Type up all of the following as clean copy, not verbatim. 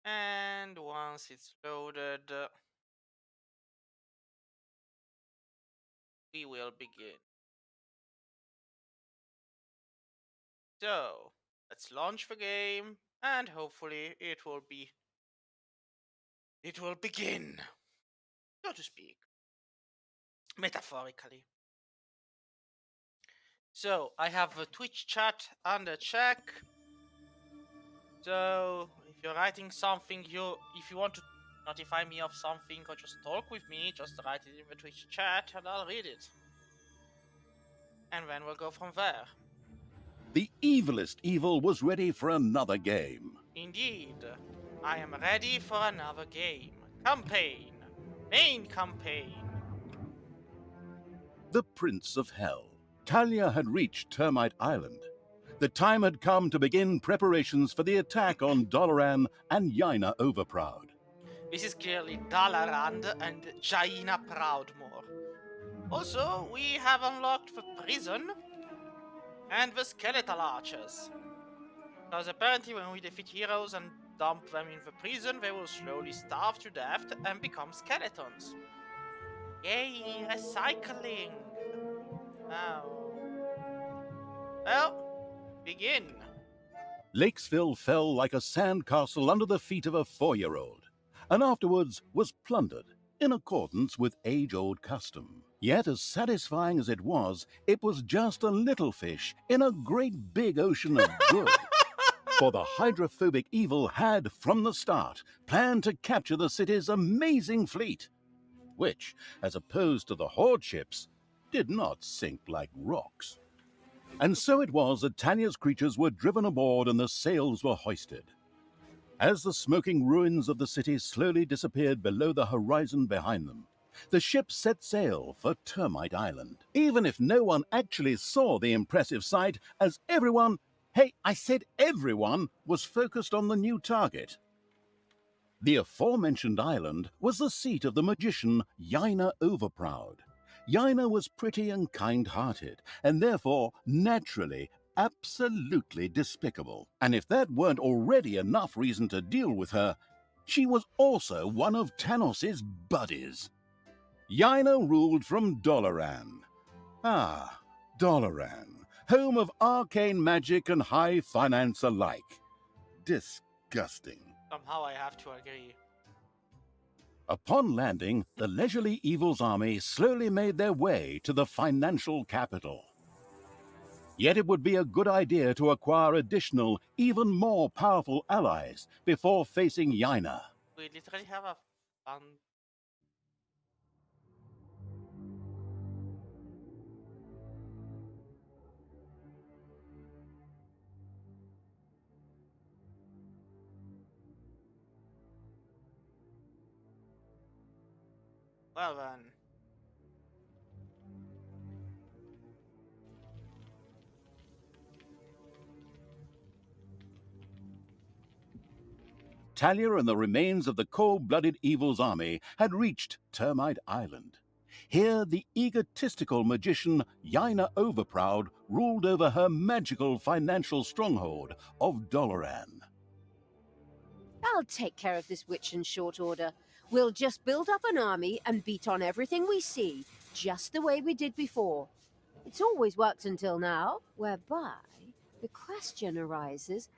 And once it's loaded, we will begin. So, let's launch the game and hopefully it will begin, so to speak, metaphorically. So, I have a Twitch chat under check. So, if you're writing something, if you want to notify me of something or just talk with me, just write it in the Twitch chat and I'll read it. And then we'll go from there. The evilest evil was ready for another game. Indeed, I am ready for another game. Campaign. Main campaign. The Prince of Hell. Talia had reached Termite Island. The time had come to begin preparations for the attack on Doloran and Yaina Overproud. This is clearly Dalarand and Jaina Proudmoore. Also, we have unlocked the prison and the skeletal archers. Because apparently when we defeat heroes and dump them in the prison, they will slowly starve to death and become skeletons. Yay, recycling! Now, well, begin. Lakesville fell like a sandcastle under the feet of a 4-year-old, and afterwards was plundered in accordance with age-old custom. Yet as satisfying as it was just a little fish in a great big ocean of good. For the hydrophobic evil had, from the start, planned to capture the city's amazing fleet, which, as opposed to the Horde ships, did not sink like rocks. And so it was that Talia's creatures were driven aboard and the sails were hoisted. As the smoking ruins of the city slowly disappeared below the horizon behind them, the ship set sail for Termite Island, even if no one actually saw the impressive sight, as everyone, hey, I said everyone, was focused on the new target. The aforementioned island was the seat of the magician Yaina Overproud. Yaina was pretty and kind-hearted, and therefore, naturally, absolutely despicable. And if that weren't already enough reason to deal with her, she was also one of Tanos's buddies. Yaina ruled from Doloran. Ah, Doloran, home of arcane magic and high finance alike. Disgusting. Somehow I have to agree. Upon landing, the leisurely Evil's army slowly made their way to the financial capital. Yet it would be a good idea to acquire additional, even more powerful allies before facing Yaina. We literally have a fun. Well then. Talia and the remains of the cold-blooded Evil's army had reached Termite Island. Here, the egotistical magician Yaina Overproud ruled over her magical financial stronghold of Doloran. I'll take care of this witch in short order. We'll just build up an army and beat on everything we see, just the way we did before. It's always worked until now, whereby the question arises,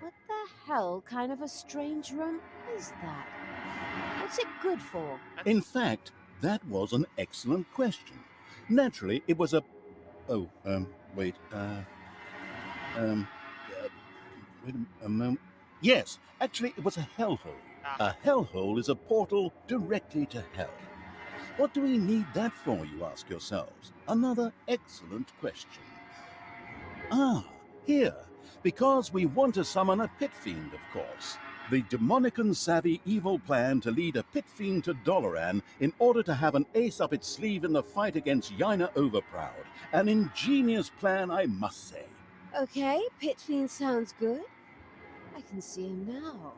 what the hell kind of a strange room is that? What's it good for? In fact, that was an excellent question. Naturally, it was a... wait a moment. Yes, actually, it was a hellhole. A hellhole is a portal directly to hell. What do we need that for, you ask yourselves? Another excellent question. Ah, here. Because we want to summon a pit fiend, of course. The demonic and savvy evil plan to lead a pit fiend to Doloran in order to have an ace up its sleeve in the fight against Yaina Overproud. An ingenious plan, I must say. Okay, pit fiend sounds good. I can see him now.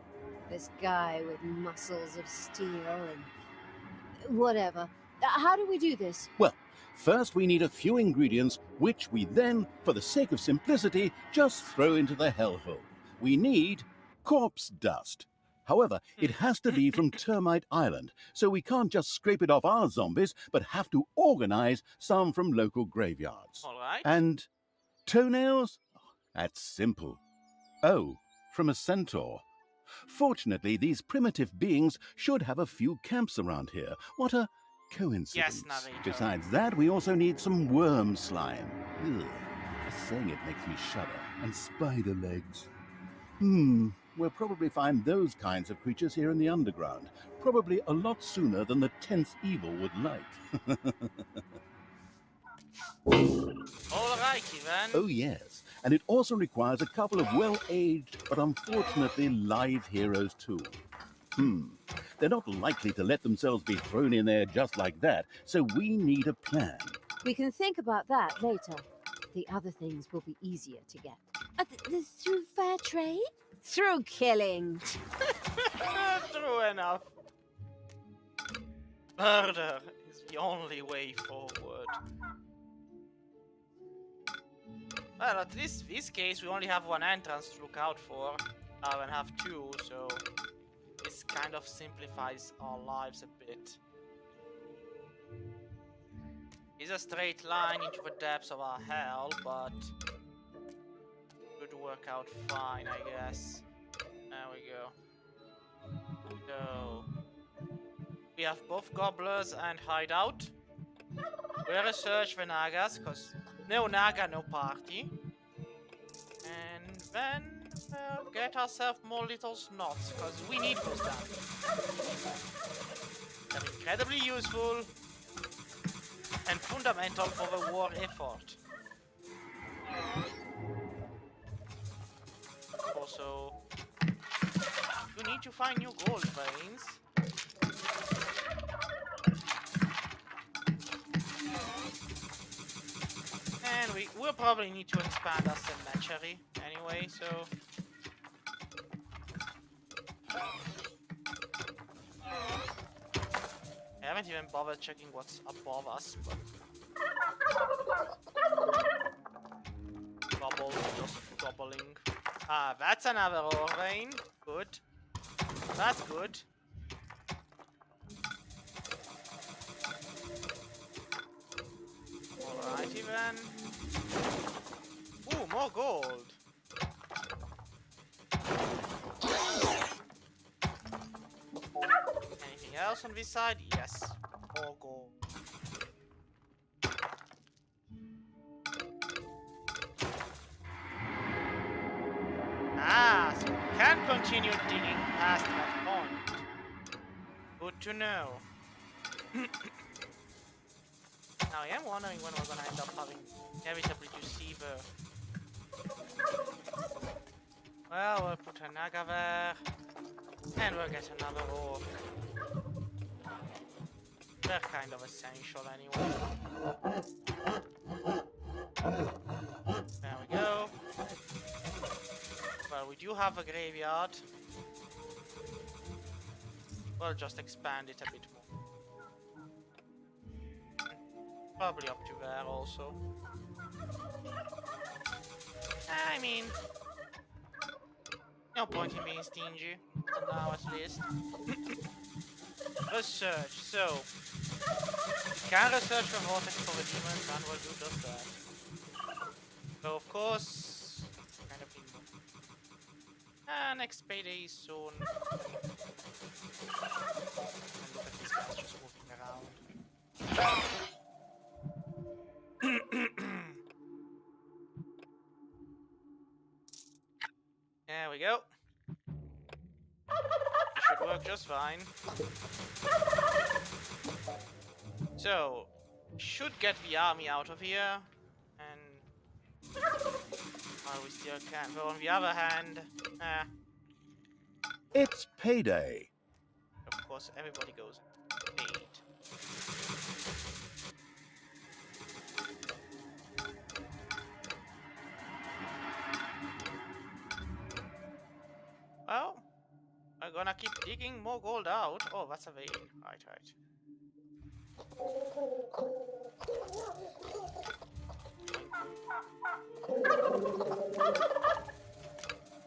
This guy with muscles of steel and... whatever. How do we do this? Well, first we need a few ingredients, which we then, for the sake of simplicity, just throw into the hellhole. We need corpse dust. However, it has to be from Termite Island, so we can't just scrape it off our zombies, but have to organize some from local graveyards. All right. And toenails? That's simple. Oh, from a centaur. Fortunately, these primitive beings should have a few camps around here. What a coincidence. Yes, narrator. Besides that, we also need some worm slime. Ugh. Saying it makes me shudder. And spider legs. We'll probably find those kinds of creatures here in the underground. Probably a lot sooner than the 10th evil would like. Alrighty then. Oh, yes. And it also requires a couple of well-aged, but unfortunately live heroes too. They're not likely to let themselves be thrown in there just like that, so we need a plan. We can think about that later. The other things will be easier to get. Through fair trade? Through killing. True enough. Murder is the only way forward. Well, at least this case we only have one entrance to look out for. I even have two, so this kind of simplifies our lives a bit. It's a straight line into the depths of our hell, but should work out fine, I guess. There we go. So we have both gobblers and hideout. We'll research the Nagas, because no Naga, no party. And then we'll get ourselves more little snots, because we need those damage. They're incredibly useful and fundamental for the war effort. Also, you need to find new gold veins. And we will probably need to expand our cemetery anyway, so... I haven't even bothered checking what's above us, but... Gobble, just gobbling. Ah, that's another ore vein. Good. That's good. Alrighty then. Ooh, more gold. Anything else on this side? Yes. More gold. Ah, so we can continue digging past that point. Good to know. Now I am wondering when we're gonna end up having inevitably to see the... Well, we'll put a Naga there. And we'll get another orb. They're kind of essential anyway. There we go. Well, we do have a graveyard. We'll just expand it a bit more. Probably up to there also. I mean, no point in being stingy, for now at least. Research, so we can research the vortex for the demons and we'll do just that. So of course, kind of limbo. Next payday is soon. And look at these guys just moving around. There we go. It should work just fine. So, should get the army out of here, and well, we still can. But on the other hand, It's payday. of course, everybody goes paid. Well, we're gonna keep digging more gold out. Oh, that's a vein. Right, right.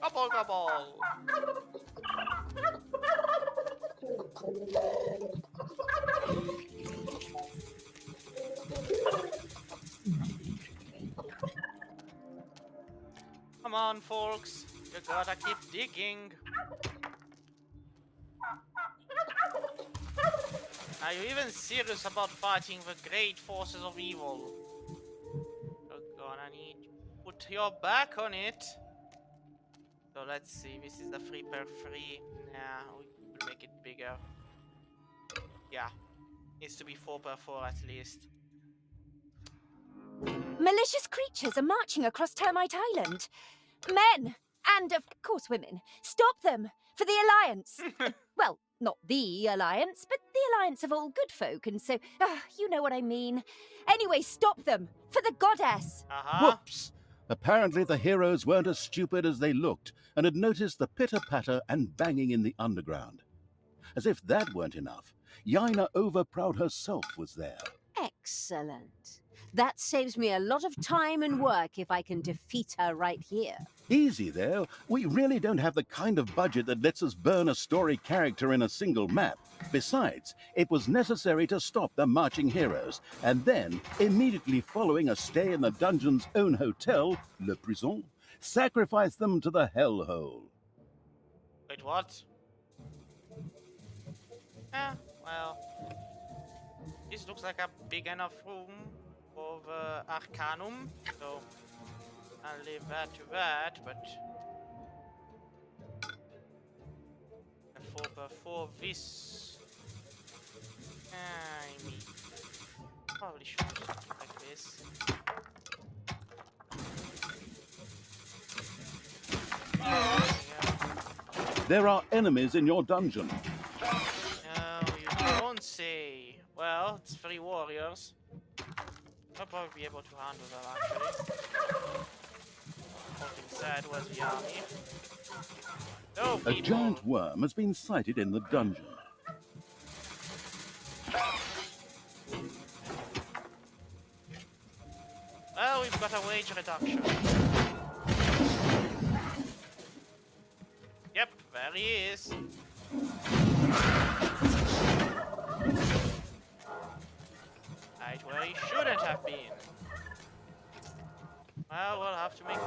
Gobble, gobble. on, folks. You gotta keep digging. Are you even serious about fighting the great forces of evil? You're gonna need to put your back on it. So let's see, this is the 3x3. Nah, we will make it bigger. Yeah, needs to be 4x4 at least. Malicious creatures are marching across Termite Island. Men, and of course women. Stop them! For the Alliance! Well, not the Alliance, but the Alliance of all good folk, and so, you know what I mean. Anyway, stop them! For the Goddess! Whoops! Apparently the heroes weren't as stupid as they looked and had noticed the pitter-patter and banging in the underground. As if that weren't enough, Yaina Overproud herself was there. Excellent. That saves me a lot of time and work if I can defeat her right here. Easy there. We really don't have the kind of budget that lets us burn a story character in a single map. Besides, it was necessary to stop the marching heroes, and then, immediately following a stay in the dungeon's own hotel, Le Prison, sacrifice them to the hellhole. Wait, what? Well, this looks like a big enough room for the Arcanum, so I'll leave that to that, but for this, I mean, probably should do something like this. There are enemies in your dungeon. No, you don't say. Well, it's 3 warriors. I'll probably be able to handle them, actually. Something sad was the army. No, A people. giant worm has been sighted in the dungeon. Well, we've got a wage reduction. Yep, there he is. Right where he shouldn't have been. Well, we'll have to make do.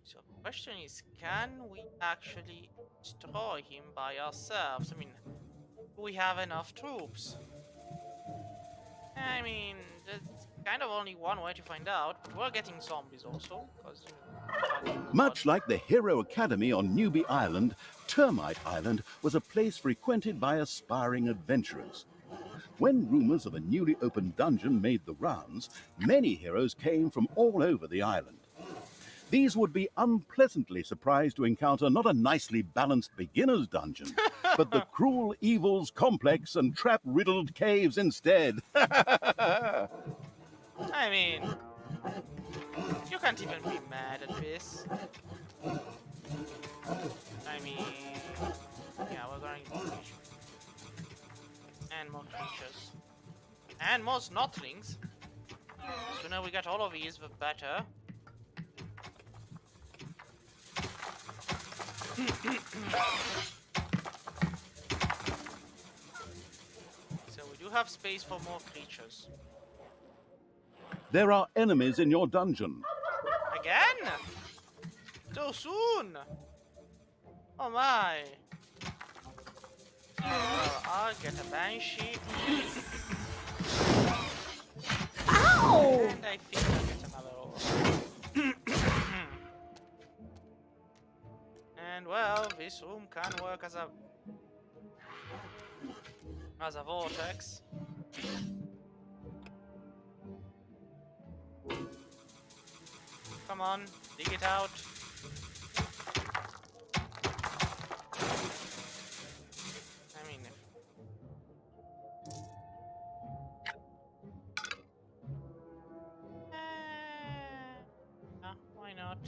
So the question is, can we actually destroy him by ourselves? I mean, do we have enough troops? I mean, there's kind of only one way to find out, but we're getting zombies also, because Much like the Hero Academy on Newbie Island, Termite Island was a place frequented by aspiring adventurers. When rumors of a newly opened dungeon made the rounds, many heroes came from all over the island. These would be unpleasantly surprised to encounter not a nicely balanced beginner's dungeon, but the cruel evils complex and trap-riddled caves instead. I mean, you can't even be mad at this. I mean, yeah, we're gonna get more creatures. And more creatures. And more snotlings. The sooner we get all of these, the better. So we do have space for more creatures. There are enemies in your dungeon. Again? So soon? Oh my. Well, I'll get a Banshee. Ow! And I think I'll get another orb. And well, this room can work as a vortex. Come on, dig it out. I mean, why not?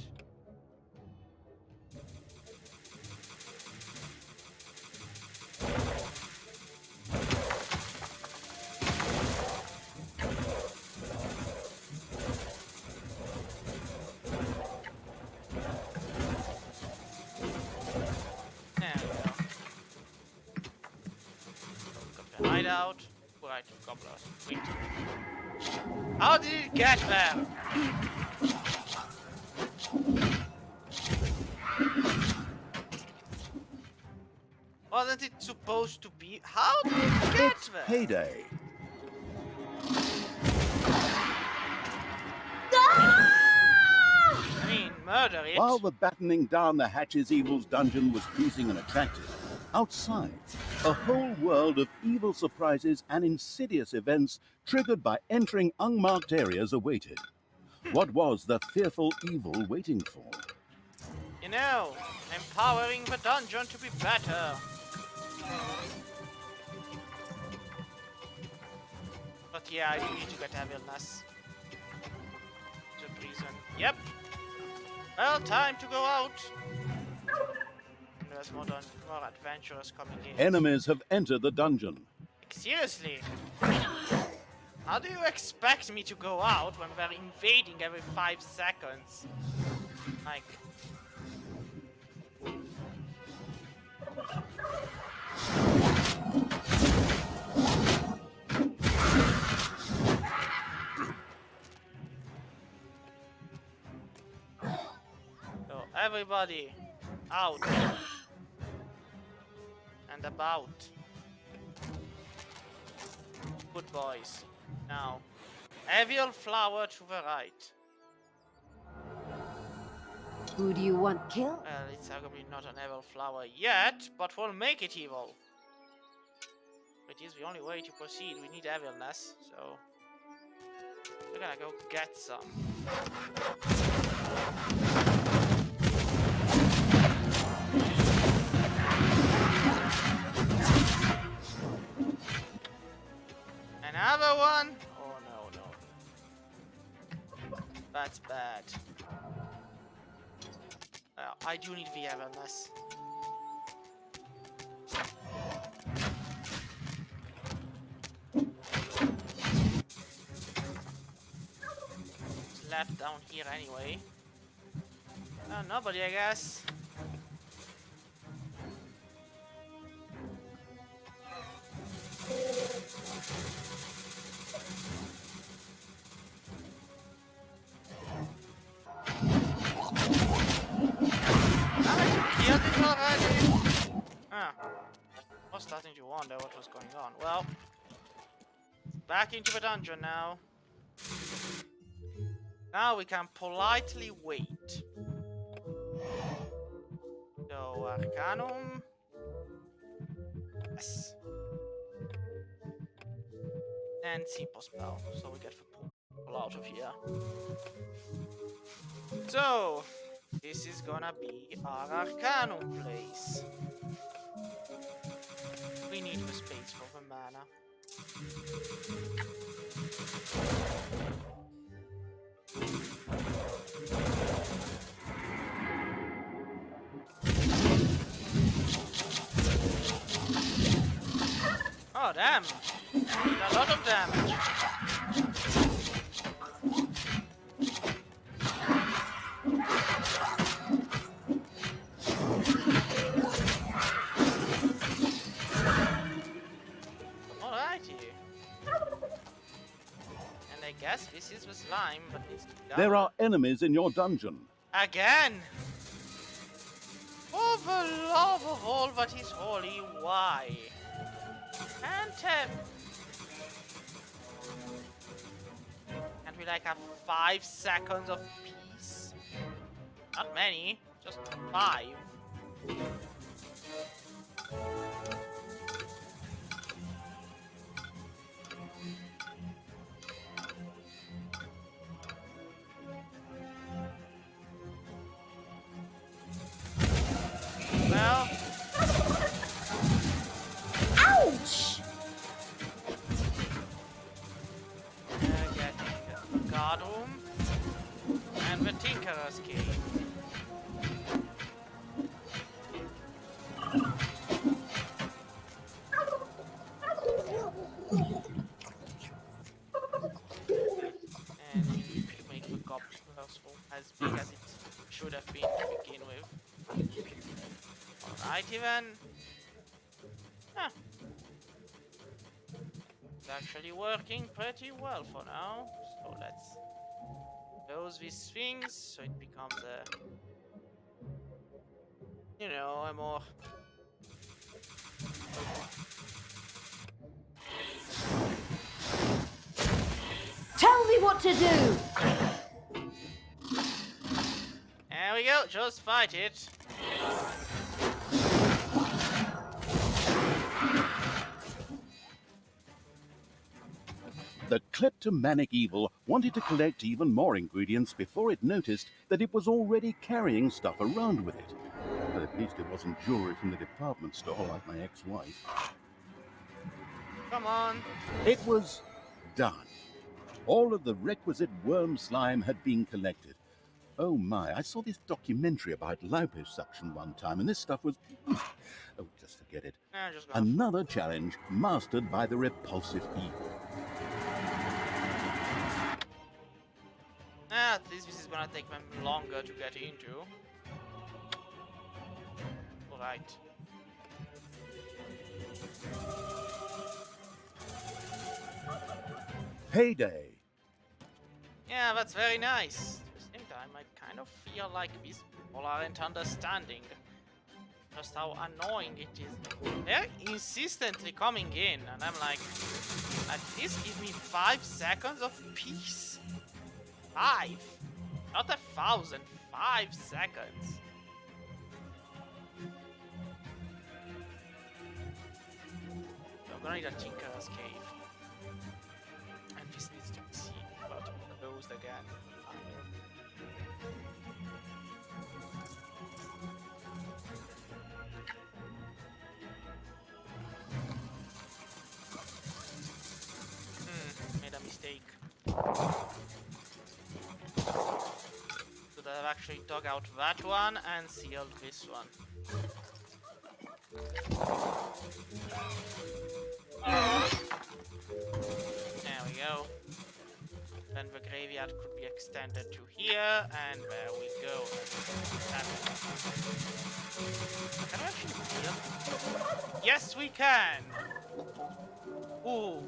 The hideout. Right, gobblers. Wait. How did it get there? Wasn't it supposed to be? How did it get It's there? payday. I mean, murder it. While the battening down the Hatches Evil's dungeon was pleasing and attractive, outside, a whole world of evil surprises and insidious events triggered by entering unmarked areas awaited. What was the fearful evil waiting for? You know, empowering the dungeon to be better. But yeah, I do need to get evilness. The prison. Yep. Well, time to go out. There's more adventurers coming in. Enemies have entered the dungeon. Seriously? How do you expect me to go out when they're invading every 5 seconds? Like... So, everybody, out. And about. Good boys. Now, Evil flower to the right. Who do you want killed? Well, it's arguably not an evil flower yet, but we'll make it evil. It is the only way to proceed. We need evilness, so we're gonna go get some. Another one? Oh no, no. That's bad. I do need the evilness. It's left down here anyway. Nobody, I guess. Killed it already? Ah. I was starting to wonder what was going on. Well, back into the dungeon now. Now we can politely wait. So, Arcanum. Yes. And Simple Spell. So we get the pull out of here. So, this is gonna be our Arcanum place. We need the space for the mana. Oh damn! A lot of damage. Alrighty. And I guess this is the slime, but it's too dark. There are enemies in your dungeon. Again! For the love of all that is holy, why? Can't we like have 5 seconds of peace? Not many, just 5. Well, Ouch! get the guard room and the Tinkerer's Cave. And make the Gobbler's room as big as it should have been to begin with. Alrighty then. Huh. It's actually working pretty well for now. So let's close these things so it becomes a, you know, a more. Tell me what to do! There we go, just fight it. The kleptomanic evil wanted to collect even more ingredients before it noticed that it was already carrying stuff around with it. But at least it wasn't jewelry from the department store like my ex-wife. Come on. It was done. All of the requisite worm slime had been collected. Oh my, I saw this documentary about liposuction one time, and this stuff was... Oh, just forget it. Just gonna Another challenge mastered by the repulsive evil. at least this is gonna take them longer to get into. Alright. Payday! Yeah, that's very nice. At the same time, I kind of feel like these people aren't understanding just how annoying it is. They're insistently coming in, and I'm like, at least give me 5 seconds of peace. 5! Not 1,000, 5 seconds. I'm gonna need a Tinkerer's Cave. And this needs to be seen, but closed again. Made a mistake. Should have actually dug out that one and sealed this one. There we go. Then the graveyard could be extended to here, and there we go. Can we actually heal? Yes, we can! Ooh.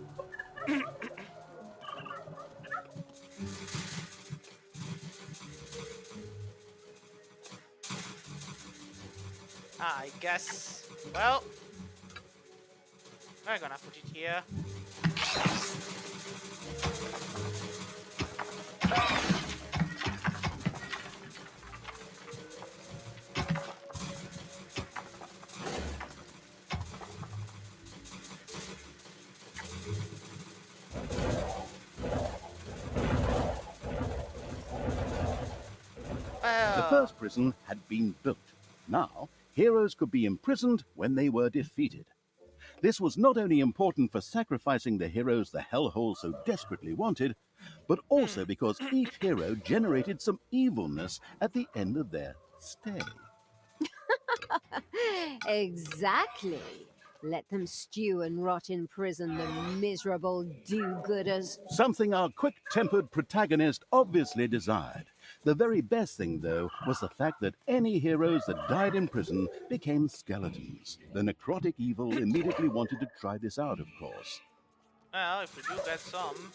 I guess. Well, we're gonna put it here. The first prison had been built. Now, heroes could be imprisoned when they were defeated. This was not only important for sacrificing the heroes the hellhole so desperately wanted, but also because each hero generated some evilness at the end of their stay. Exactly. Let them stew and rot in prison, the miserable do-gooders. Something our quick-tempered protagonist obviously desired. The very best thing, though, was the fact that any heroes that died in prison became skeletons. The necrotic evil immediately wanted to try this out, of course. Well, if we do get some.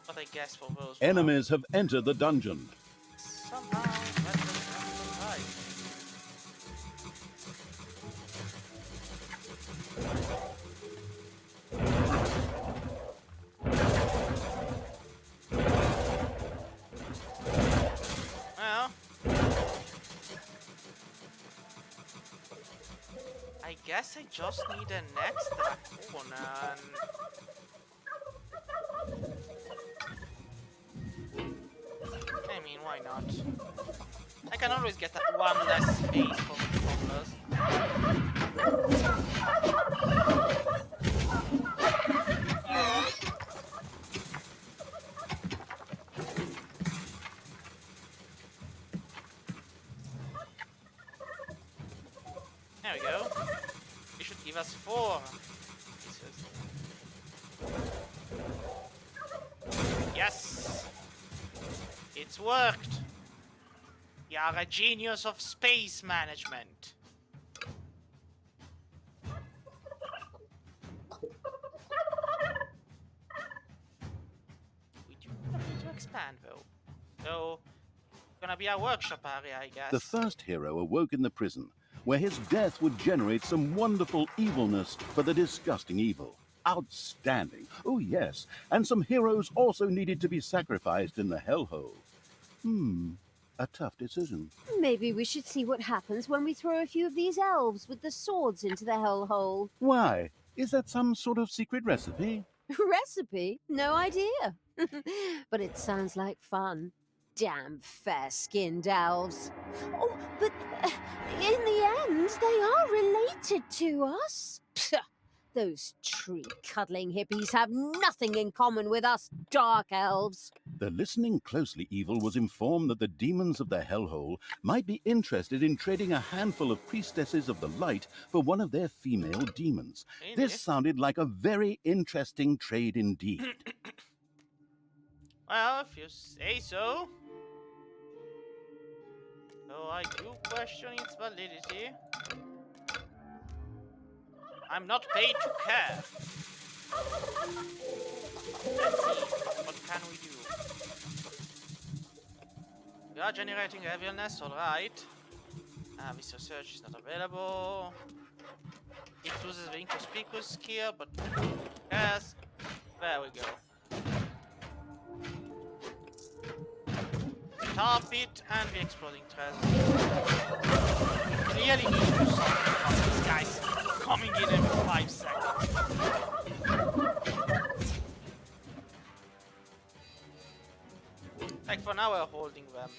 But I guess for those Enemies have entered the dungeon. somehow that doesn't happen right. Well, I guess I just need an extra corner. I mean, why not? I can always get that one less space for the cobblers. There we go. It should give us 4 pieces. Yes! It's worked! You are a genius of space management. plan, though. So, gonna be a workshop area, I guess. The first hero awoke in the prison, where his death would generate some wonderful evilness for the disgusting evil. Outstanding. Oh, yes. And some heroes also needed to be sacrificed in the hellhole. A tough decision. Maybe we should see what happens when we throw a few of these elves with the swords into the hellhole. Why? Is that some sort of secret recipe? Recipe? No idea. But it sounds like fun. Damn fair-skinned elves. Oh, but in the end, they are related to us. Psha, those tree-cuddling hippies have nothing in common with us dark elves. The listening closely evil was informed that the demons of the hellhole might be interested in trading a handful of priestesses of the light for one of their female demons. This sounded like a very interesting trade indeed. Well, if you say so. Though I do question its validity. I'm not paid to care. Let's see, what can we do? We are generating evilness, alright. Visual search is not available. It loses the inconspicuous skill, but yes. There we go. The tar pit and the exploding treasure. We clearly need to do something about these guys coming in every 5 seconds. Like for now we're holding them.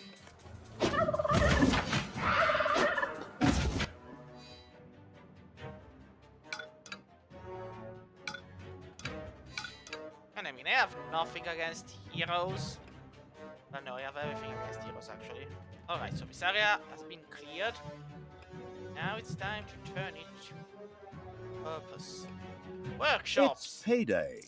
And I mean, I have nothing against heroes. Oh, no, I have everything against heroes actually. Alright, so this area has been cleared. Now it's time to turn it to purpose. Workshops! It's payday.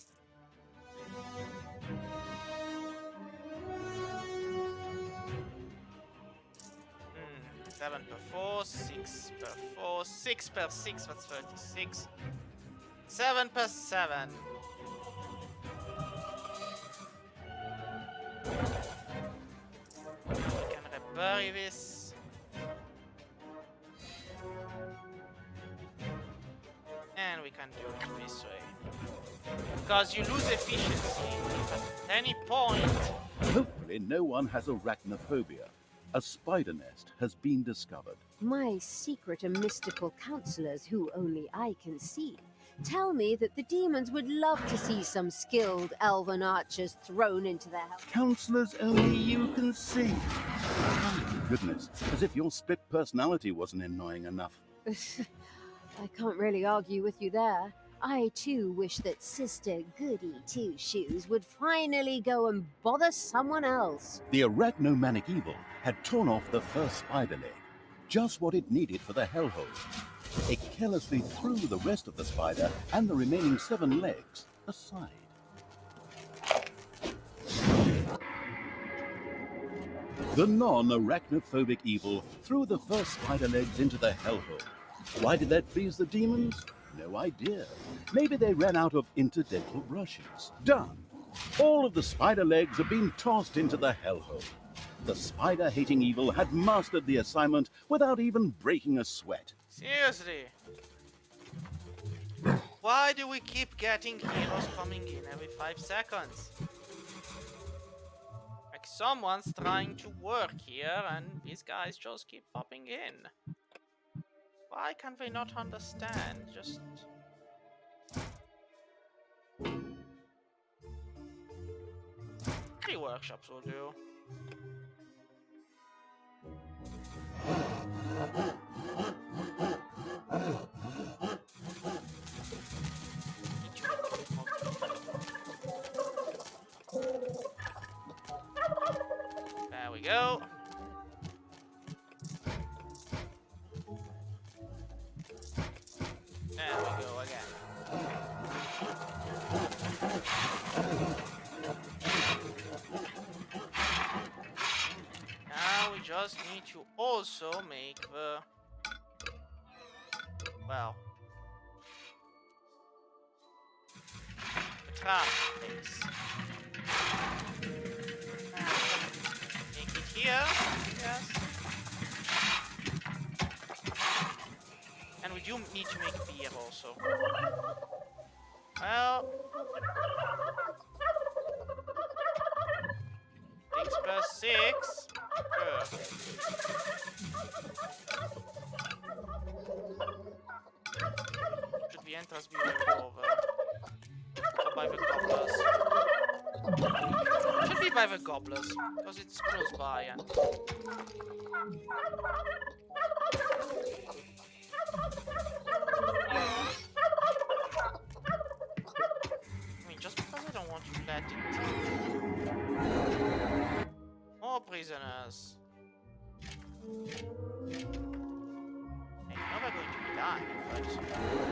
7 per 4, 6 per 4, 6 per 6, that's 36. 7 per 7. We can rebury this. And we can do it this way. Because you lose efficiency at any point. Hopefully no one has arachnophobia. A spider nest has been discovered. My secret and mystical counselors, who only I can see, tell me that the demons would love to see some skilled elven archers thrown into their hell. Counselors only you can see. Oh, goodness, as if your split personality wasn't annoying enough. I can't really argue with you there. I too wish that Sister Goody Two Shoes would finally go and bother someone else. The arachnomanic evil had torn off the first spider leg, just what it needed for the hellhole. It carelessly threw the rest of the spider and the remaining 7 legs aside. The non-arachnophobic evil threw the first spider legs into the hellhole. Why did that please the demons? No idea. Maybe they ran out of interdental brushes. Done. All of the spider legs have been tossed into the hellhole. The spider-hating evil had mastered the assignment without even breaking a sweat. Seriously? Why do we keep getting heroes coming in every 5 seconds? Like someone's trying to work here and these guys just keep popping in. Why can't they not understand? Just... 3 workshops will do. There we go. There we go again. Now we just need to also make the... well... the trap things. you need to make beer also. Well... 6 plus 6. Sure. Should be entras over. Or by the gobblers. Should be by the gobblers, because it's close by and... I mean, just because I don't want to let it... More prisoners. Hey, now we're going to be dying, but...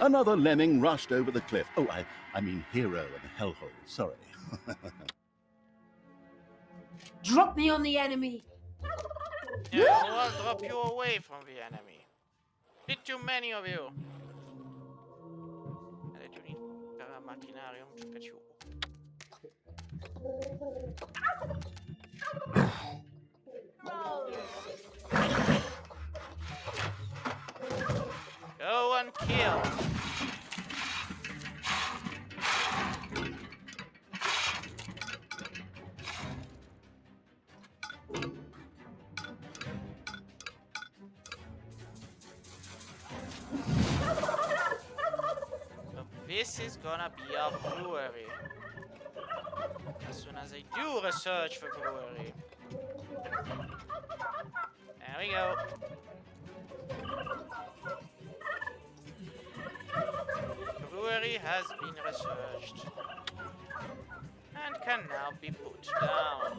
Another lemming rushed over the cliff. Oh, I mean hero and hellhole, sorry. Drop me on the enemy! Yeah, I'll drop you away from the enemy. Bit too many of you. And you need Machinarium to get you. Go and kill. So this is gonna be a brewery. As soon as I do research for brewery. There we go. Brewery has been researched and can now be put down.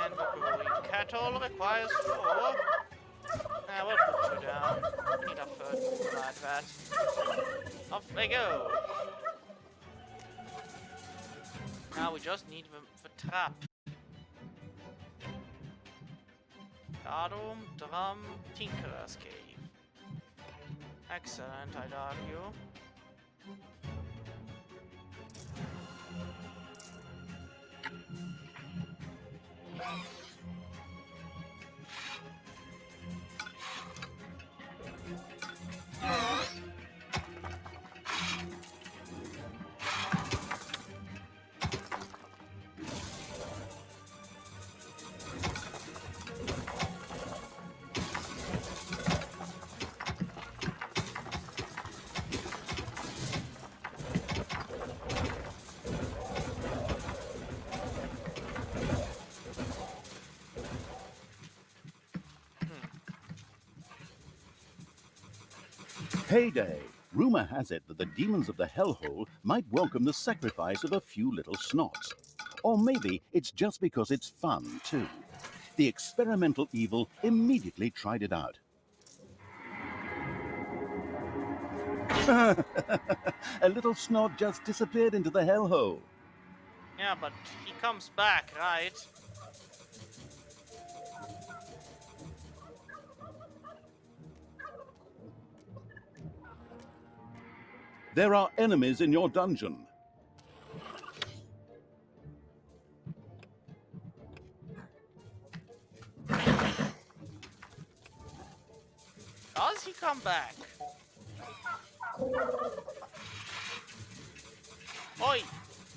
And the brewing kettle requires 4. Now we'll put you down. Need a third like that. Off they go. Now we just need the trap. Guardroom, drum, Tinkerer's Cave. Excellent, I'd argue. Payday! Rumor has it that the demons of the hellhole might welcome the sacrifice of a few little snots. Or maybe it's just because it's fun, too. The experimental evil immediately tried it out. A little snot just disappeared into the hellhole. Yeah, but he comes back, right? There are enemies in your dungeon. Does he come back? Oi!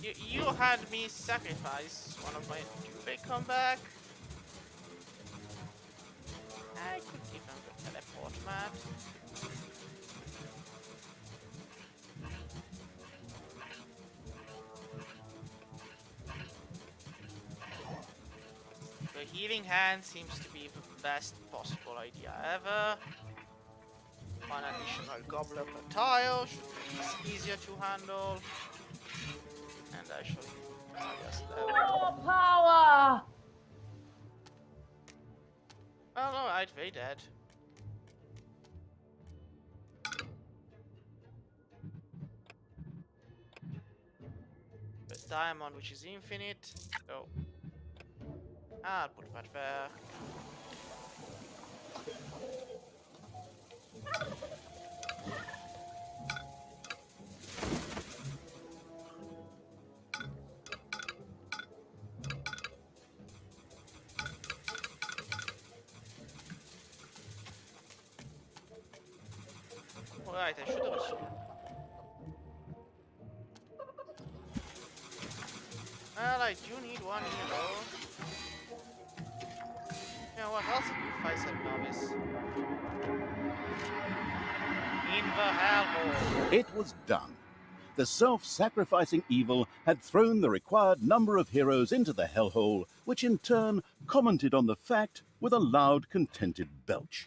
You had me sacrifice one of my... Do they come back? I could give them the teleport mat. The healing hand seems to be the best possible idea ever. One additional gobbler per tile should make this easier to handle. And actually, highest level. More power! Well, alright, they dead. The diamond, which is infinite. Oh. I'll put that there. right, I should have assumed. Well, I do need one hero. Yeah, what else sacrifice a novice? In the hellhole. It was done. The self-sacrificing evil had thrown the required number of heroes into the hellhole, which in turn commented on the fact with a loud, contented belch.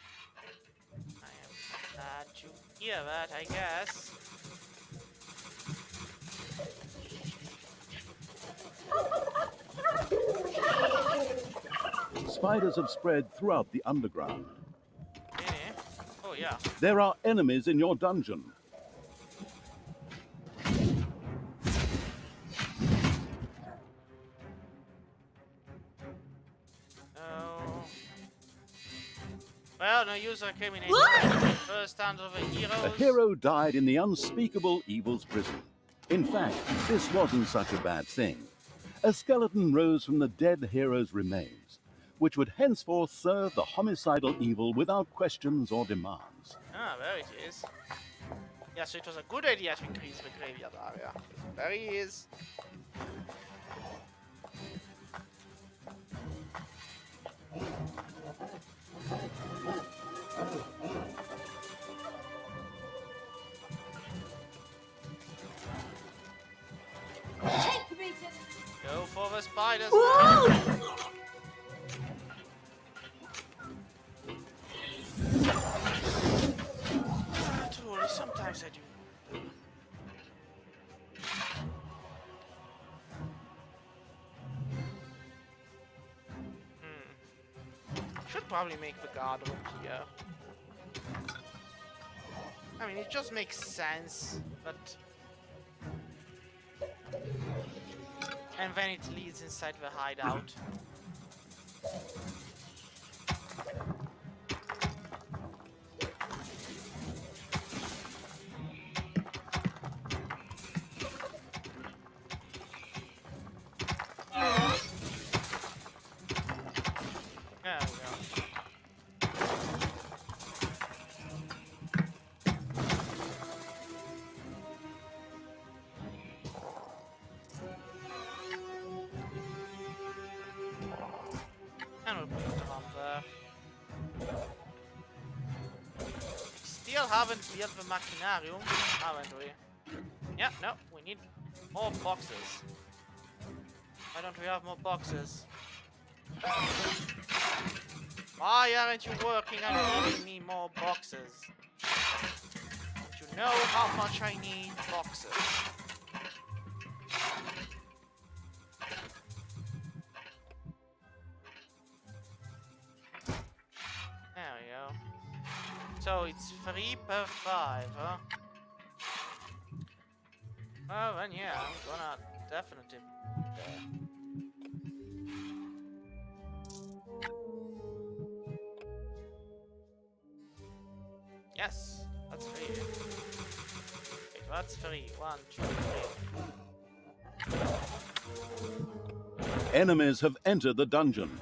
I am glad to hear that, I guess. Spiders have spread throughout the underground. Really? Oh, yeah. There are enemies in your dungeon. Oh. Well, no user came in first hand of a hero. A hero died in the unspeakable evil's prison. In fact, this wasn't such a bad thing. A skeleton rose from the dead hero's remains, which would henceforth serve the homicidal evil without questions or demands. Ah, there it is. Yeah, so it was a good idea to increase the graveyard area. There he is. Go for the spiders. Truly, sometimes I do. Should probably make the guard over here. I mean, it just makes sense, but... And then it leads inside the hideout. There we go. And we'll put it on there. Still haven't built the machinarium, haven't we? Yeah, no, we need more boxes. Why don't we have more boxes? Why aren't you working on giving me more boxes? Don't you know how much I need boxes? There we go. So it's 3 per 5, huh? Oh, then yeah, I'm gonna definitely... Yes, that's 3. Wait, that's 3. 1, 2, 3. Enemies have entered the dungeon.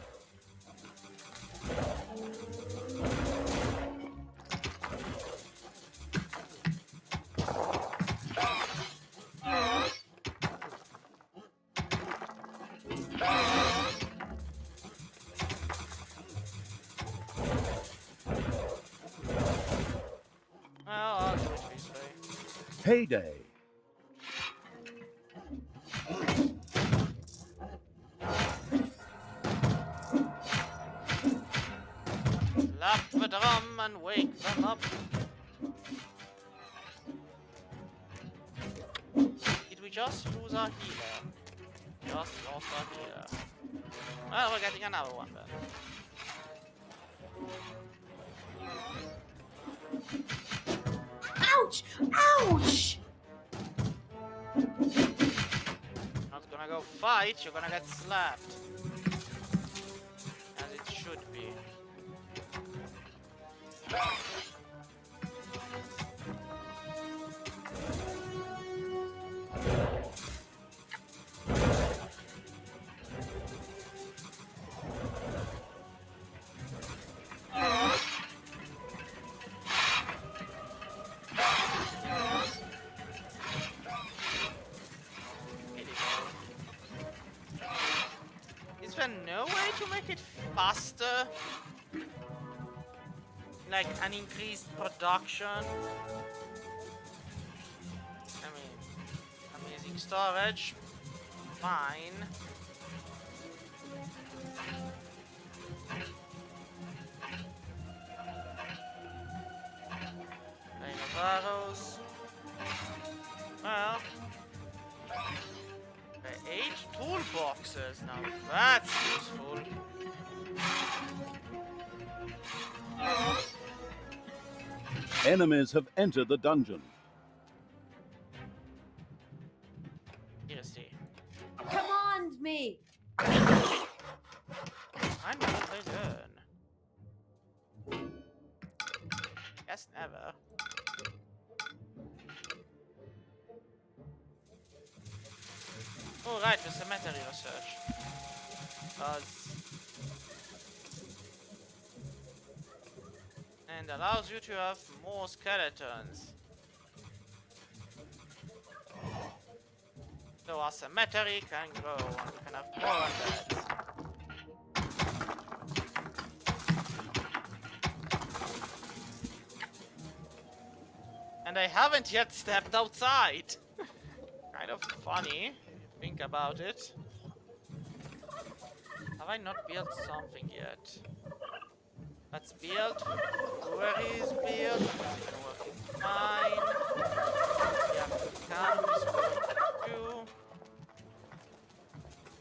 Well, I'll do it this way. Payday. Slap the drum and wake them up. Did we just lose our healer? Just lost our healer. Well, we're getting another one then. Ouch! Ouch! Not gonna go fight, you're gonna get slapped. As it should be. make it faster? Like an increased production? I mean, amazing storage. Fine. Rain of arrows. Well, the 8 toolboxes. Now that's useful. Enemies have entered the dungeon. Seriously. Command me! I'm not I learn. Guess never. Oh right, the cemetery research. And allows you to have more skeletons. So our cemetery can grow and we can have more undeads. And I haven't yet stepped outside. Kind of funny, if you think about it. Have I not built something yet? That's built. Brewery is built. It's working fine. Yeah, camp is working too.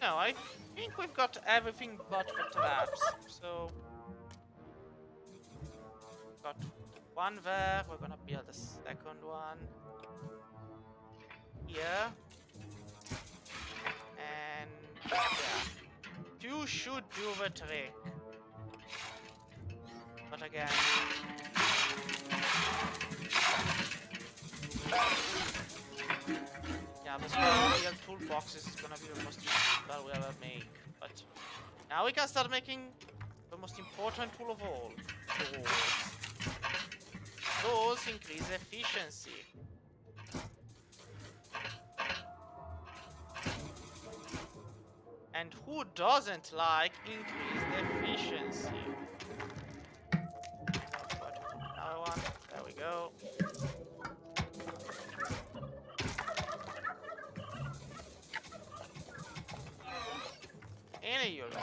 No, I think we've got everything but the traps. So got one there. We're gonna build a second one here. And yeah, 2 should do the trick. But again, yeah, this real toolboxes is gonna be the most useful we ever make. But now we can start making the most important tool of all, doors. Those increase efficiency. And who doesn't like increased efficiency? Another one. There we go. In you go.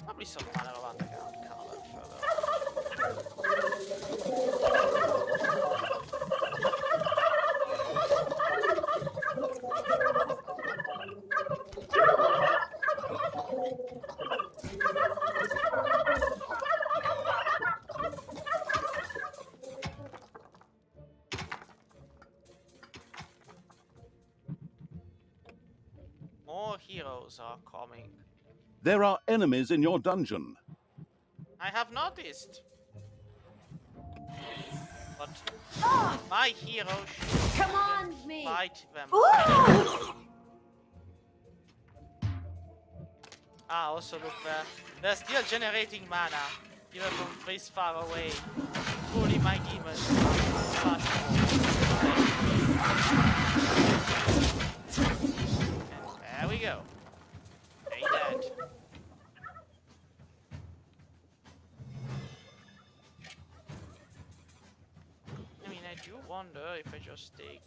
Probably some kind of underground cavern further. More heroes are coming. There are enemies in your dungeon. I have noticed. But my hero should Command me! fight them. Ooh! Ah, also look there. They're still generating mana, even from this far away. Truly my demons are and there we go. They dead. I mean, I do wonder if I just take...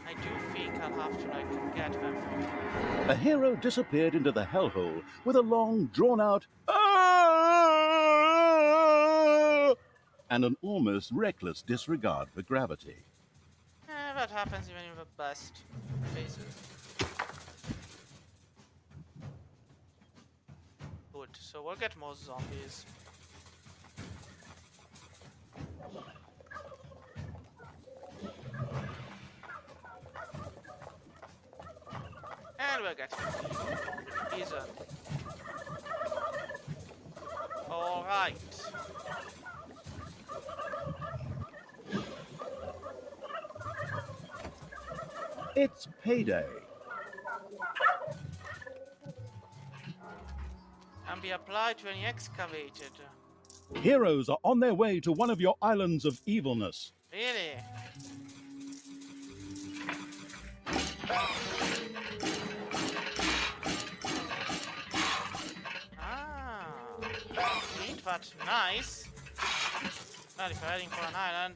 I do think I'll have to, like, get them from... A hero disappeared into the hellhole with a long, drawn-out "Ah!" and an almost reckless disregard for gravity. That happens even in the best phases. Good, so we'll get more zombies. And we'll get Ethan. Alright. It's payday. Can be applied to any excavated. Heroes are on their way to one of your islands of evilness. Really? Ah, neat but nice. Well, if we're heading for an island,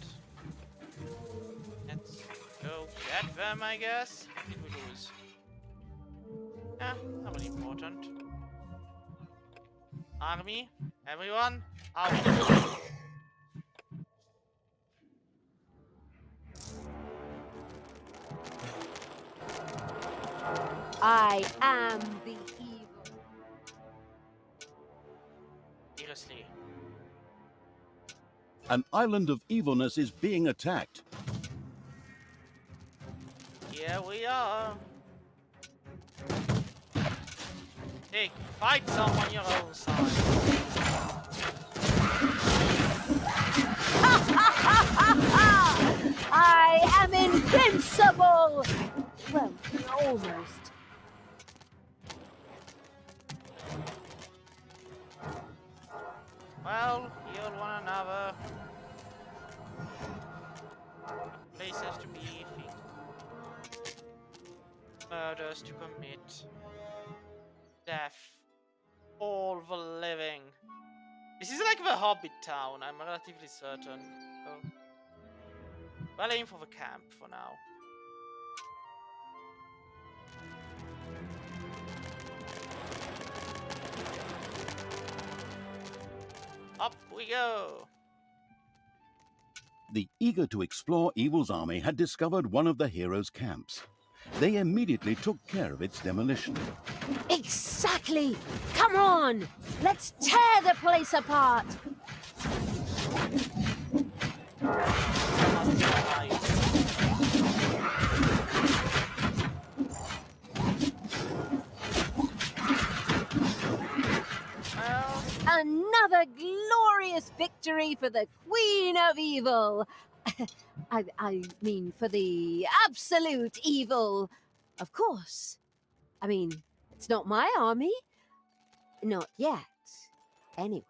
let's go get them, I guess. Did we lose? Yeah, not really important. Army, everyone, out. I am the evil. Seriously. An island of evilness is being attacked. Here we are. Take, fight some on your own side. I am invincible! Well, almost. Well, heal one another. Places to be, murders to commit. Death. All the living. This is like the Hobbit town, I'm relatively certain. So, well, aim for the camp for now. Up we go! The eager to explore evil's army had discovered one of the heroes' camps. They immediately took care of its demolition. Exactly! Come on! Let's tear the place apart! Well, Another glorious victory for the Queen of Evil! I mean, for the absolute evil. Of course. I mean, it's not my army. Not yet. Anyway.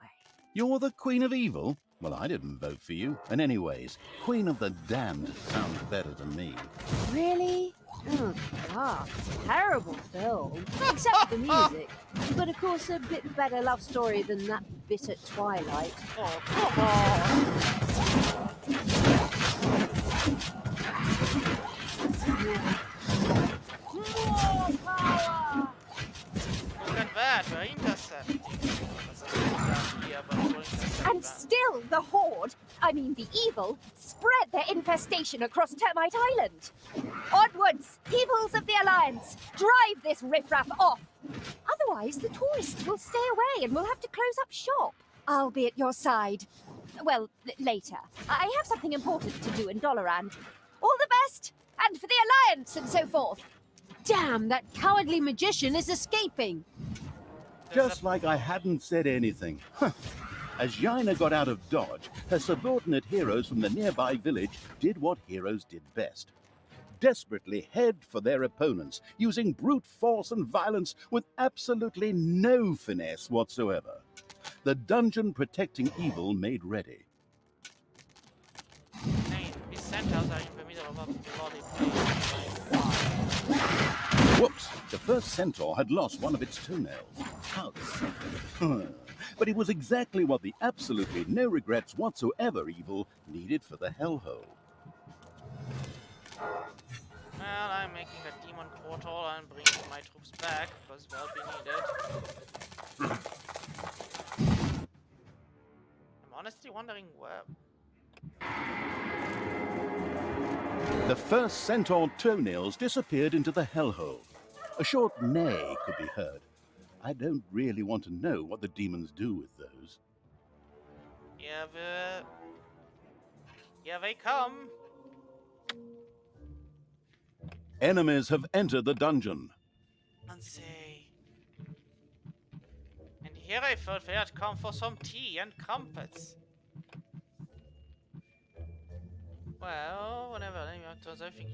You're the Queen of Evil? Well, I didn't vote for you. And anyways, Queen of the Damned sounds better to me. Really? Oh, God. Terrible film. Except for the music. But of course, a bit better love story than that bit at Twilight. oh, come on! More power! Look at that, we're intercepting. That's a good idea, but we'll intercept And that. still, the Horde, I mean the evil, spread their infestation across Termite Island. Onwards, peoples of the Alliance, drive this riffraff off. Otherwise, the tourists will stay away and we'll have to close up shop. I'll be at your side. Well, later. I have something important to do in Doloran. All the best, and for the Alliance and so forth. Damn, that cowardly magician is escaping. Just like I hadn't said anything. Huh. As Jaina got out of Dodge, her subordinate heroes from the nearby village did what heroes did best. Desperately head for their opponents, using brute force and violence with absolutely no finesse whatsoever. The dungeon protecting evil made ready. Hey, these centaurs are in the middle of a bloody place. Whoops! The first centaur had lost one of its toenails. How sad. But it was exactly what the absolutely no regrets whatsoever evil needed for the hellhole. Well, I'm making a demon portal and bringing my troops back, because they'll be needed. I'm honestly wondering where... The first centaur toenails disappeared into the hellhole. A short neigh could be heard. I don't really want to know what the demons do with those. Here they come. Enemies have entered the dungeon. And say... And here I thought they had come for some tea and crumpets. Well, whenever anyone turns, I think...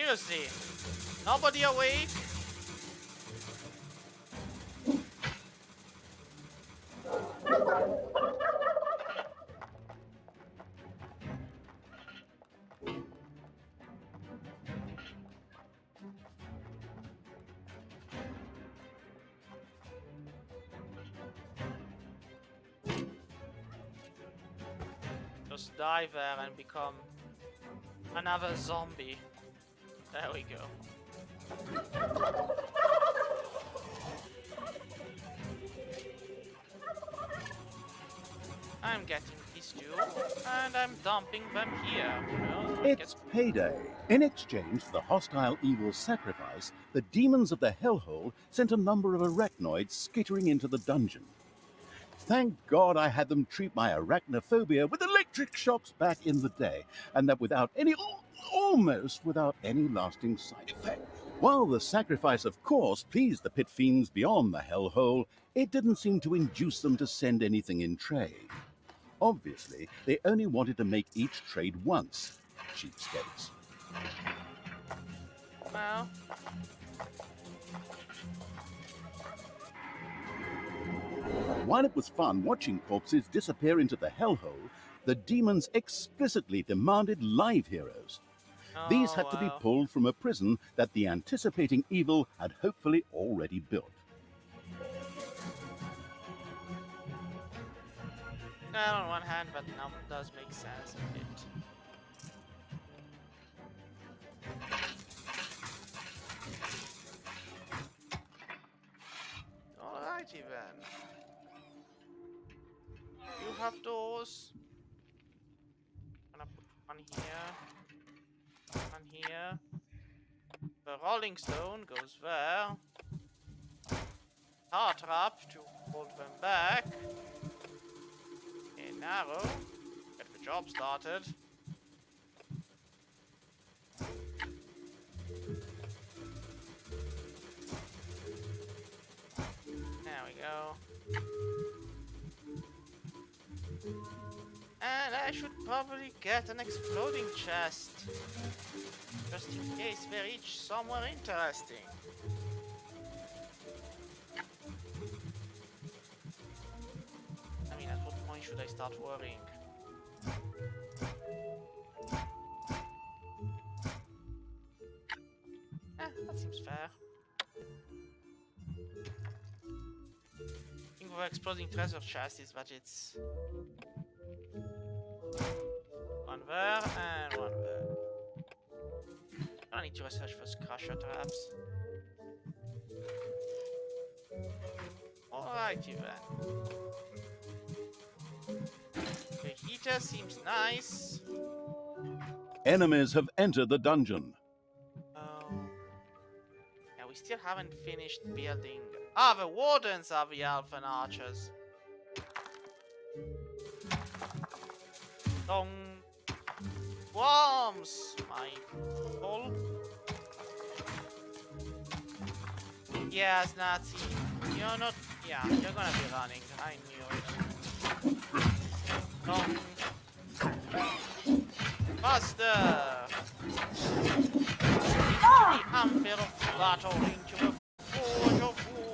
Seriously, nobody awake? Just die there and become another zombie. There we go. I'm getting these two, and I'm dumping them here. It's payday. In exchange for the hostile evil sacrifice, the demons of the Hellhole sent a number of arachnoids skittering into the dungeon. Thank God I had them treat my arachnophobia with electric shocks back in the day, and that almost without any lasting side effect. While the sacrifice, of course, pleased the pit fiends beyond the Hellhole, it didn't seem to induce them to send anything in trade. Obviously, they only wanted to make each trade once. Cheapskates. Well, While it was fun watching corpses disappear into the Hellhole, the demons explicitly demanded live heroes. These had to be pulled from a prison that the anticipating evil had hopefully already built. well, on one hand, but now it does make sense a bit. Alrighty then. You have those. Gonna put one here. One here. The rolling stone goes there. Tar trap to hold them back. An arrow. Get the job started. There we go. And I should probably get an exploding chest. Just in case they reach somewhere interesting. I mean, at what point should I start worrying? That seems fair. The thing with exploding treasure chest is that it's one there and one there. I need to research for crusher traps. Alrighty then. The heater seems nice. Enemies have entered the dungeon. Yeah, we still haven't finished building. Ah, the wardens are the elven archers. Dong. Worms, my people. Yes, Nazi. You're not. Yeah, you're gonna be running. I knew it. Dong. Faster! The hammer of battle into a forge of war.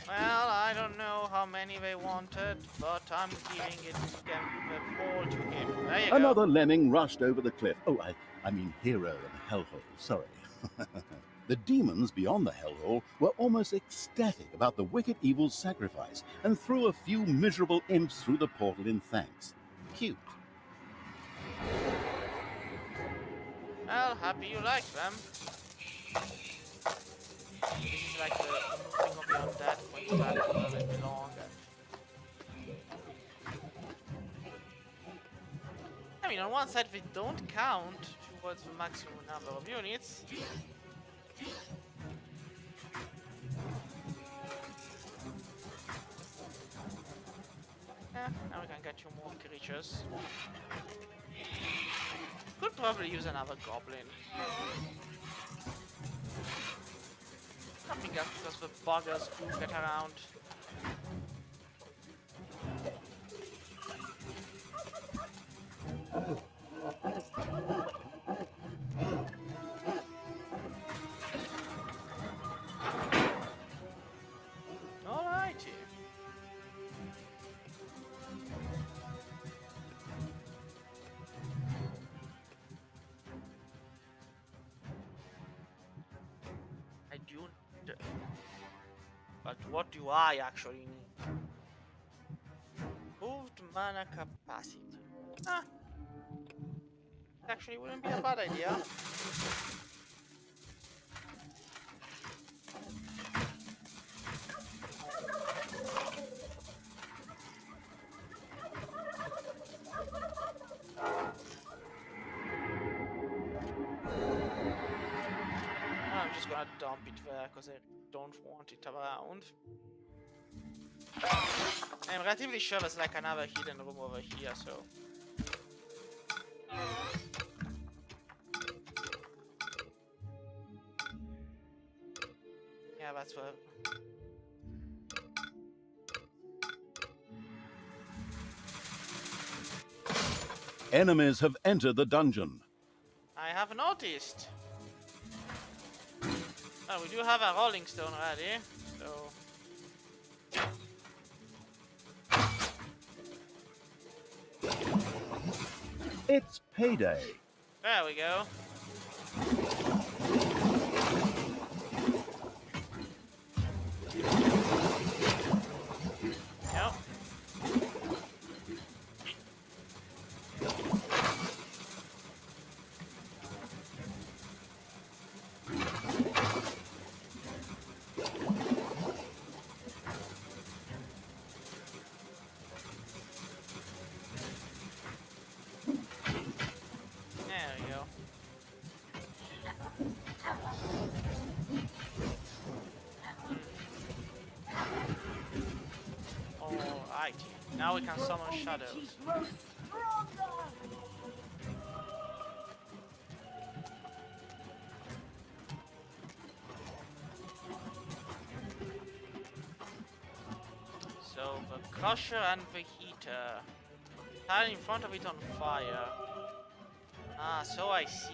Well, I don't know how many they wanted, but I'm giving it them all to him. There you Another go. lemming rushed over the cliff. Oh, I mean hero and Hellhole, sorry. The demons beyond the Hellhole were almost ecstatic about the wicked evil's sacrifice and threw a few miserable imps through the portal in thanks. Cute. Well, happy you like them. This is like the thing of beyond that when you start a little bit longer. I mean, on one side they don't count towards the maximum number of units. Now we can get you more creatures. Could probably use another goblin. Nothing else because the buggers do get around. Alrighty. I do. But what do I actually need? Moved mana capacity. Ah. Actually wouldn't be a bad idea. I'm just gonna dump it there because I don't want it around. I'm relatively sure there's like another hidden room over here, so. Yeah, that's where. Enemies have entered the dungeon. I have noticed. Oh, we do have a rolling stone ready, so. It's payday. There we go. Yep. There we go. Alright, now we can summon shadows. So the crusher and the heater. Tile in front of it on fire. Ah, so I see.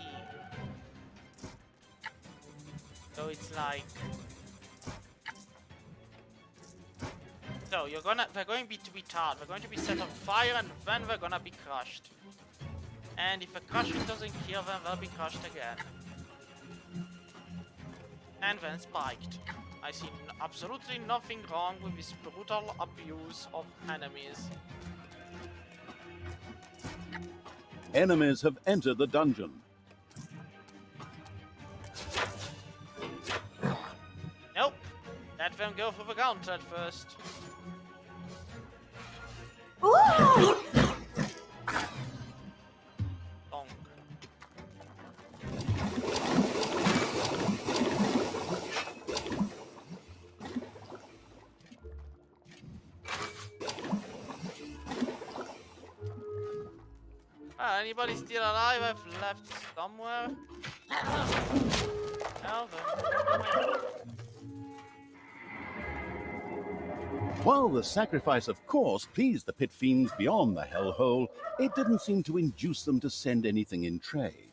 So it's like. So they're going to be tarred. They're going to be set on fire, and then they're gonna be crushed. And if the crushing doesn't kill them, they'll be crushed again. And then spiked. I see absolutely nothing wrong with this brutal abuse of enemies. Enemies have entered the dungeon. Nope. Let them go for the gauntlet first. Bonk. Anybody still alive? I've left somewhere. Well, then. While the sacrifice, of course, pleased the pit fiends beyond the hellhole, it didn't seem to induce them to send anything in trade.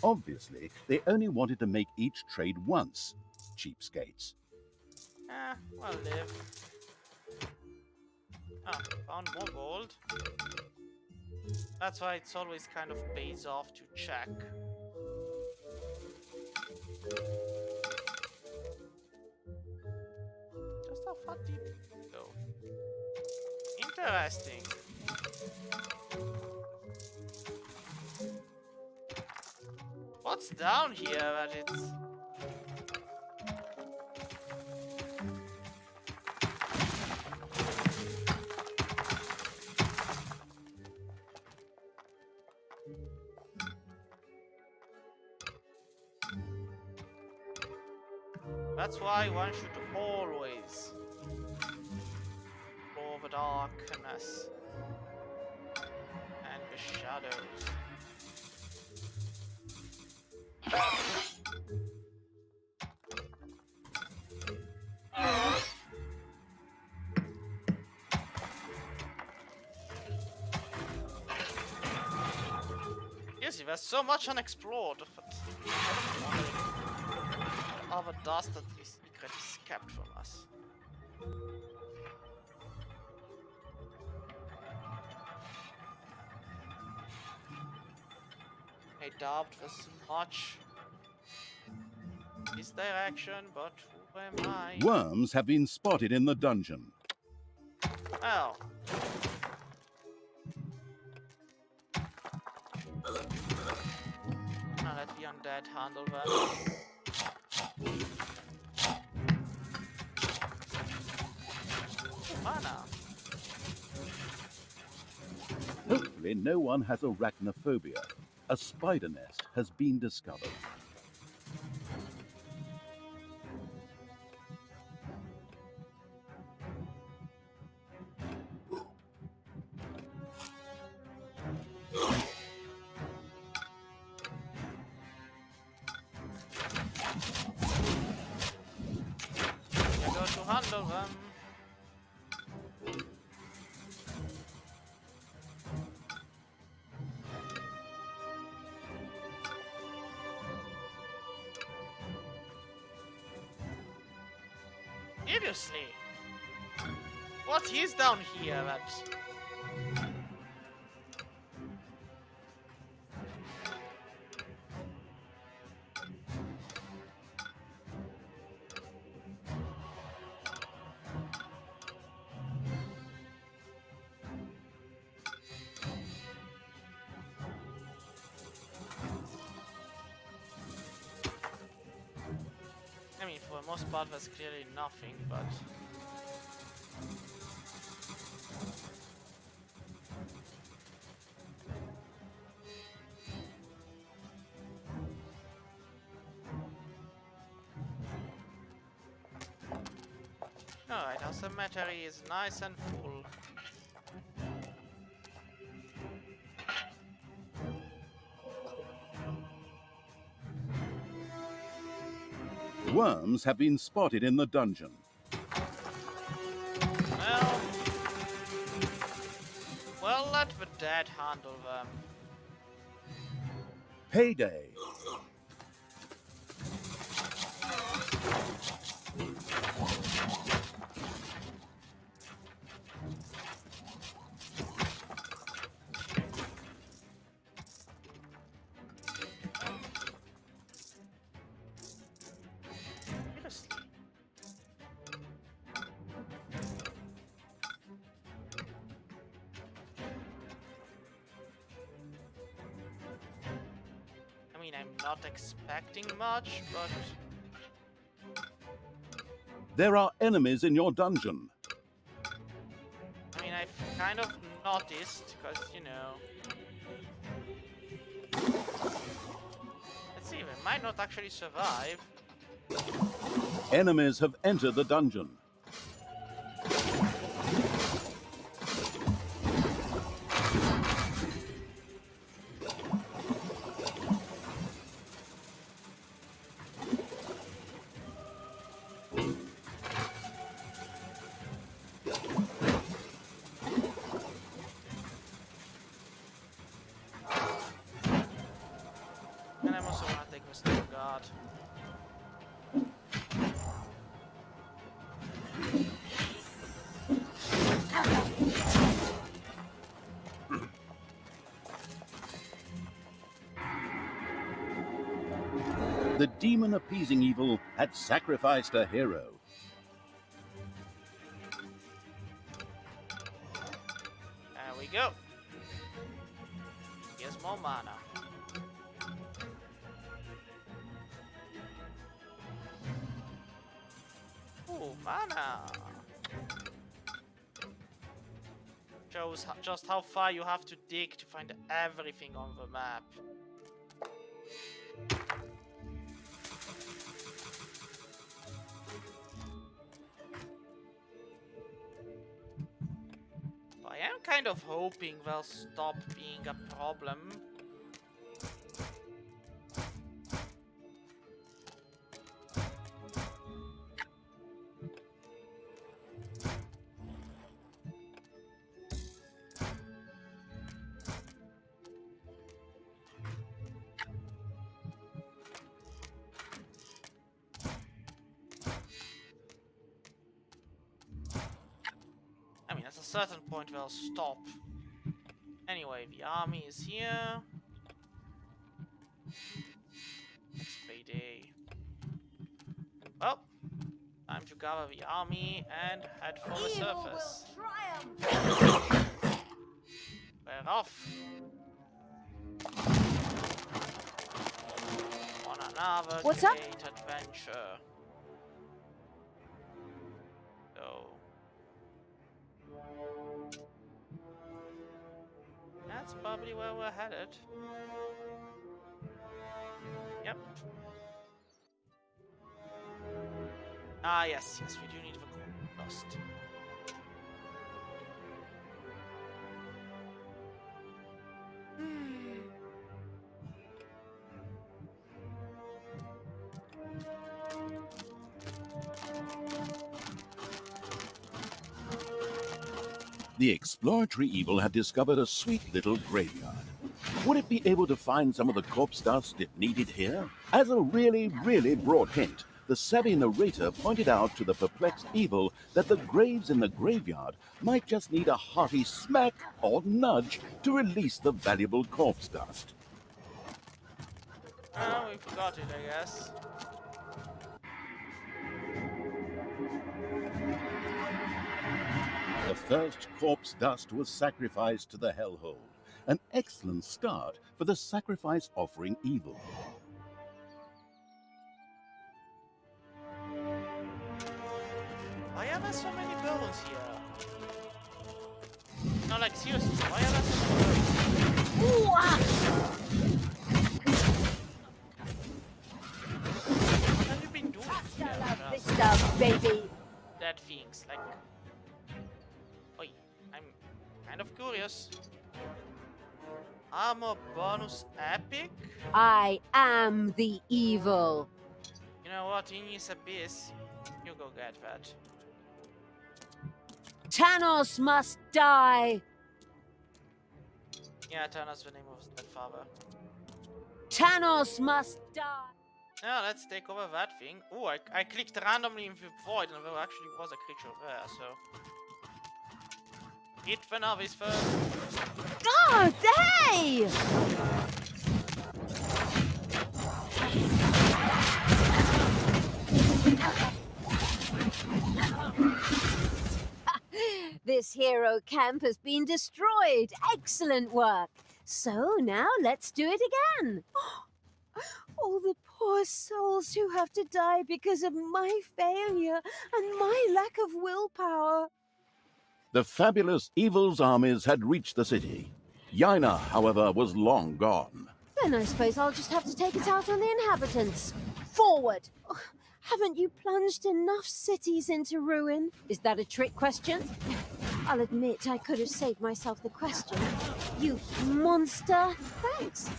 Obviously, they only wanted to make each trade once. Cheapskates. I'll live. Ah, found more gold. That's why it's always kind of pays off to check. Just how far deep go. Interesting. What's down here that it's... That's why one should always explore the darkness and the shadows. Yes, there's so much unexplored, but I'm wondering what other dastardly secret is kept from us. I doubt there's much this direction, but who am I? Worms have been spotted in the dungeon. Oh. Now let the undead handle them. Mana. Hopefully no one has arachnophobia. A spider nest has been discovered. I got to handle them. Seriously? What is down here that... I mean, for the most part, there's clearly nothing, but... Alright, our cemetery is nice and full. Worms have been spotted in the dungeon. Well... Well, let the dead handle them. Payday. Seriously. I mean, I'm not expecting much, but... There are enemies in your dungeon. I mean, I've kind of noticed, because, you know... Let's see, they might not actually survive. Enemies have entered the dungeon. And I'm also gonna take the Stone Guard. The demon appeasing evil had sacrificed a hero. There we go. Here's more mana. Ooh, mana! Shows just how far you have to dig to find everything on the map. I am kind of hoping they'll stop being a problem. I mean, at a certain point we'll stop. Anyway, the army is here. Next payday. And well, time to gather the army and head for the surface. We're off on another What's up? great adventure. So that's probably where we're headed. Yep. Ah, yes, we do need the coal dust. The exploratory evil had discovered a sweet little graveyard. Would it be able to find some of the corpse dust it needed here? As a really, really broad hint, the savvy narrator pointed out to the perplexed evil that the graves in the graveyard might just need a hearty smack or nudge to release the valuable corpse dust. Oh, we forgot it, I guess. The first corpse dust was sacrificed to the hellhole, an excellent start for the sacrifice offering evil. Why are there so many bones here? No, like seriously, why are there so many bones? What have you been doing here? This stuff, baby. Dead things, like... Oi, I'm kind of curious. Armor bonus epic? I am the evil. You know what, Ignis Abyss, you go get that. Tanos must die. Yeah, Thanos, the name of his dead father. Tanos must die. Now let's take over that thing. Oh, I clicked randomly in the void and there actually was a creature there, so... Hit the novice first. God, hey! This hero camp has been destroyed. Excellent work. So now let's do it again. All the poor souls who have to die because of my failure and my lack of willpower. The fabulous evil's armies had reached the city. Yaina, however, was long gone. Then I suppose I'll just have to take it out on the inhabitants. Forward! Oh, haven't you plunged enough cities into ruin? Is that a trick question? I'll admit I could have saved myself the question. You monster! Thanks.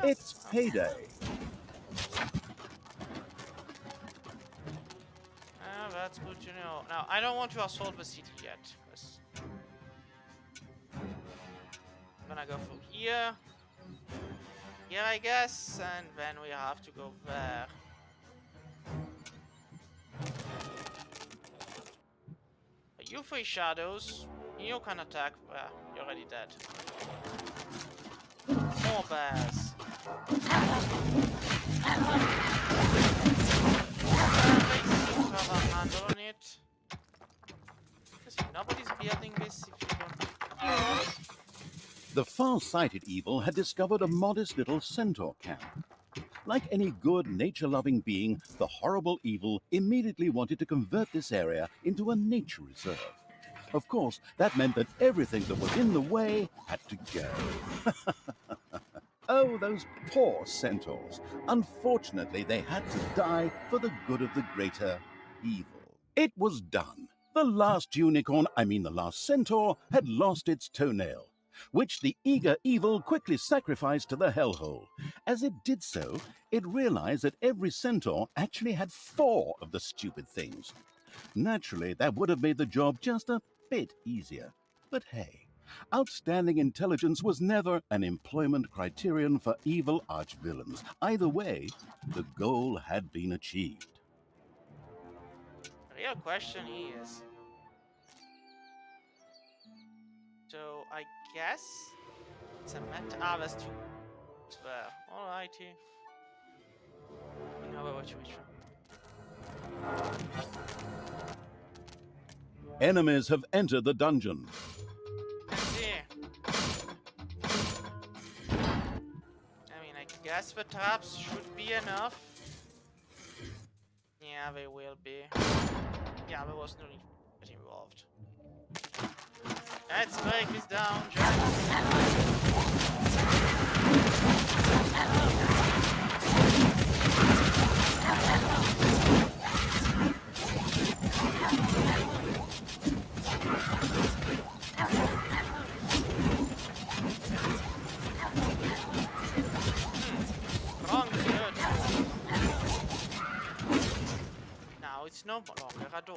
It's payday. That's good to know. Now, I don't want to assault the city yet, because... I'm gonna go through here. Here, I guess, and then we have to go there. You three shadows, you can attack. You're already dead. More bears. Have a handle on it. See, nobody's building this if you don't. The far-sighted evil had discovered a modest little centaur camp. Like any good nature-loving being, the horrible evil immediately wanted to convert this area into a nature reserve. Of course, that meant that everything that was in the way had to go. Oh, those poor centaurs. Unfortunately, they had to die for the good of the greater evil. It was done. The last the last centaur, had lost its toenail, which the eager evil quickly sacrificed to the hellhole. As it did so, it realized that every centaur actually had 4 of the stupid things. Naturally, that would have made the job just a bit easier. But hey, outstanding intelligence was never an employment criterion for evil archvillains. Either way, the goal had been achieved. real question is... So, I guess... It's a there's two there. Alrighty. No, which one? Enemies have entered the dungeon. Let's see. I mean, I guess the traps should be enough. Yeah, they will be. Yeah, there was no need to get involved. Let's break this down, Wrong third. Now it's no longer a door.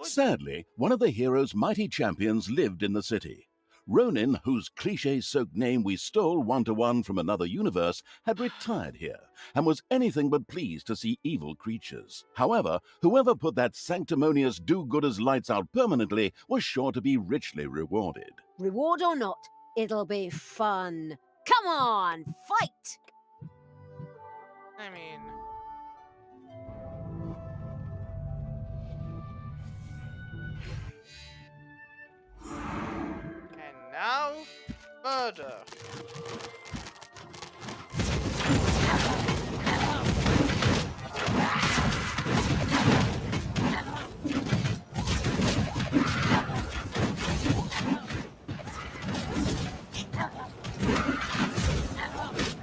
Sadly, one of the hero's mighty champions lived in the city. Ronin, whose cliché-soaked name we stole one-to-one from another universe, had retired here and was anything but pleased to see evil creatures. However, whoever put that sanctimonious do-gooders lights out permanently was sure to be richly rewarded. Reward or not, it'll be fun. Come on, fight! I mean... And now... Murder!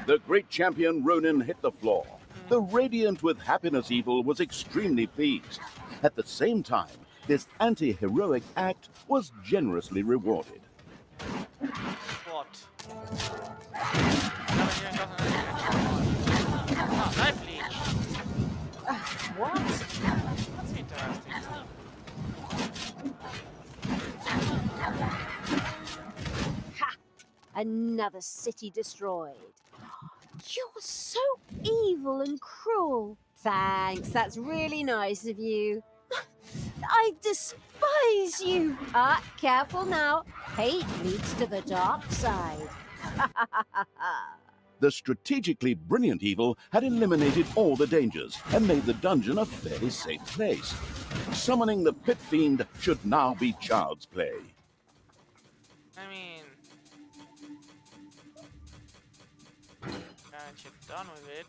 The great champion Ronin hit the floor. The radiant with happiness evil was extremely pleased. At the same time, this anti-heroic act was generously rewarded. What? Oh, life leech. What? That's interesting. Ha! Another city destroyed. You're so evil and cruel. Thanks, that's really nice of you. I despise you. Ah, careful now. Hate leads to the dark side. The strategically brilliant evil had eliminated all the dangers and made the dungeon a fairly safe place. Summoning the Pit Fiend should now be child's play. I mean... Can't you done with it?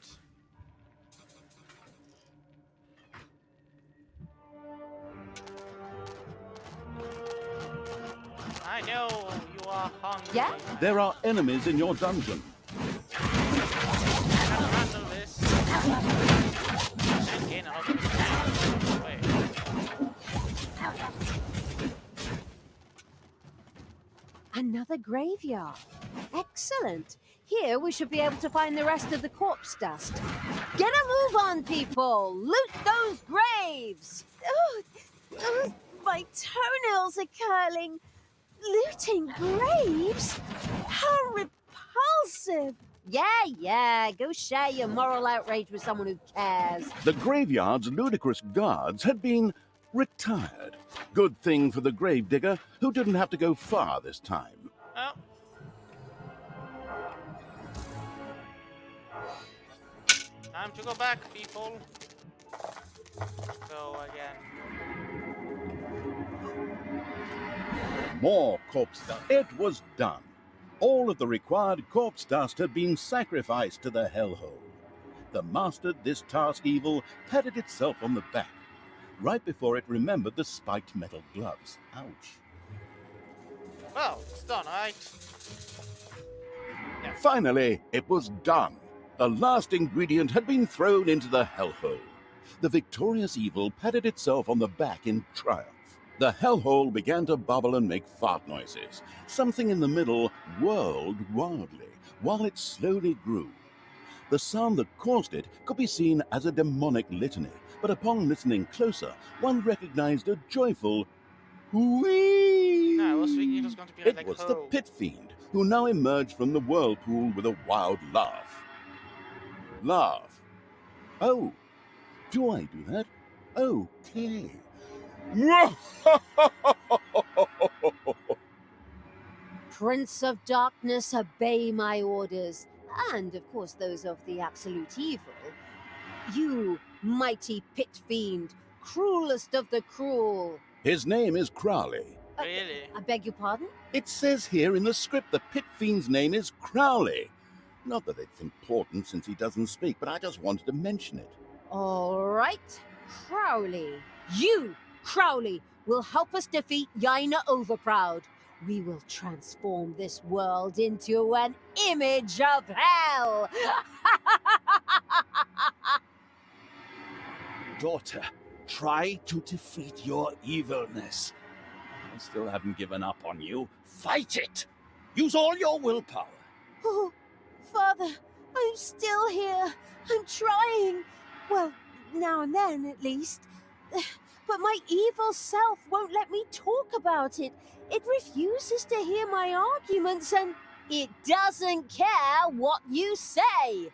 I know you are hungry. Yeah? There are enemies in your dungeon. I can handle this. And gain a lot of experience. Wait. Another graveyard. Excellent. Here we should be able to find the rest of the corpse dust. Get a move on, people! Loot those graves! Oh, my toenails are curling. Looting graves? How repulsive! Yeah, go share your moral outrage with someone who cares. The graveyard's ludicrous guards had been retired. Good thing for the gravedigger, who didn't have to go far this time. Oh. Time to go back, people. Go again. More corpse dust. It was done. All of the required corpse dust had been sacrificed to the hellhole. The mastered this task evil patted itself on the back, right before it remembered the spiked metal gloves. Ouch. Well, it's done, right? Yeah. Finally, it was done. The last ingredient had been thrown into the hellhole. The victorious evil patted itself on the back in triumph. The hellhole began to bubble and make fart noises. Something in the middle whirled wildly, while it slowly grew. The sound that caused it could be seen as a demonic litany, but upon listening closer, one recognized a joyful whee! No, I was thinking it was going to be It like was ho. the Pit Fiend, who now emerged from the whirlpool with a wild laugh. Laugh. Oh, Do I do that? Okay. Prince of Darkness, obey my orders, and of course those of the absolute evil. You, mighty pit fiend, cruelest of the cruel. His name is Crowley. Really? I beg your pardon? It says here in the script the pit fiend's name is Crowley. Not that it's important since he doesn't speak, but I just wanted to mention it. All right, Crowley. You, Crowley, will help us defeat Yaina Overproud. We will transform this world into an image of hell. Daughter, try to defeat your evilness. I still haven't given up on you. Fight it! Use all your willpower. Oh, Father, I'm still here. I'm trying. Well, now and then, at least. But my evil self won't let me talk about it. It refuses to hear my arguments, and it doesn't care what you say.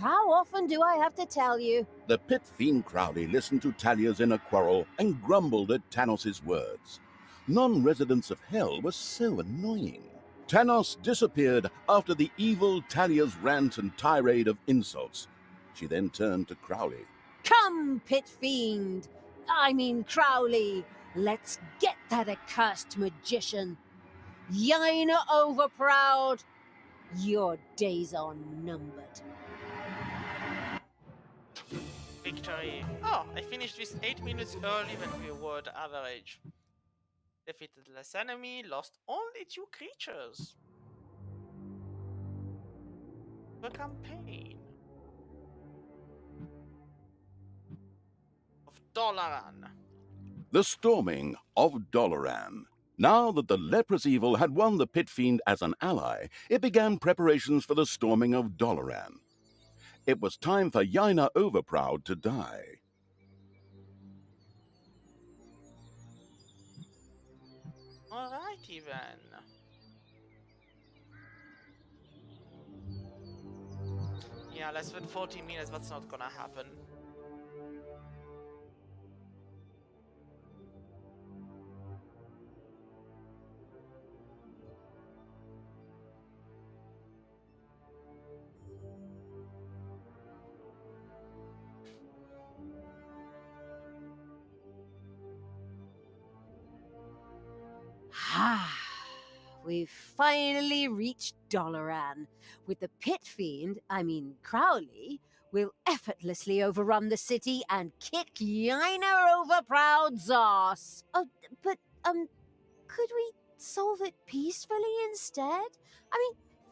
How often do I have to tell you? The pit fiend Crowley listened to Talia's inner quarrel and grumbled at Tanos' words. Non-residents of hell were so annoying. Tanos disappeared after the evil Talia's rant and tirade of insults. She then turned to Crowley. Come, pit fiend. I mean Crowley. Let's get that accursed magician. Yaina Overproud, your days are numbered. Victory. Oh, I finished this 8 minutes early when we were the average. Defeated less enemy, lost only 2 creatures. The campaign of Dolaran. The storming of Dolaran. Now that the leprous evil had won the pit fiend as an ally, it began preparations for the storming of Dolaran. It was time for Yaina Overproud to die. Alrighty then. Yeah, less than 40 minutes, that's not gonna happen. We've finally reached Dolaran. With the pit fiend, Crowley, we'll effortlessly overrun the city and kick Yaina Overproud's ass. Oh, but, could we solve it peacefully instead?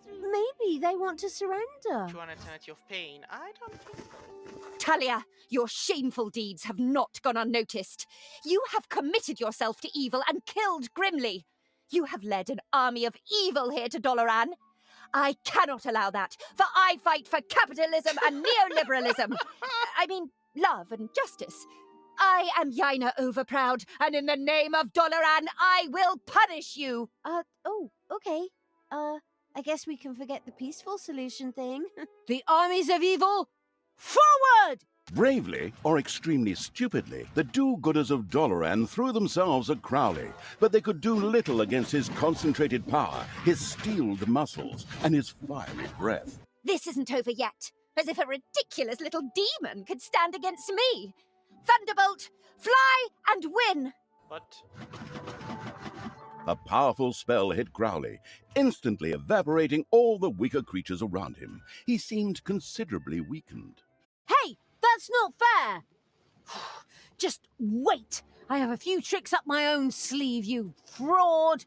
Maybe they want to surrender. To an eternity of pain? I don't think so. Talia, your shameful deeds have not gone unnoticed. You have committed yourself to evil and killed grimly. You have led an army of evil here to Dolaran. I cannot allow that, for I fight for capitalism and neoliberalism. Love and justice. I am Yaina Overproud, and in the name of Dolaran, I will punish you. Okay. I guess we can forget the peaceful solution thing. The armies of evil, forward! Bravely, or extremely stupidly, the do-gooders of Dolaran threw themselves at Crowley, but they could do little against his concentrated power, his steeled muscles, and his fiery breath. This isn't over yet, as if a ridiculous little demon could stand against me. Thunderbolt, fly and win! But A powerful spell hit Crowley, instantly evaporating all the weaker creatures around him. He seemed considerably weakened. Hey, that's not fair! Just wait! I have a few tricks up my own sleeve, you fraud!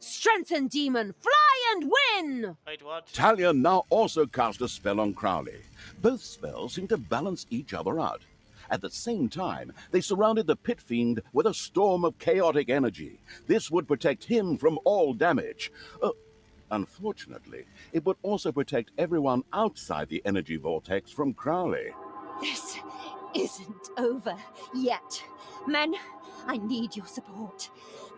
Strengthen, demon! Fly and win! wait, what? Talia now also cast a spell on Crowley. Both spells seemed to balance each other out. At the same time, they surrounded the pit fiend with a storm of chaotic energy. This would protect him from all damage. Unfortunately, it would also protect everyone outside the energy vortex from Crowley. This isn't over yet. Men, I need your support.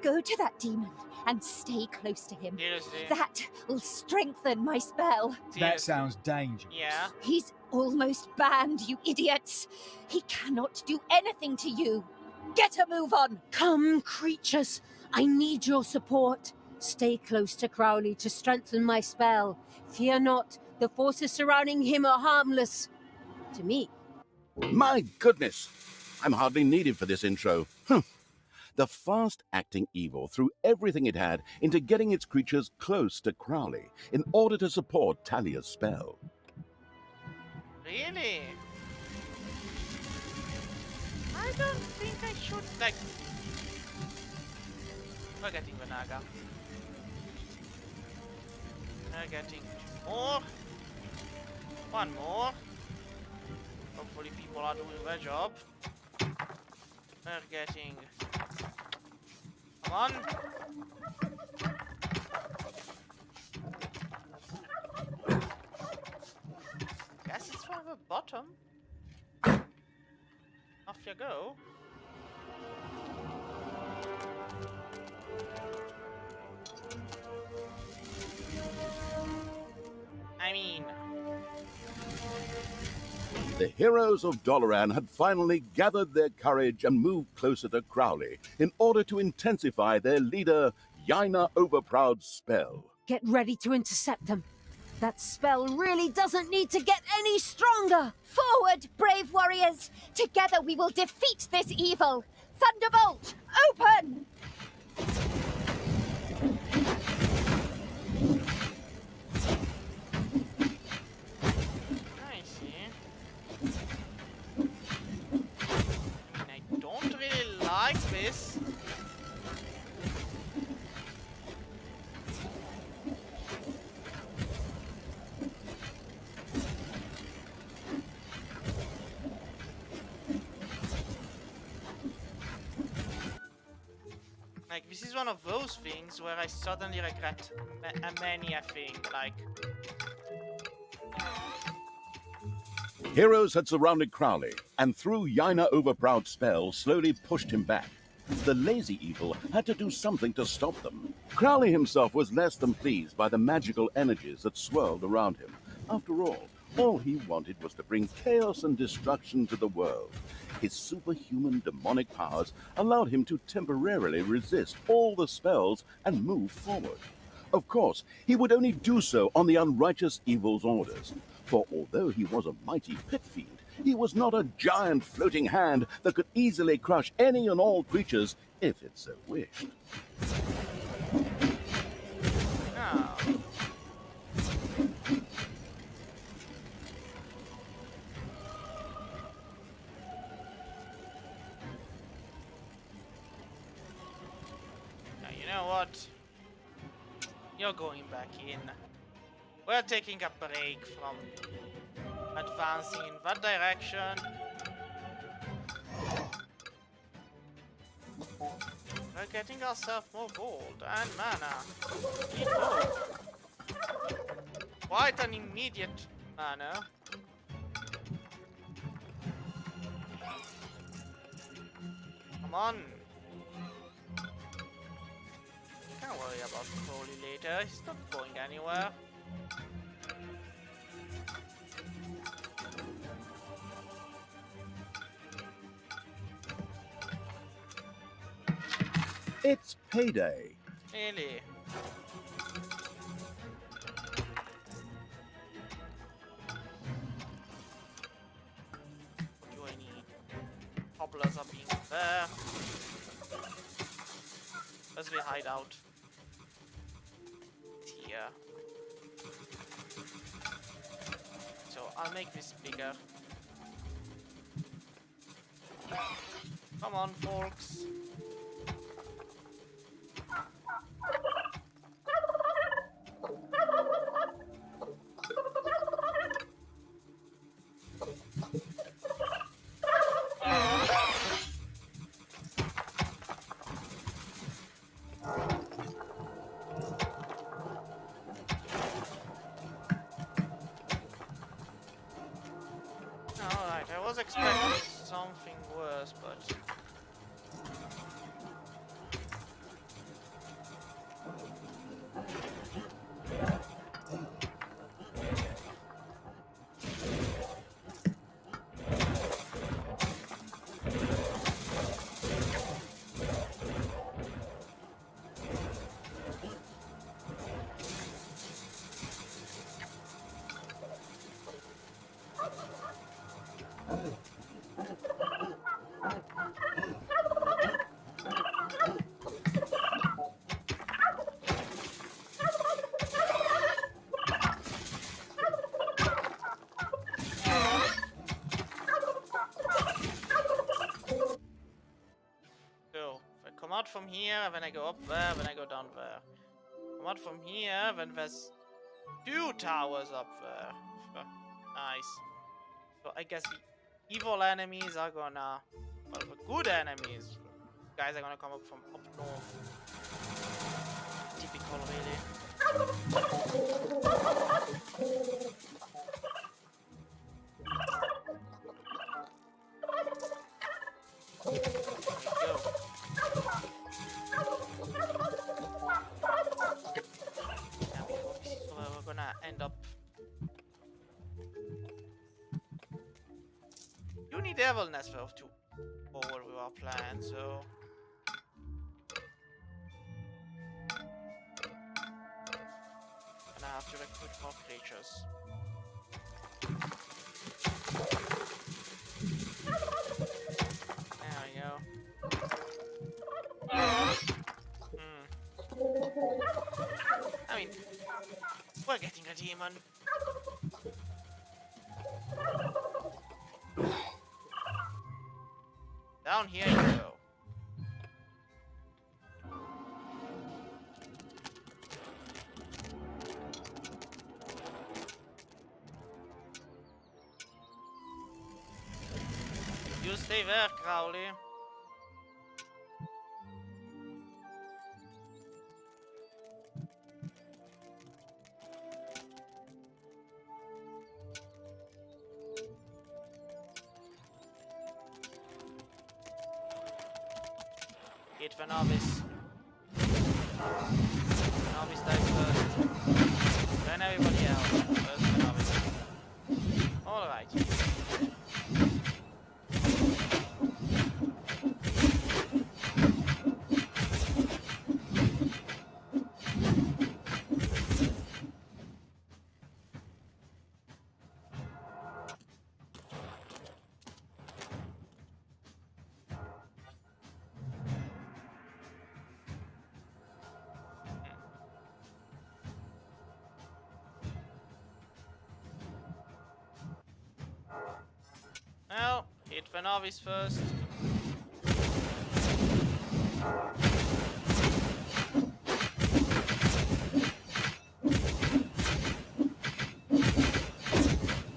Go to that demon and stay close to him. Seriously. That will strengthen my spell. That Seriously. sounds dangerous. Yeah. He's almost banned, you idiots. He cannot do anything to you. Get a move on. Come, creatures. I need your support. Stay close to Crowley to strengthen my spell. Fear not. The forces surrounding him are harmless. To me. My goodness! I'm hardly needed for this intro. The fast-acting evil threw everything it had into getting its creatures close to Crowley in order to support Talia's spell. Really? I don't think I should, like... We're getting the Naga. We're getting 2 more. 1 more. Hopefully people are doing their job. We're getting... Come on. Guess it's from the bottom. Off you go. I mean... The heroes of Doloran had finally gathered their courage and moved closer to Crowley in order to intensify their leader, Yaina Overproud's spell. Get ready to intercept them. That spell really doesn't need to get any stronger. Forward, brave warriors! Together we will defeat this evil! Thunderbolt, open! I see. I don't really like this. Like, this is one of those things where I suddenly regret many a thing, like... Heroes had surrounded Crowley, and through Yaina Overproud's spell slowly pushed him back. The lazy evil had to do something to stop them. Crowley himself was less than pleased by the magical energies that swirled around him. After all he wanted was to bring chaos and destruction to the world. His superhuman demonic powers allowed him to temporarily resist all the spells and move forward. Of course, he would only do so on the unrighteous evil's orders, for although he was a mighty pit fiend, he was not a giant floating hand that could easily crush any and all creatures if it so wished. No. Now, you know what? You're going back in. We're taking a break from advancing in that direction. We're getting ourselves more gold and mana. Need both. Quite an immediate mana. Come on. Can't worry about Crowley later. He's not going anywhere. It's payday. Really? What do I need? Hobblers are being there. Where's the hideout? It's here. So I'll make this bigger. Come on, folks. Alright, I was expecting something worse, but... So, if I come out from here, then I go up there, then I go down there. Come out from here, then there's 2 towers up there. Nice. So I guess the evil enemies are gonna... Well, the good enemies, guys, are gonna come up from up north. Typical, really. There we go. So we're gonna end up... Devil Nest will have to forward with our plan, so... Gonna have to recruit more creatures. There we go. I mean, we're getting a demon. Down here you go. You stay there, Crowley. Hit the novice. Novice dies first. Then everybody else. First the novice. Alright. Well, hit the novice first.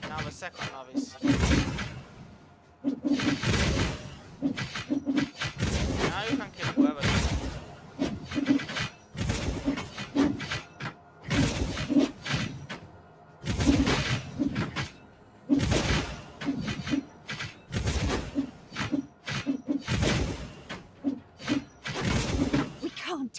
Now the second novice. Now you can kill whoever.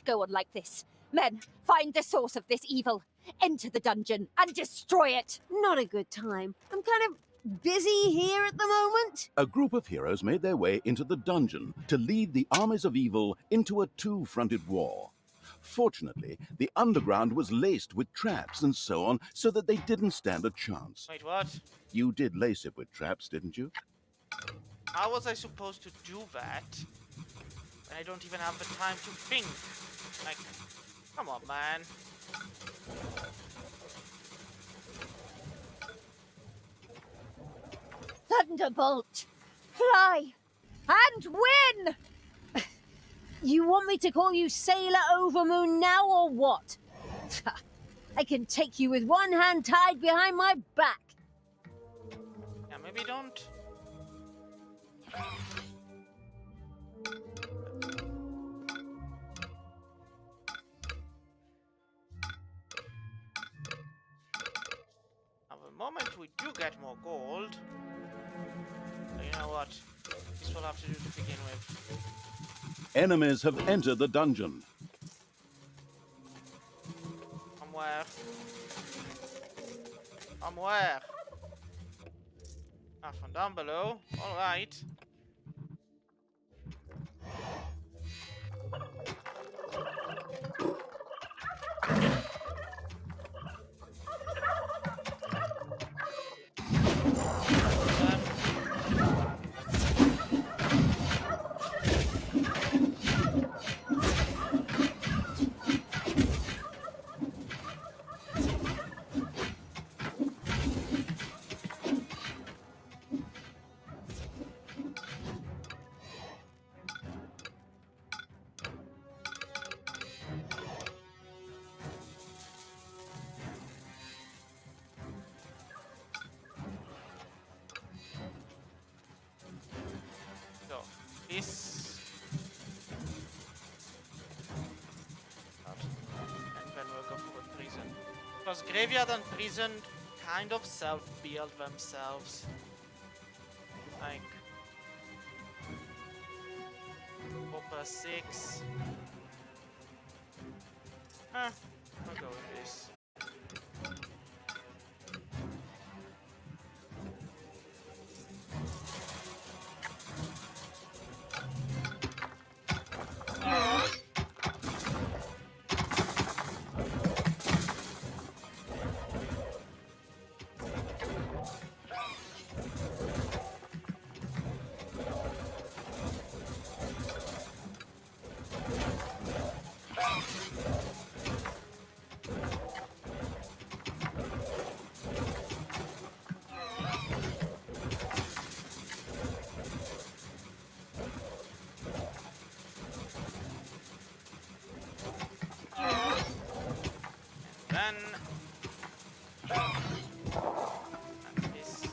Go on like this. Men, find the source of this evil. Enter the dungeon and destroy it. Not a good time. I'm kind of busy here at the moment. A group of heroes made their way into the dungeon to lead the armies of evil into a two-fronted war. Fortunately, the underground was laced with traps and so on, so that they didn't stand a chance. Wait, what? You did lace it with traps, didn't you? How was I supposed to do that? When I don't even have the time to think. Like, come on, man. Thunderbolt! Fly! And win! You want me to call you Sailor Overmoon now or what? I can take you with one hand tied behind my back. Yeah, maybe don't. The moment we do get more gold, so you know what? This will have to do to begin with. Enemies have entered the dungeon. From where? From where? Ah, from down below. Alright. this. And then we'll go for a prison. Because graveyard and prison kind of self-build themselves. Like... Copper 6. I'll go with this. Then and this is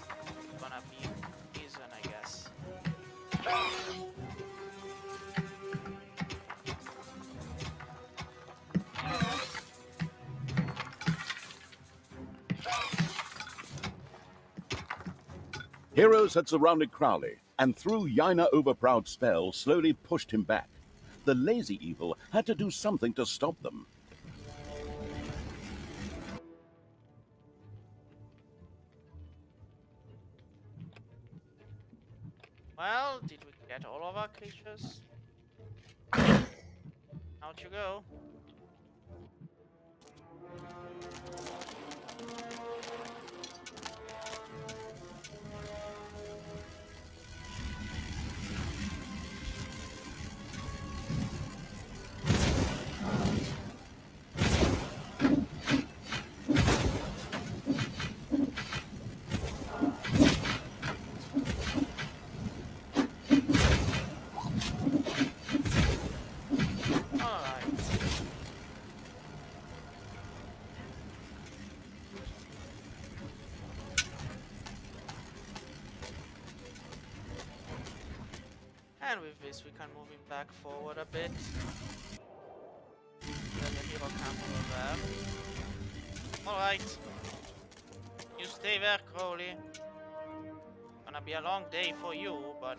gonna be prison, I guess. Heroes had surrounded Crowley, and through Yaina Overproud's spell slowly pushed him back. The lazy evil had to do something to stop them. Well, did we get all of our creatures? Out you go. And with this we can move him back forward a bit. Then the hero camp over there. Alright. You stay there, Crowley. Gonna be a long day for you, but...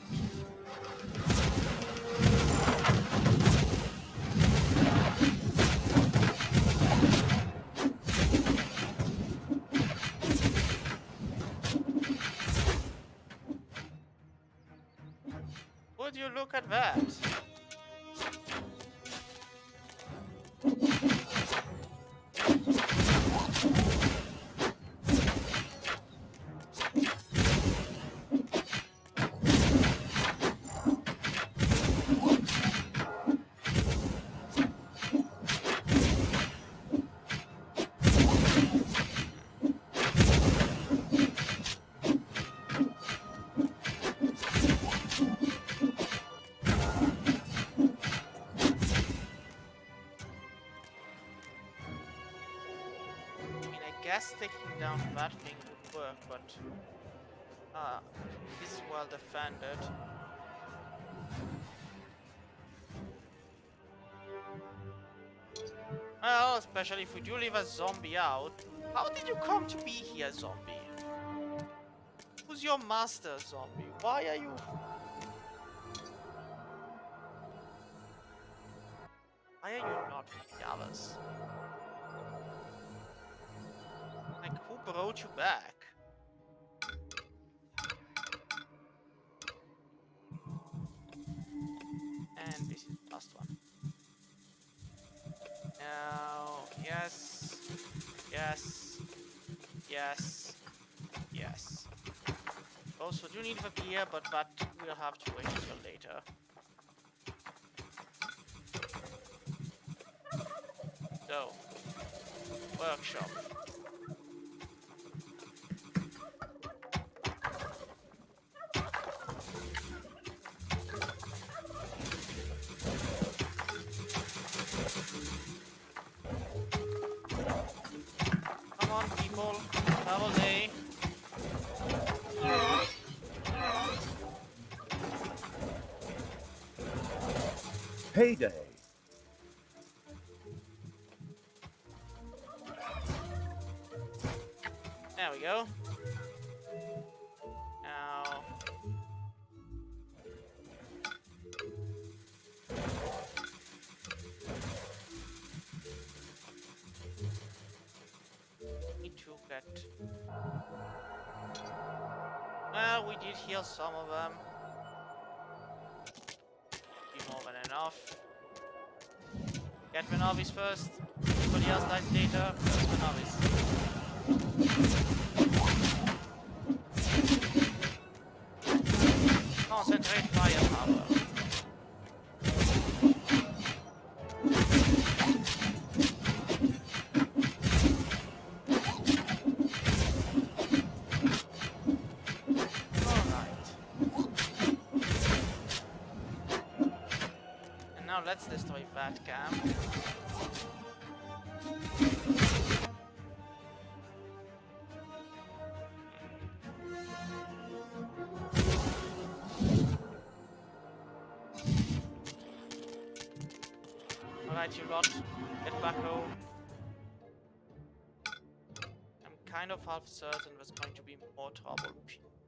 Would you look at that? I guess taking down that thing would work, but this is well defended. Well, especially if we do leave a zombie out. How did you come to be here, zombie? Who's your master, zombie? Why are you... Why are you not with the others? Like, who brought you back? And this is the last one. Now, yes, yes, yes, yes. Also, do need a beer, but that we'll have to wait until later. So, workshop. Come on, people. Travel day. payday. There we go. Now... need to get... Well, we did heal some of them. Be more than enough. Get the novice first. Everybody else dies later. First the novice. Concentrate firepower. Now let's destroy that camp. Alright, you lot, get back home. I'm kind of half certain there's going to be more trouble.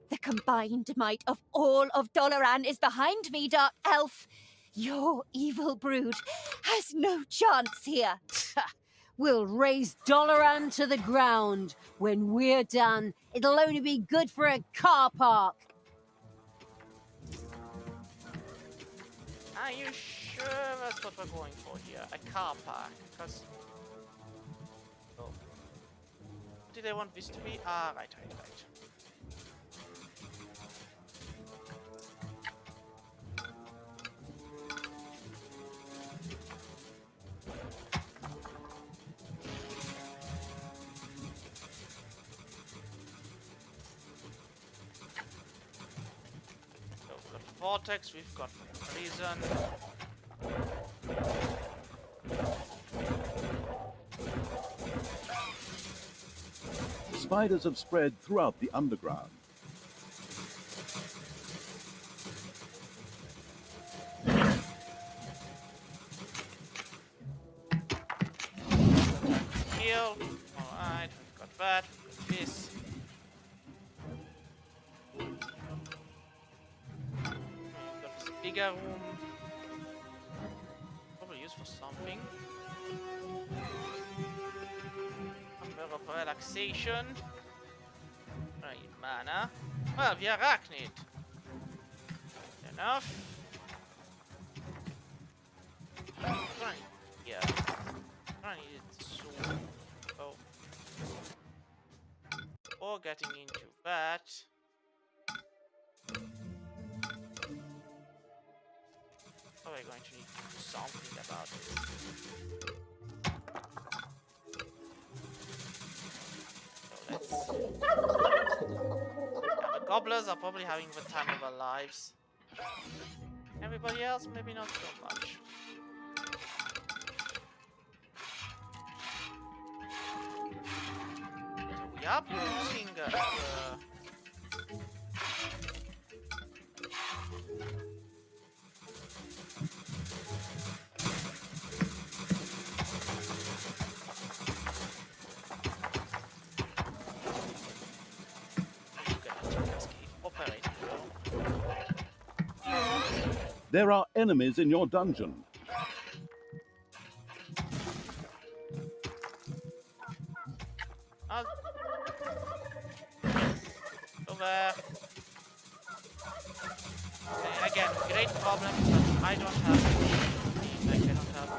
The combined might of all of Dalaran is behind me, Dark Elf. Your evil brood has no chance here. We'll raise Dalaran to the ground. When we're done, it'll only be good for a car park. Are you sure that's what we're going for here? A car park? Because... Oh. What did I want this to be? Ah, right. So we've got Vortex, we've got Prison. Spiders have spread throughout the underground. Heal. Alright, we've got that, we've got this. We've got this bigger room. Probably used for something. Number of relaxation. Right, mana. Well, the arachnid. Enough. Right, yeah. I need it soon. Oh. Or getting into that. Oh, we're going to need to do something about it. So let's... Yeah, the gobblers are probably having the time of their lives. Everybody else, maybe not so much. We are using operating. There are enemies in your dungeon. Over. Okay, again, great problem, but I don't have. I cannot have.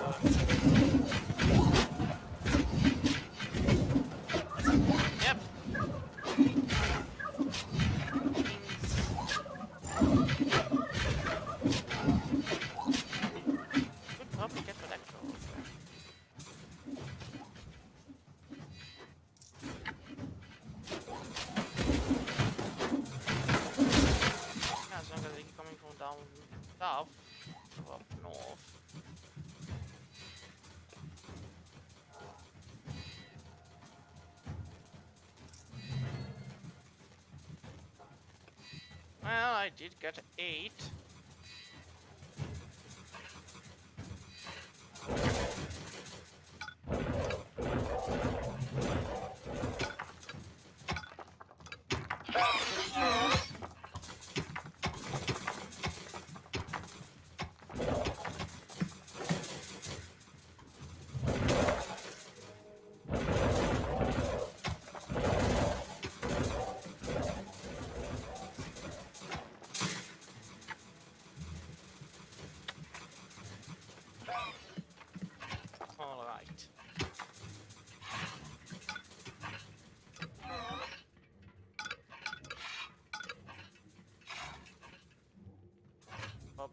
Yep. Could probably get Electro. As long as they keep coming from down south or up north. Well, I did get 8.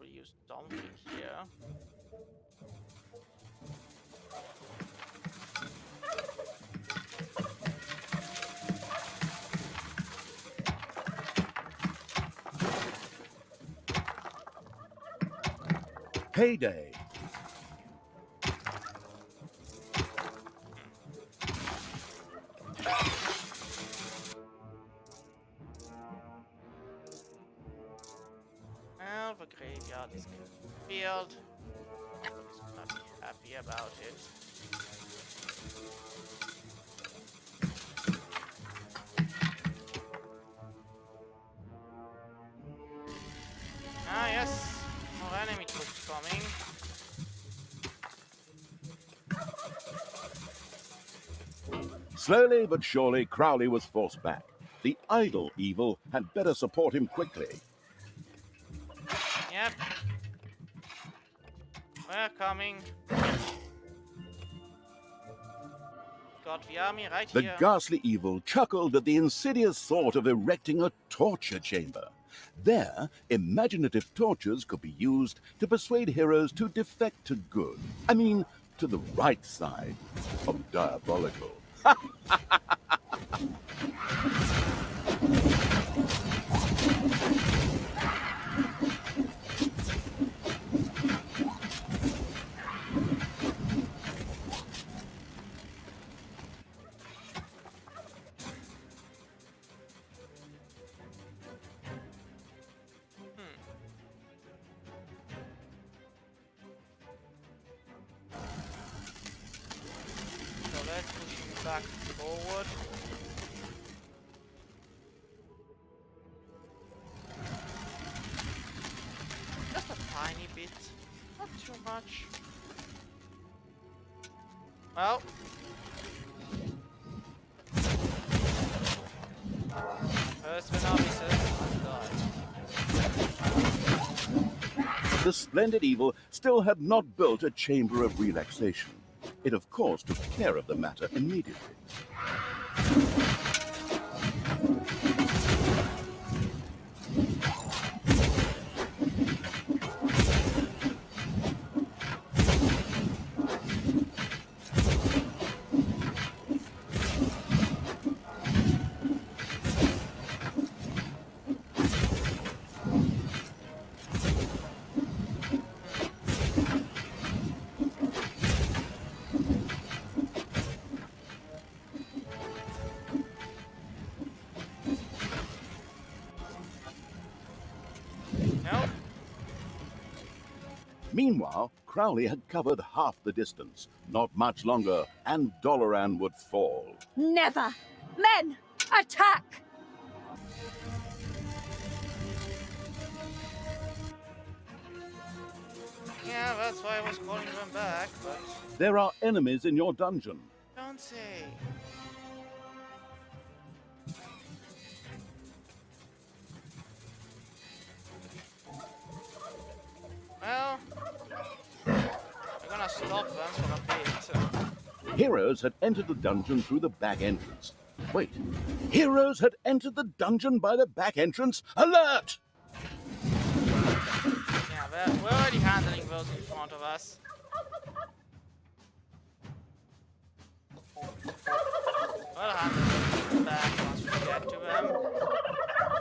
actually use something here. Payday. Well, the graveyard is filled. He's gonna be happy about it. Ah, yes. More enemy troops coming. Slowly but surely, Crowley was forced back. The idle evil had better support him quickly. Yep. We're coming. Got the army right The here. ghastly evil chuckled at the insidious thought of erecting a torture chamber. There, imaginative tortures could be used to persuade heroes to defect to good. I mean, to the right side of diabolical. So let's push him back forward. Just a tiny bit, not too much. Well. First the novices died. The splendid evil still had not built a chamber of relaxation. It, of course, took care of the matter immediately. Nope. Meanwhile, Crowley had covered half the distance. Not much longer, and Doloran would fall. Never! Men! Attack! Yeah, that's why I was calling them back, but There are enemies in your dungeon. don't say. Well, we're gonna stop them for a bit. Heroes had entered the dungeon through the back entrance. Wait, heroes had entered the dungeon by the back entrance? Alert! Yeah, we're already handling those in front of us. We'll handle them back once we get to them.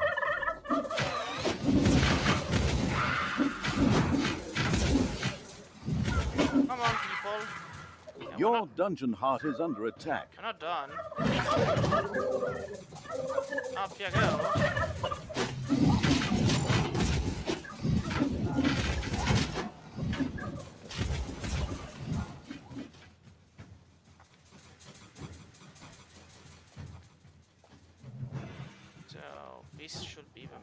Come on, people. Yeah, we're Your not- dungeon heart is under attack. we're not done. Up you go. So this should be them.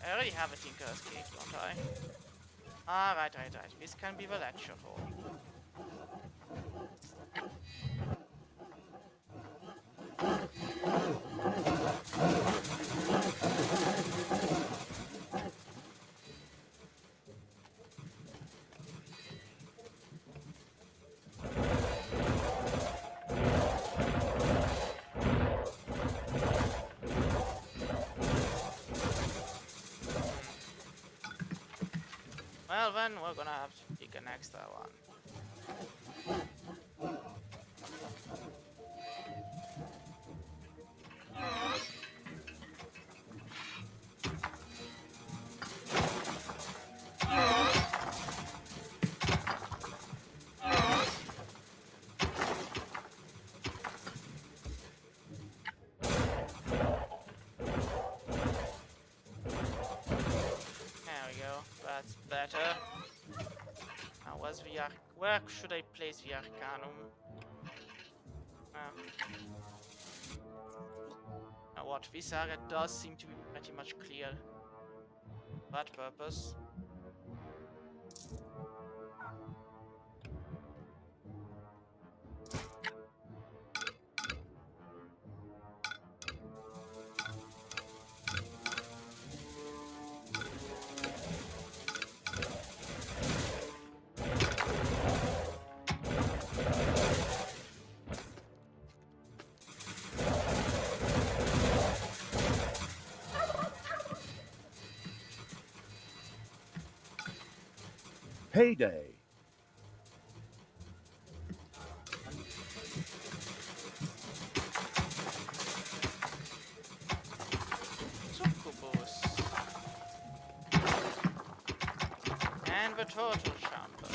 I already have a Tinker's Cave, don't I? Ah, right. This can be the lecture hall. Well, then we're gonna have to pick an extra one. There we go. That's better. Now, where should I place the Arcanum? Now what? This area does seem to be pretty much clear. For that purpose. Payday. Succubus. And the Turtle Chamber.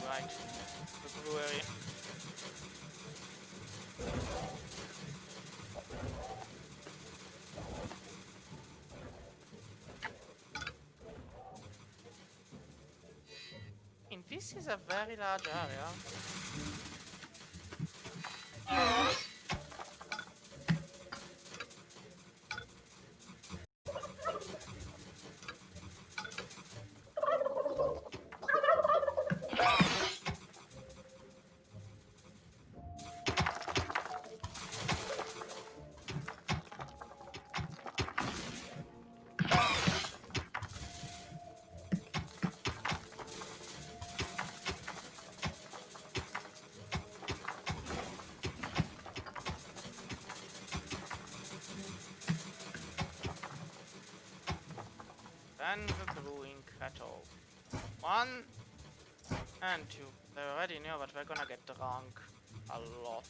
Right. The brewery. And this is a very large area. And the brewing kettle. 1 and 2. They already knew, but we're gonna get drunk a lot.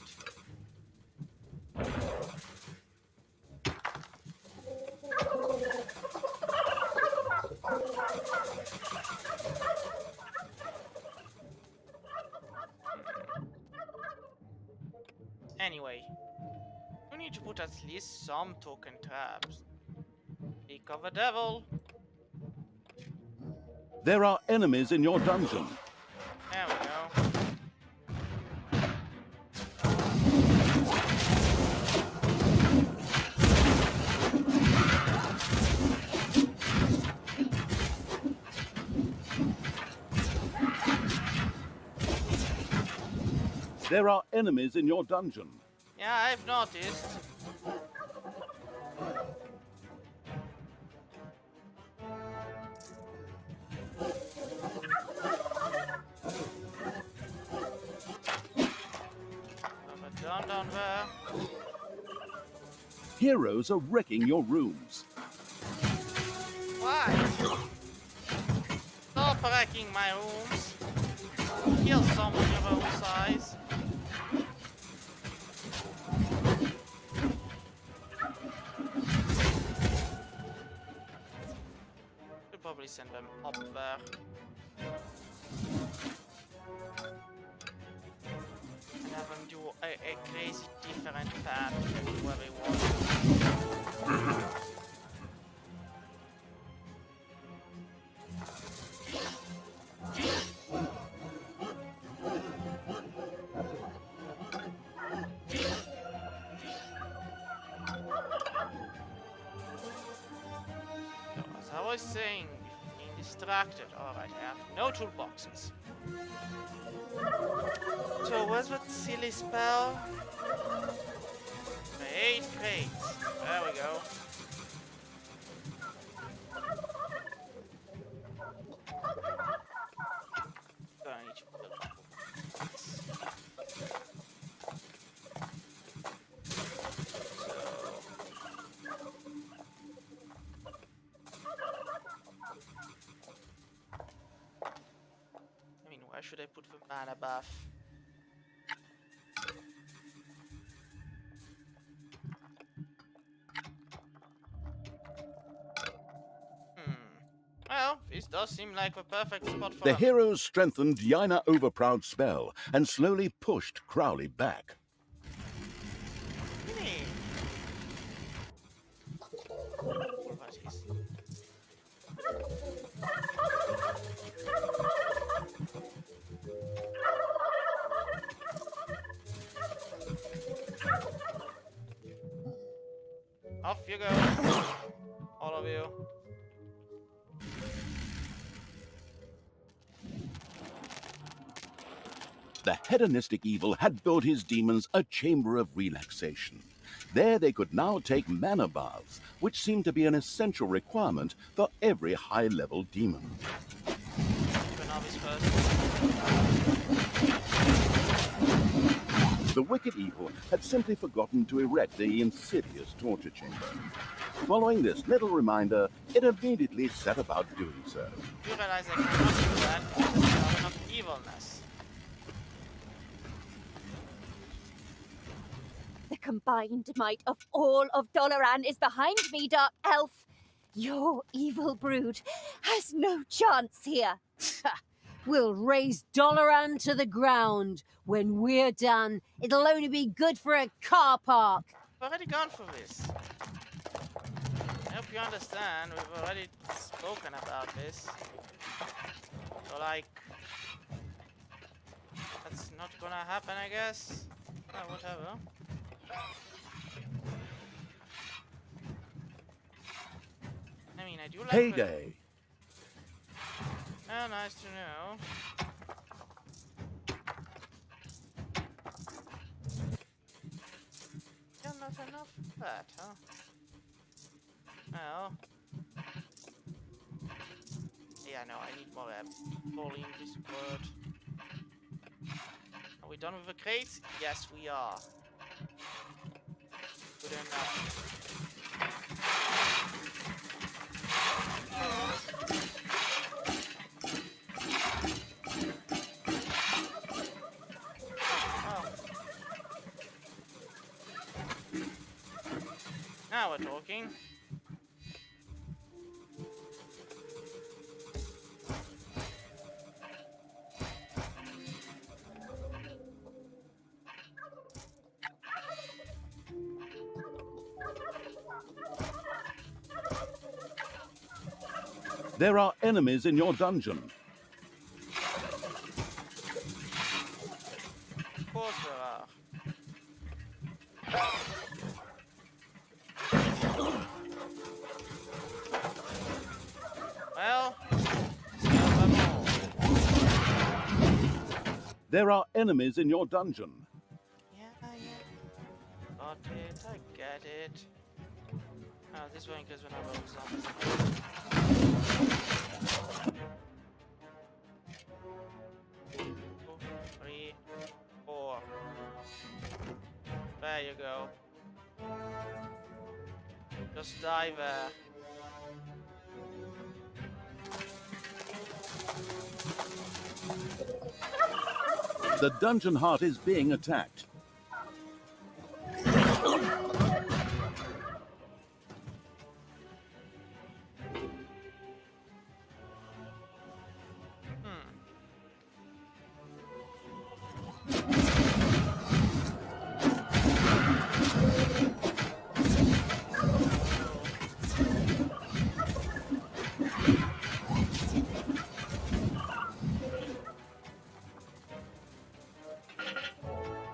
Anyway, we need to put at least some token traps. Speak of the devil. There are enemies in your dungeon. There we go. There are enemies in your dungeon. Yeah, I've noticed. Down there. Heroes are wrecking your rooms. Why? Stop wrecking my rooms. Kill someone your own size. Should probably send them up there. And have them do a crazy different path everywhere they want. So, as I was saying, being distracted. Alright, I have no toolboxes. So, where's that silly spell? The 8 crates. There we go. should I put the mana buff? Well, this does seem like the perfect spot for The a... heroes strengthened Yaina Overproud's spell and slowly pushed Crowley back. Hmm. What is... Off you go, all of you. The hedonistic evil had built his demons a chamber of relaxation. There they could now take mana baths, which seemed to be an essential requirement for every high-level demon. Keep a novice first. The wicked evil had simply forgotten to erect the insidious torture chamber. Following this little reminder, it immediately set about doing so. You realize I cannot do that because I have enough evilness. The combined might of all of Dolaran is behind me, Dark Elf. Your evil brood has no chance here. We'll raise Dolaran to the ground. When we're done, it'll only be good for a car park. We've already gone through this. I hope you understand, we've already spoken about this. So like... that's not gonna happen, I guess. Oh, whatever. I mean, I do like... Payday! Oh, nice to know. Yeah, not enough of that, huh? Well... yeah, no, I need more Holy English word. Are we done with the crates? Yes, we are. Good enough. Oh. Now we're talking. There are enemies in your dungeon. Of course there are. Well, There are enemies in your dungeon. yeah. Got it, I get it. Oh, this way increase the number of zombies. 2, 3, 4. There you go. Just die there. The dungeon heart is being attacked.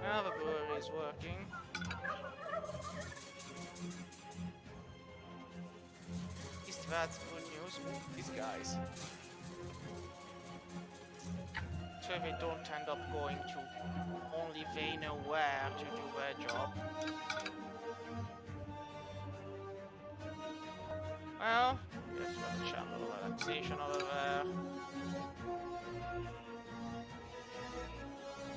Now the brewery is working. At least that's good news with these guys. So they don't end up going to only they know where to do their job. Well, there's a channel of relaxation over there.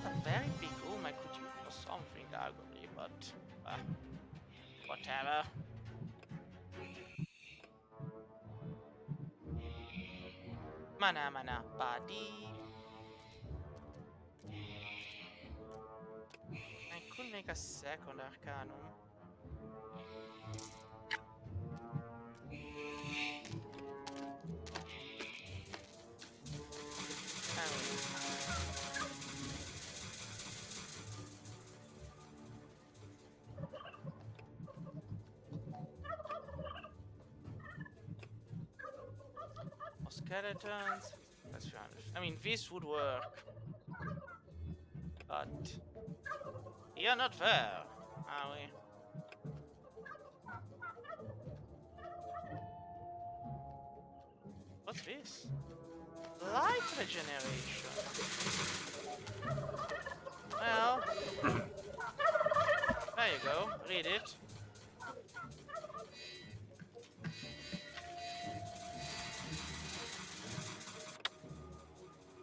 A very big room I could use for something, arguably, but whatever. Mana, buddy. make a second Arcanum. More skeletons. That's fine. I mean, this would work. But we are not there, are we? What's this? Life regeneration. Well, there you go. Read it.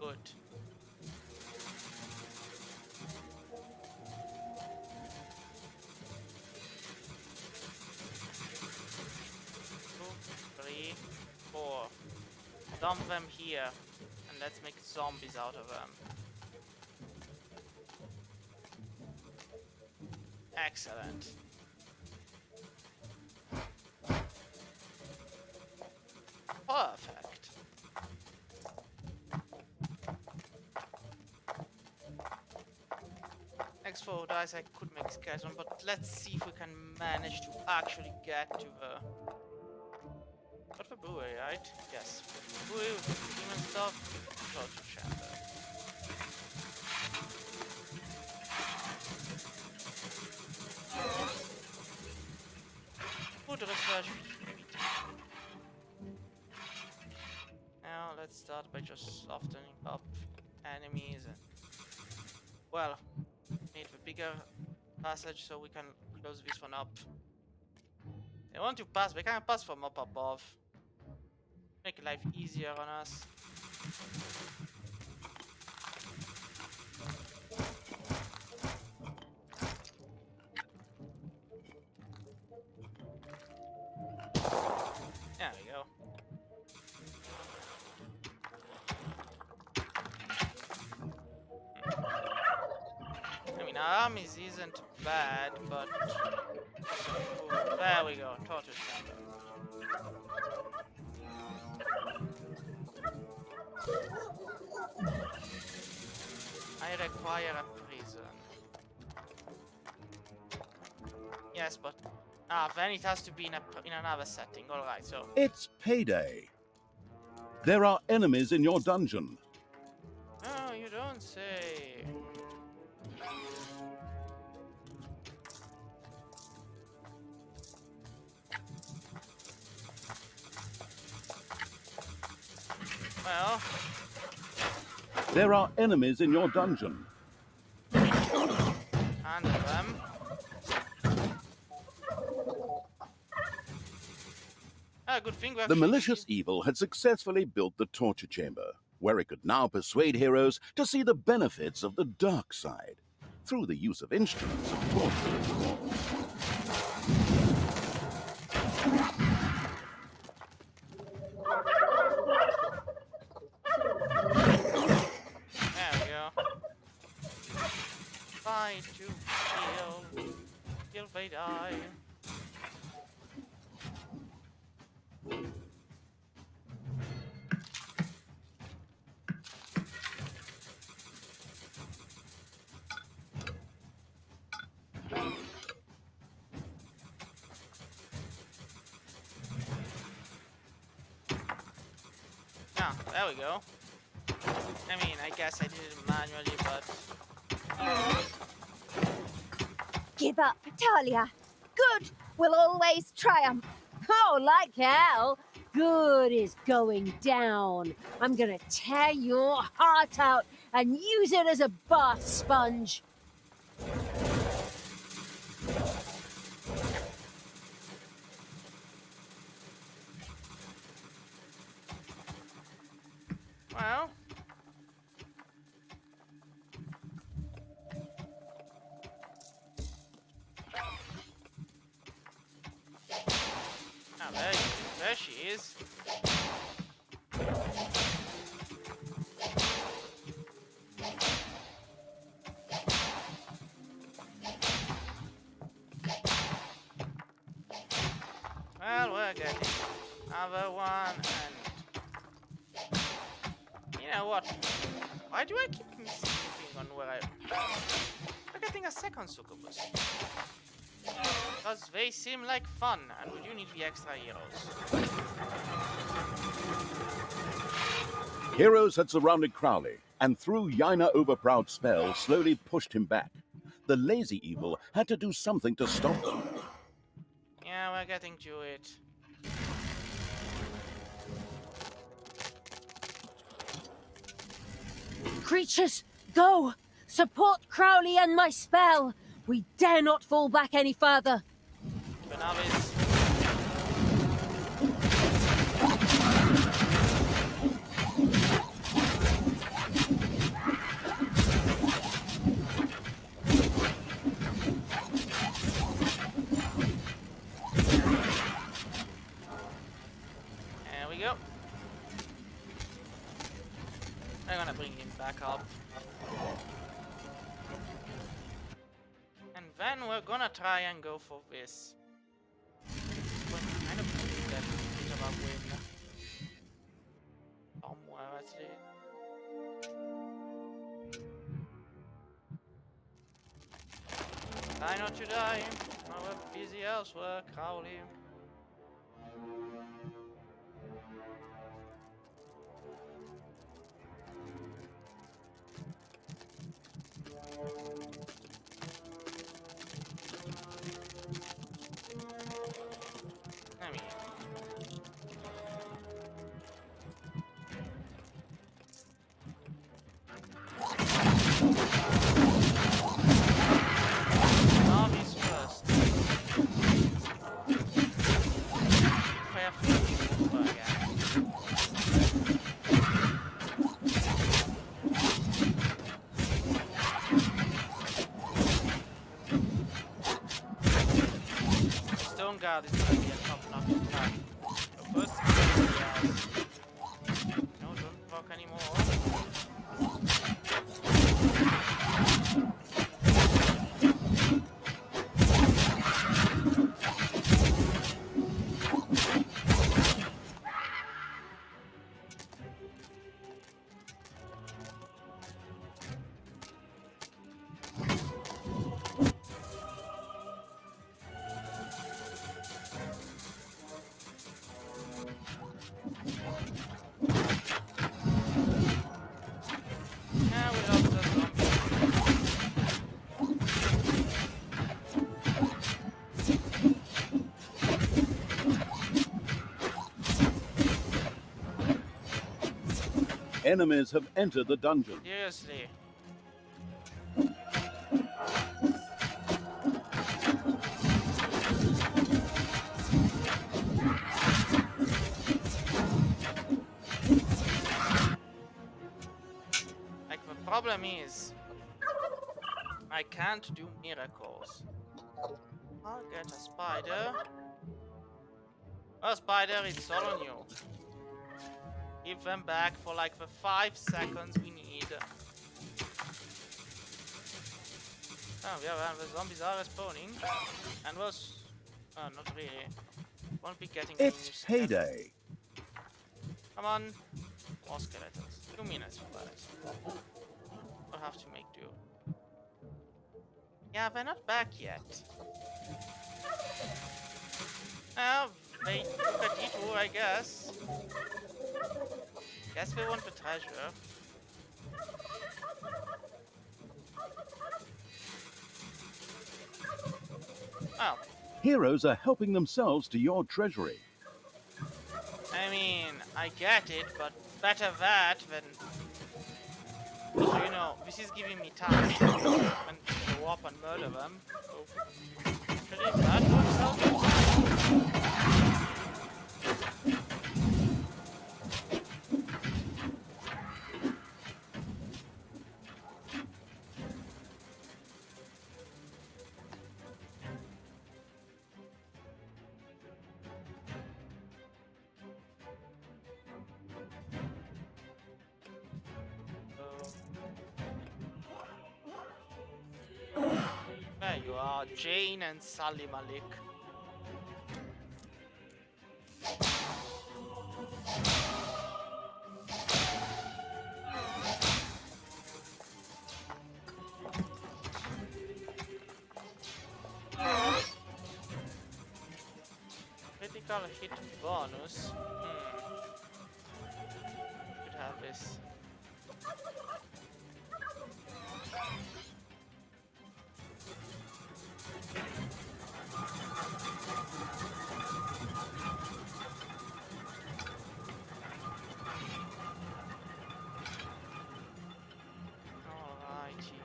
Good. Two, three, four. Dump them here, and let's make zombies out of them. Excellent. Perfect. X4 dice I could make skeleton, but let's see if we can manage to actually get to the... Got the brewery, right? Yes. Brewery with the demon stuff. Torture chamber. Food research. Now let's start by just softening up enemies and... Well, need a bigger passage so we can close this one up. They want to pass, we can't pass from up above. Make life easier on us. There we go. I mean, our armies isn't bad, but... Ooh, there we go, torture chamber. I require a prison. Yes, but... then it has to be in another setting, alright, so... It's payday. There are enemies in your dungeon. Oh, you don't say... Well... There are enemies in your dungeon. Handle them. Ah, good thing we The actually malicious evil had successfully built the torture chamber, where it could now persuade heroes to see the benefits of the dark side, through the use of instruments, of course. There we go. Fight to kill. Kill they die. Ah, there we go. I mean, I guess I did it manually, but... Give up, Talia. Good will always triumph. Oh, like hell. Good is going down. I'm gonna tear your heart out and use it as a bath sponge. Well... Ah, there she is. we're getting another one, and you know what? Why do I keep missing on where we're getting a second succubus? Because they seem like fun, and we do need the extra heroes. Heroes had surrounded Crowley, and through Yaina Overproud's spell, slowly pushed him back. The lazy evil had to do something to stop them. Yeah, we're getting to it. Creatures, go! Support Crowley and my spell! We dare not fall back any further! Benavis. There we go. I'm gonna bring him back up. And then we're gonna try and go for this. But kind of believe that bit of a win. Somewhere, let's see. Try not to die. We're busy elsewhere, Crowley. I mean, Navi's first. If I have to move again. Stone Guard is gonna be a top-notch attack. So first, no, don't proc anymore. Now we lost the zombie. Enemies have entered the dungeon. Seriously. Like, the problem is, I can't do miracles. I'll get a spider. Oh, spider, it's all on you. Give them back for like the 5 seconds we need. Oh, yeah, the zombies are respawning. And was... Oh, not really. Won't be getting It's any payday. Come on. More skeletons. 2 minutes for that. We'll have to make do. Yeah, they're not back yet. Oh, they took a detour, I guess. Guess they want the treasure. Oh, Heroes are helping themselves to your treasury. I mean, I get it, but better that than... So, you know, this is giving me time and to go up and murder them. So, actually, that works out. There you are, Jane and Sally Malik. critical hit bonus. Could have this. Alrighty.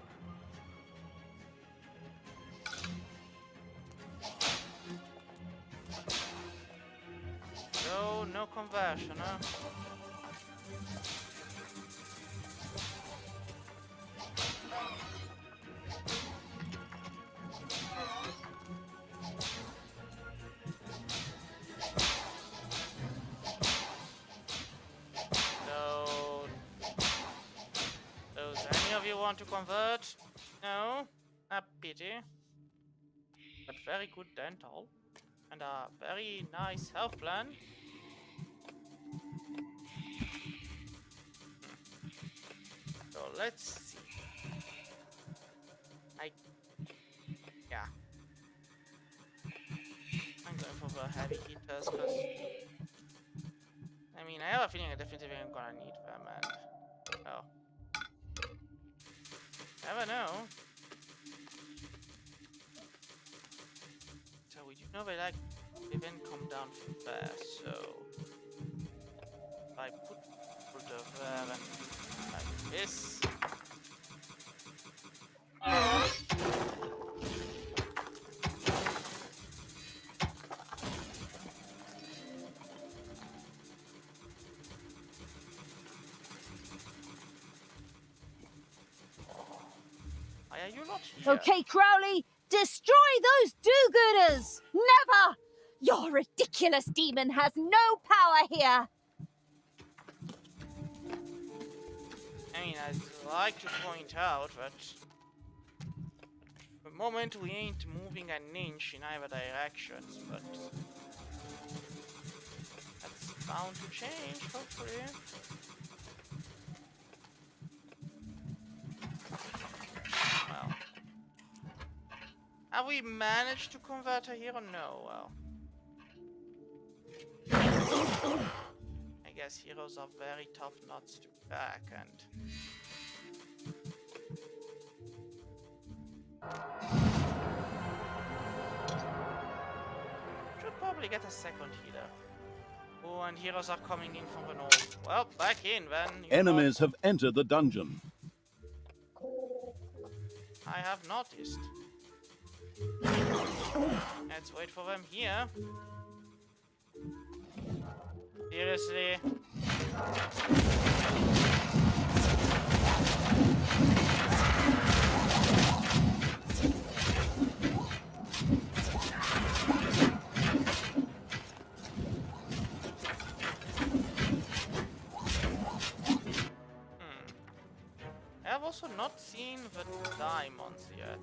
So, no conversion, huh? So, does any of you want to convert? No? A pity. But very good dental. And a very nice health plan. So let's see. Yeah. I'm going for the heavy hitters because I mean I have a feeling I definitely am gonna need them and oh. Never know. So we do know they then come down from there, so if I put Bulldozer there and like this. Why are you not here? Okay, Crowley, destroy those do-gooders! Never! Your ridiculous demon has no power here! I mean, I'd like to point out that at the moment we ain't moving an inch in either directions, but that's bound to change, hopefully. Well, have we managed to convert her here or no? Well, I guess heroes are very tough nuts to crack, and should probably get a second healer. Oh, and heroes are coming in from the north. Well, back in then. Enemies have entered the dungeon. I have noticed. Let's wait for them here. Seriously? I have also not seen the diamonds yet.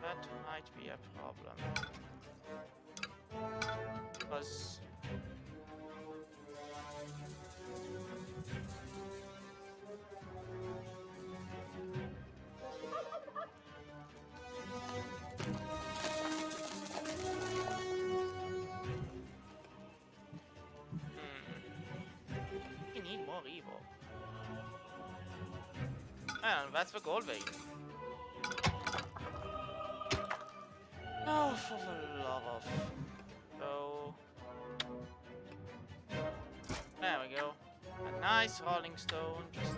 That might be a problem. Because we need more Evo. And that's the gold vein. Oh, for the love of... So... There we go. A nice rolling stone, just...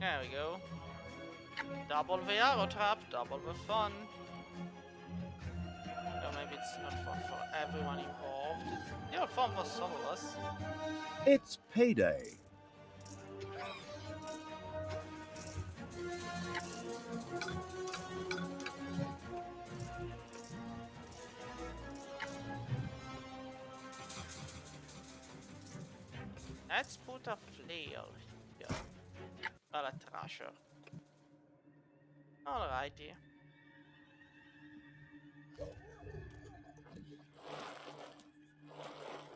There we go. Double the arrow trap, double the fun. So maybe it's not fun for everyone involved. It's still fun for some of us. It's payday. Let's put a flail here. Well, a thrasher. Alrighty.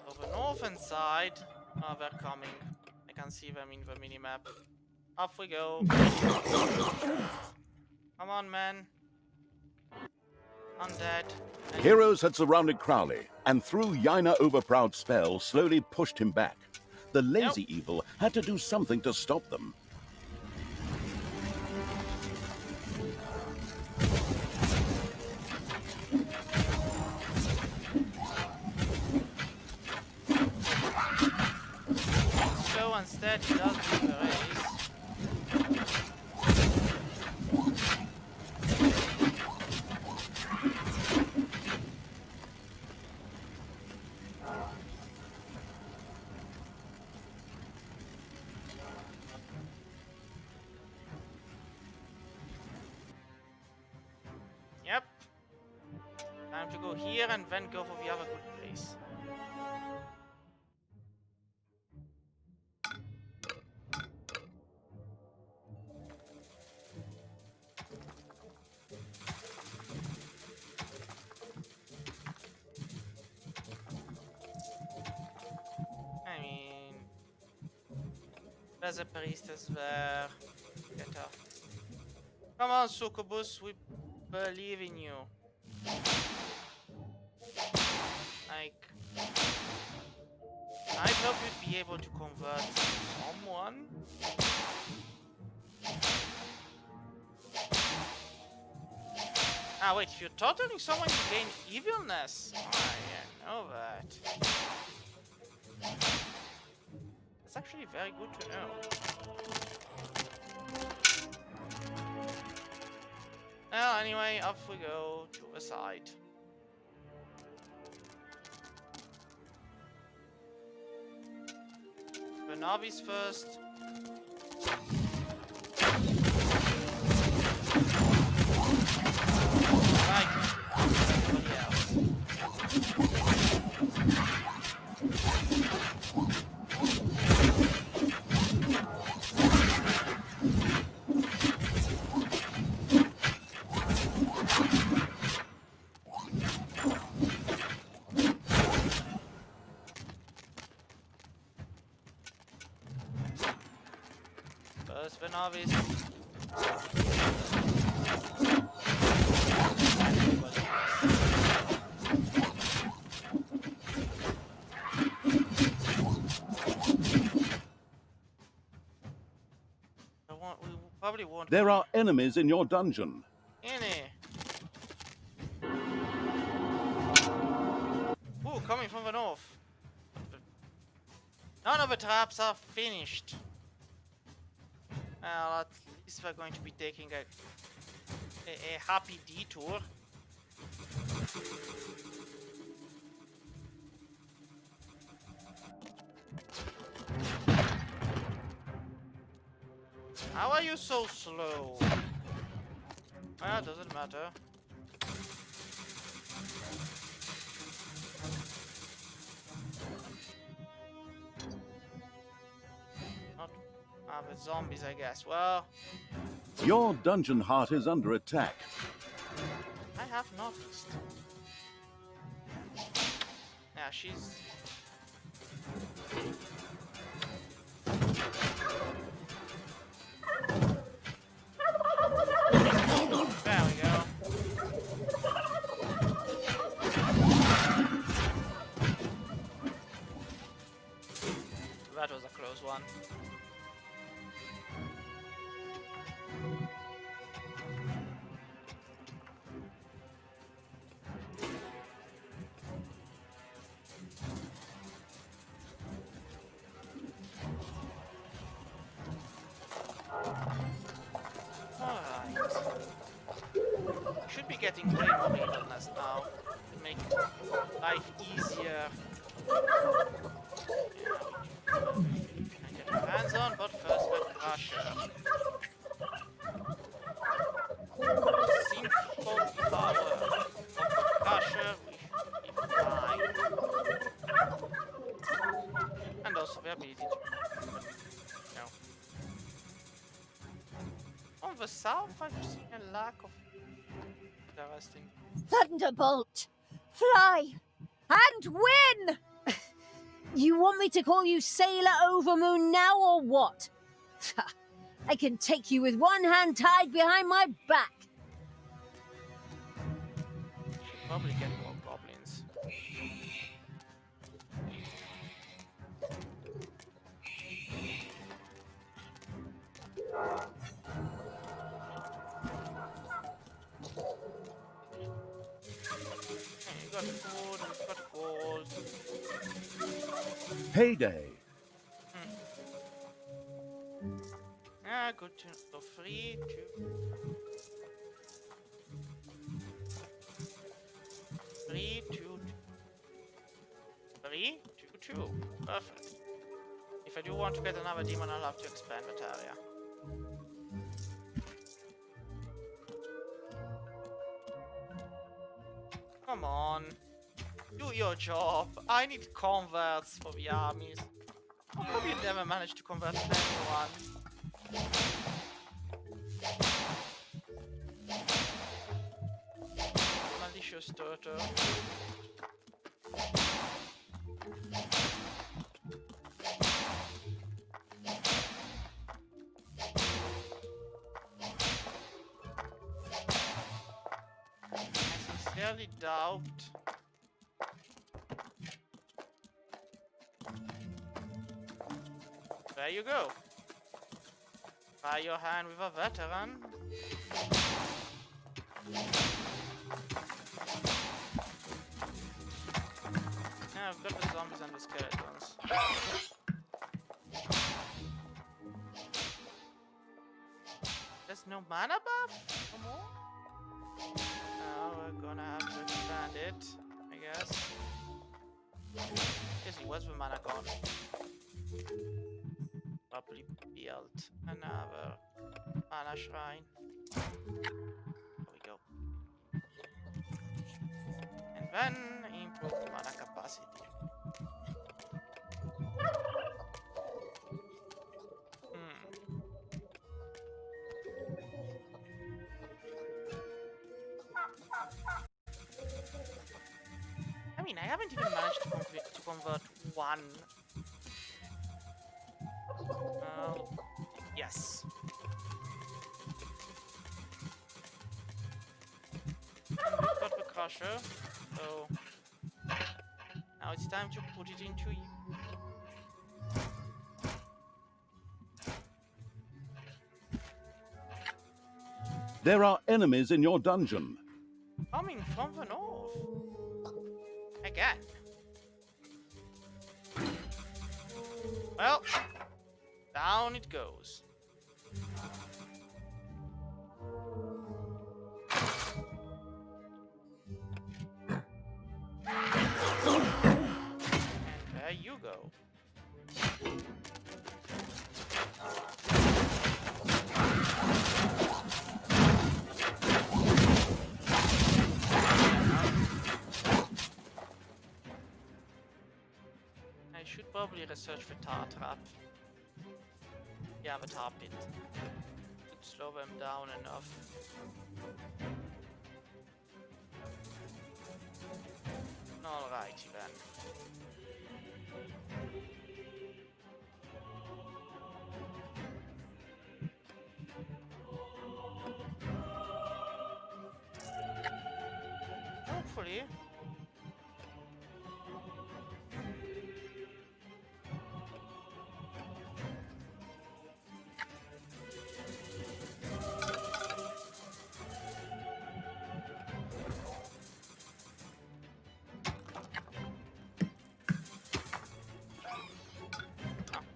So the northern side, oh, they're coming. can see them in the minimap. Off we go. Come on, man. Undead. And Heroes had surrounded Crowley, and through Yaina Overproud's spell, slowly pushed him back. The lazy evil had to do something to stop them. So instead he does do the race. Yep. Time to go here and then go for the other good place. I mean, there's a priestess there. Get her. Come on, Succubus, we believe in you. Like, I hope you'd be able to convert someone. Ah, wait, if you're toteling someone, you gain evilness. I know that. That's actually very good to know. Well, anyway, off we go to the side. The novice first. Right. Everybody else. First the novice. We probably won't. There are enemies in your dungeon. Any. Ooh, coming from the north. None of the traps are finished. Well, at least we're going to be taking a happy detour. How are you so slow? Well, doesn't matter. Not the zombies, I guess. Well, Your dungeon heart is under attack. I have noticed. Yeah, she's... There we go. That was a close one. Should be getting way more evilness now to make life easier. I get my hands on, but first the crusher. Sinful power of the crusher, we should be fine. And also the ability to... No. On the south, I've seen a lack of... Interesting. Thunderbolt! Fly! And win! You want me to call you Sailor Overmoon now or what? I can take you with one hand tied behind my back. Probably get more goblins. Okay, you got food, you got gold. Payday. Ah, good to so 3, 2. 3, 2, 3, 2, 2. Perfect. If I do want to get another demon, I'll have to expand that area. Come on. Do your job. I need converts for the armies. How come you never managed to convert anyone? Malicious turtle. I sincerely doubt. There you go. Try your hand with a veteran. Yeah, I've got the zombies and the skeletons. There's no mana buff? No more? Oh, we're gonna have to expand it, I guess. Jesse, where's the mana gone? Probably build another mana shrine. There we go. And then improve the mana capacity. I mean, I haven't even managed to convert one. Yes. Got the crusher, so now it's time to put it into you. There are enemies in your dungeon. Coming from the north. Again. Well, down it goes. And there you go. I should probably research the tar trap. Yeah, the tar pit. Could slow them down enough. Alrighty then. Hopefully.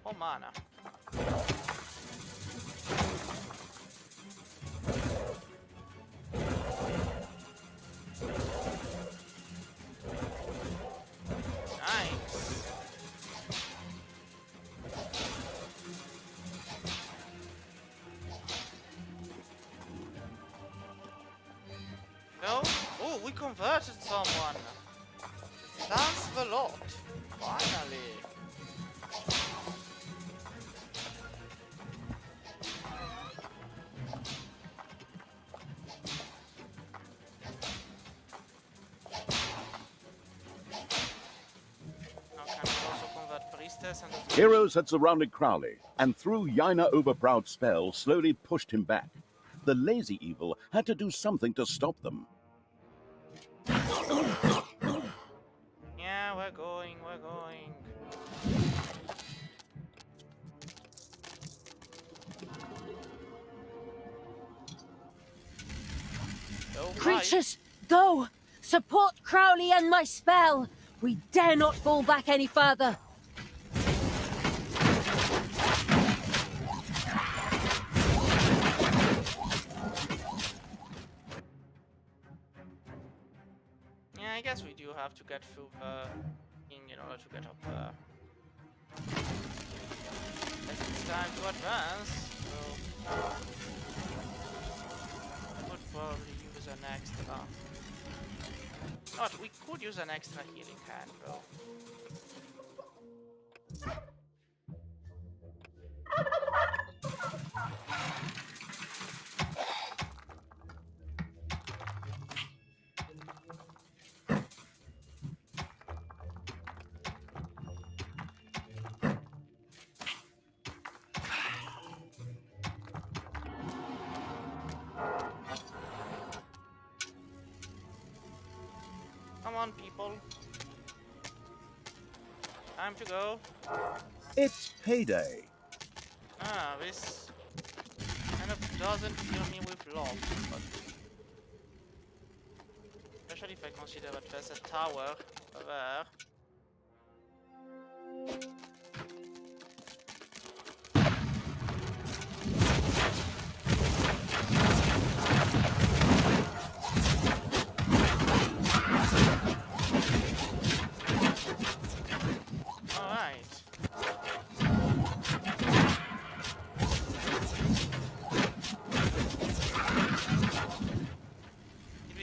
Oh, mana. Nice. No? Oh, we converted someone. Thanks a lot. Finally. Now can we also convert Yes, and the Heroes had surrounded Crowley, and through Yaina Overproud's spell slowly pushed him back. The lazy evil had to do something to stop them. Yeah, we're going, we're going. Oh my. Creatures, go! Support Crowley and my spell! We dare not fall back any further! Yeah, I guess we do have to get through in order to get up there. As it's time to advance, so I would probably use an extra. Not, we could use an extra healing hand though. Come on, people. Time to go. It's payday. Ah, this kind of doesn't fill me with love, but especially if I consider that there's a tower there.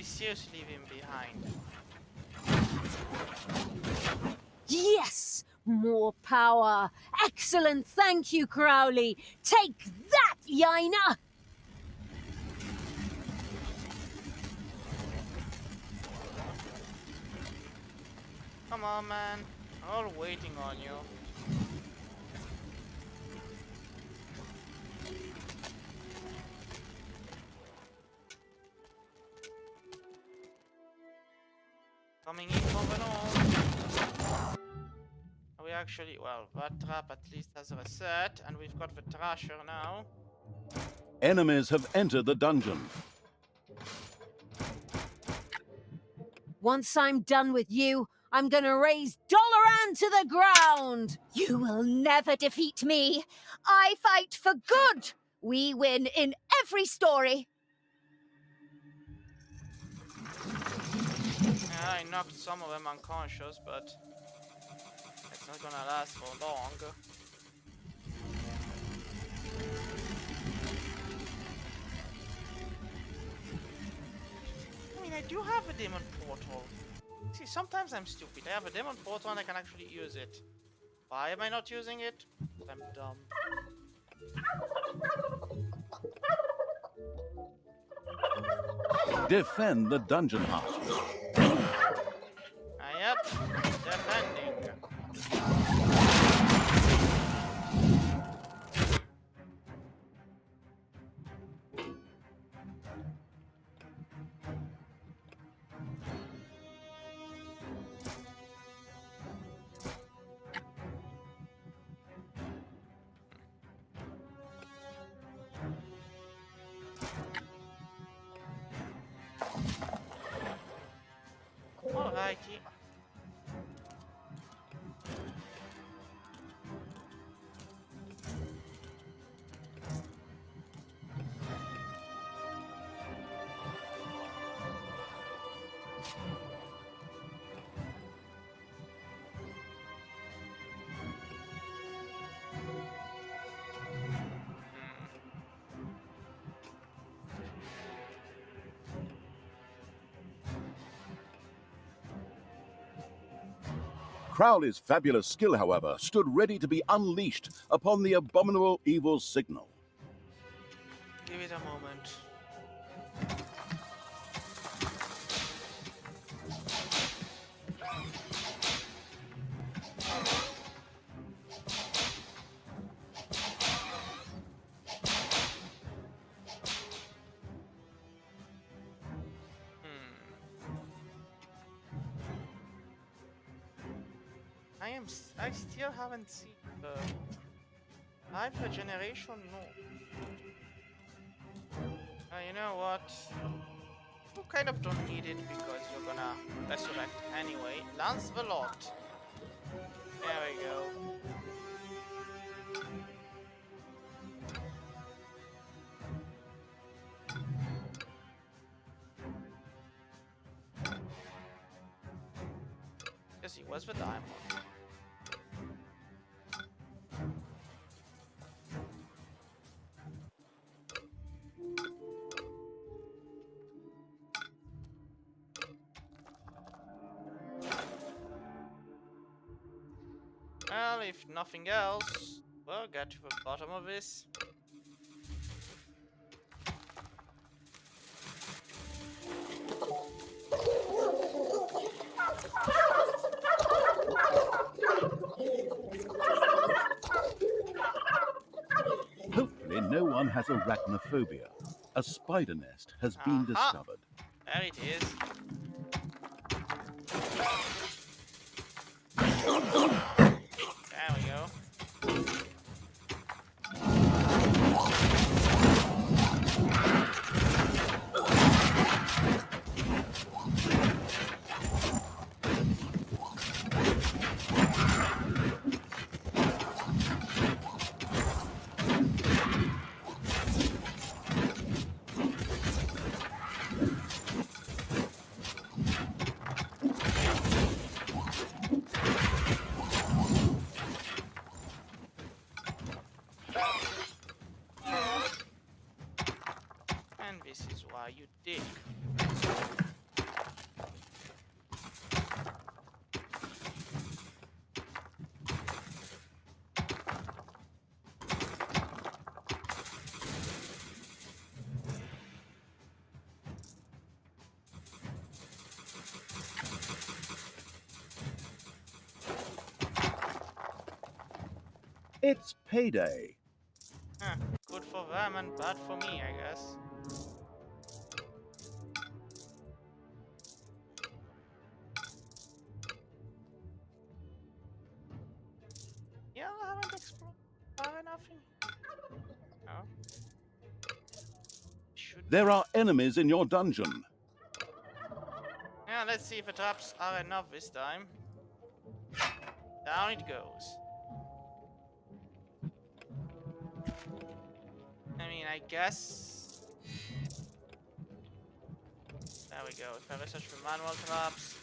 Seriously leave him behind. Yes! More power! Excellent! Thank you, Crowley! Take that, Yaina! Come on, man. We're all waiting on you. Coming in from below. We actually, well, that trap at least has reset, and we've got the Thrasher now. Enemies have entered the dungeon. Once I'm done with you, I'm gonna raise Dolaran to the ground! You will never defeat me. I fight for good. We win in every story. Yeah, I knocked some of them unconscious, but it's not gonna last for long. I mean, I do have a demon portal. See, sometimes I'm stupid. I have a demon portal and I can actually use it. Why am I not using it? I'm dumb. Defend the dungeon house. Yep, defending. Alrighty. Crowley's fabulous skill, however, stood ready to be unleashed upon the abominable evil signal. Give it a moment. I still haven't seen the life regeneration. No. You know what? You kind of don't need it because you're gonna resurrect anyway. Lance the lot. There we go. Yes, he was the diamond. Well, if nothing else, we'll get to the bottom of this. Hopefully no one has arachnophobia. A spider nest has been Aha. discovered. There it is. There we go. And this is why you dig. It's payday. Huh. Good for them and bad for me, I guess. Yeah, I haven't explored nothing. No. Should. There are enemies in your dungeon. Yeah, let's see if the traps are enough this time. Down it goes. I mean, I guess. There we go. If I research for manual traps.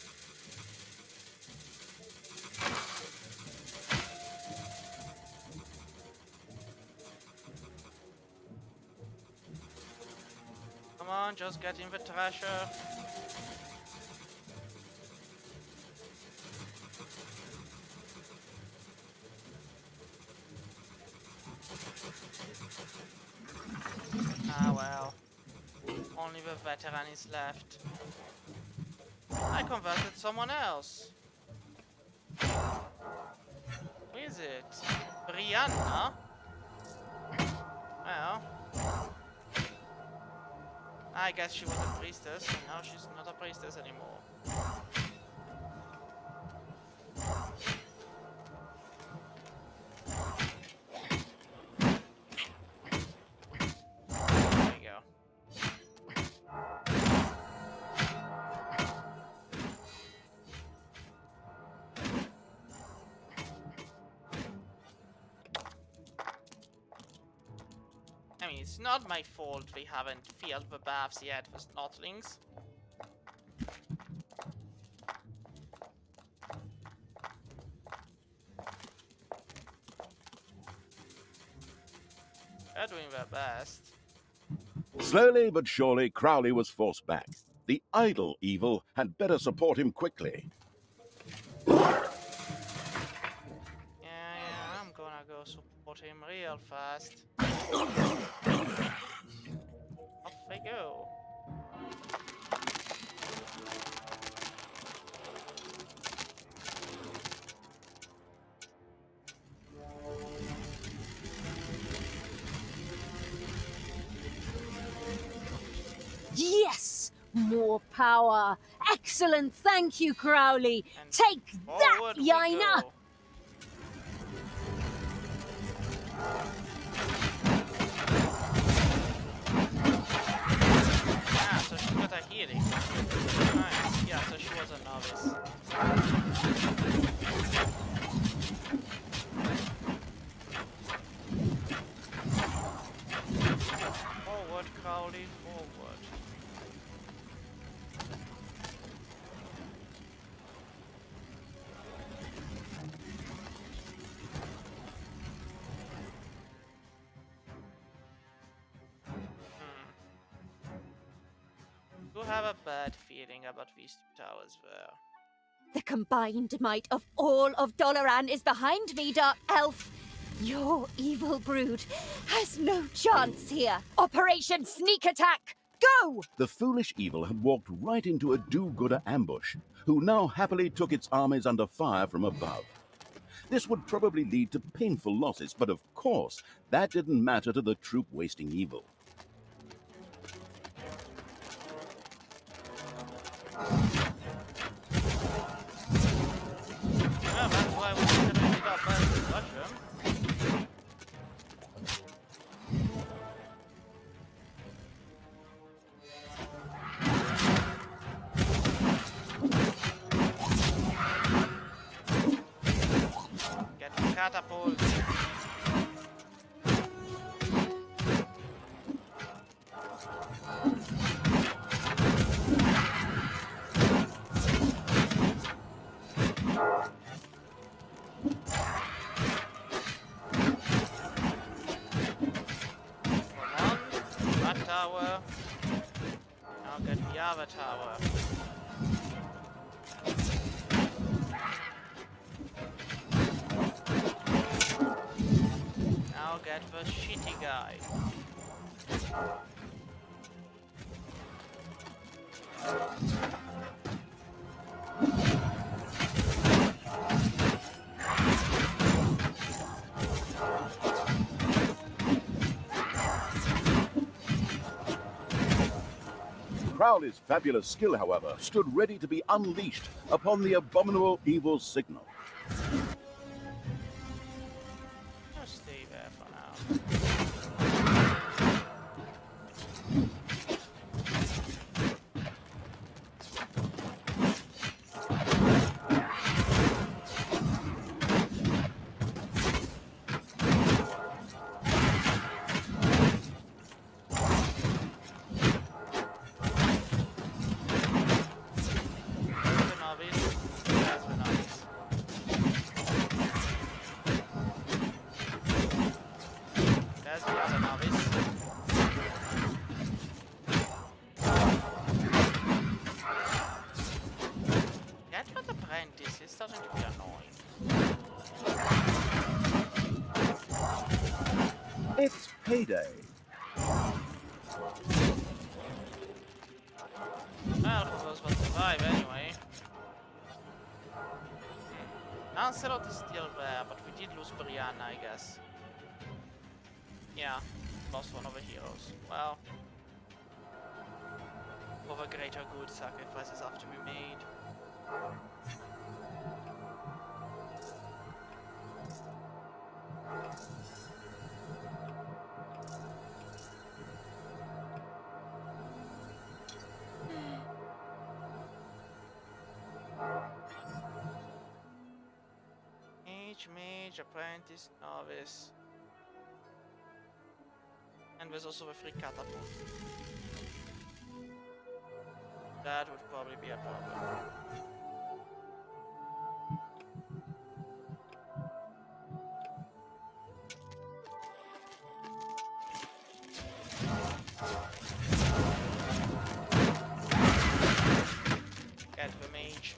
Come on, just get in the treasure. Ah well. Only the veteran is left. I converted someone else. Who is it? Brianna? Well. I guess she was a priestess, and now she's not a priestess anymore. There we go. I mean, it's not my fault we haven't filled the baths yet with snotlings. They're doing their best. Slowly but surely, Crowley was forced back. The idle evil had better support him quickly. Yeah, I'm gonna go support him real fast. Off they go. Yes! More power! Excellent! Thank you, Crowley! And Take that, forward we Yaina! go. Ah, so she got a healing. Nice. Yeah, so she was a novice. Forward, Crowley, forward. Do have a bad feeling about these two towers there. The combined might of all of Doloran is behind me, Dark Elf. Your evil brood has no chance here. Operation Sneak Attack, go! The foolish evil had walked right into a do-gooder ambush, who now happily took its armies under fire from above. This would probably lead to painful losses, but of course, that didn't matter to the troop-wasting evil. Yeah, that's why we should have picked up bad production. Get the catapult. That tower. Now get the other tower. Now get the shitty guy. Crowley's fabulous skill, however, stood ready to be unleashed upon the abominable evil signal. Just stay there for now. There's the other novice. Get what apprentice is starting to be annoying. It's payday. Well, who knows what survive anyway. Lancelot is still there, but we did lose Brianna, I guess. Yeah, lost one of the heroes. Well, for the greater good, sacrifices have to be made. Mage, apprentice, novice. And there's also the free catapult. That would probably be a problem. Get the mage.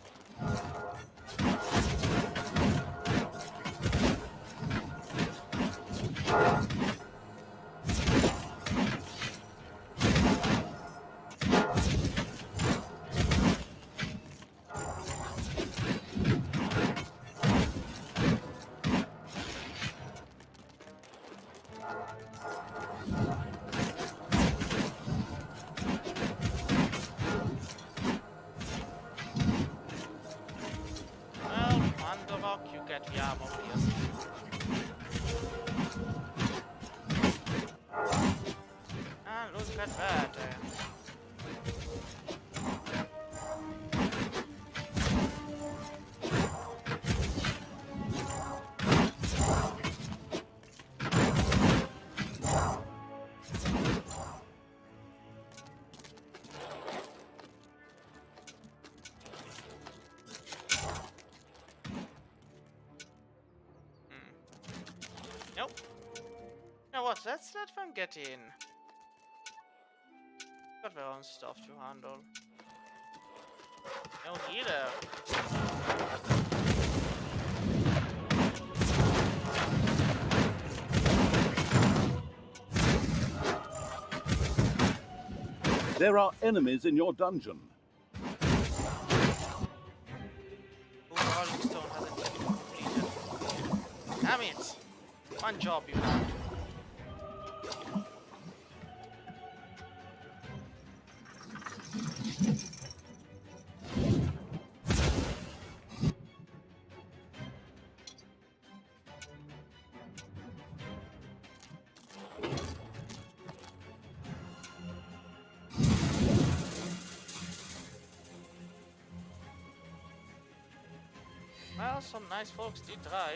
Well, Mandorok, you get the armor piercing. that bad. Nope. You know what? Let's let them get in. Got their own stuff to handle. No healer. There are enemies in your dungeon. Rolling Stone hasn't been completed. Damn it! One job you have. Well, some nice folks did try.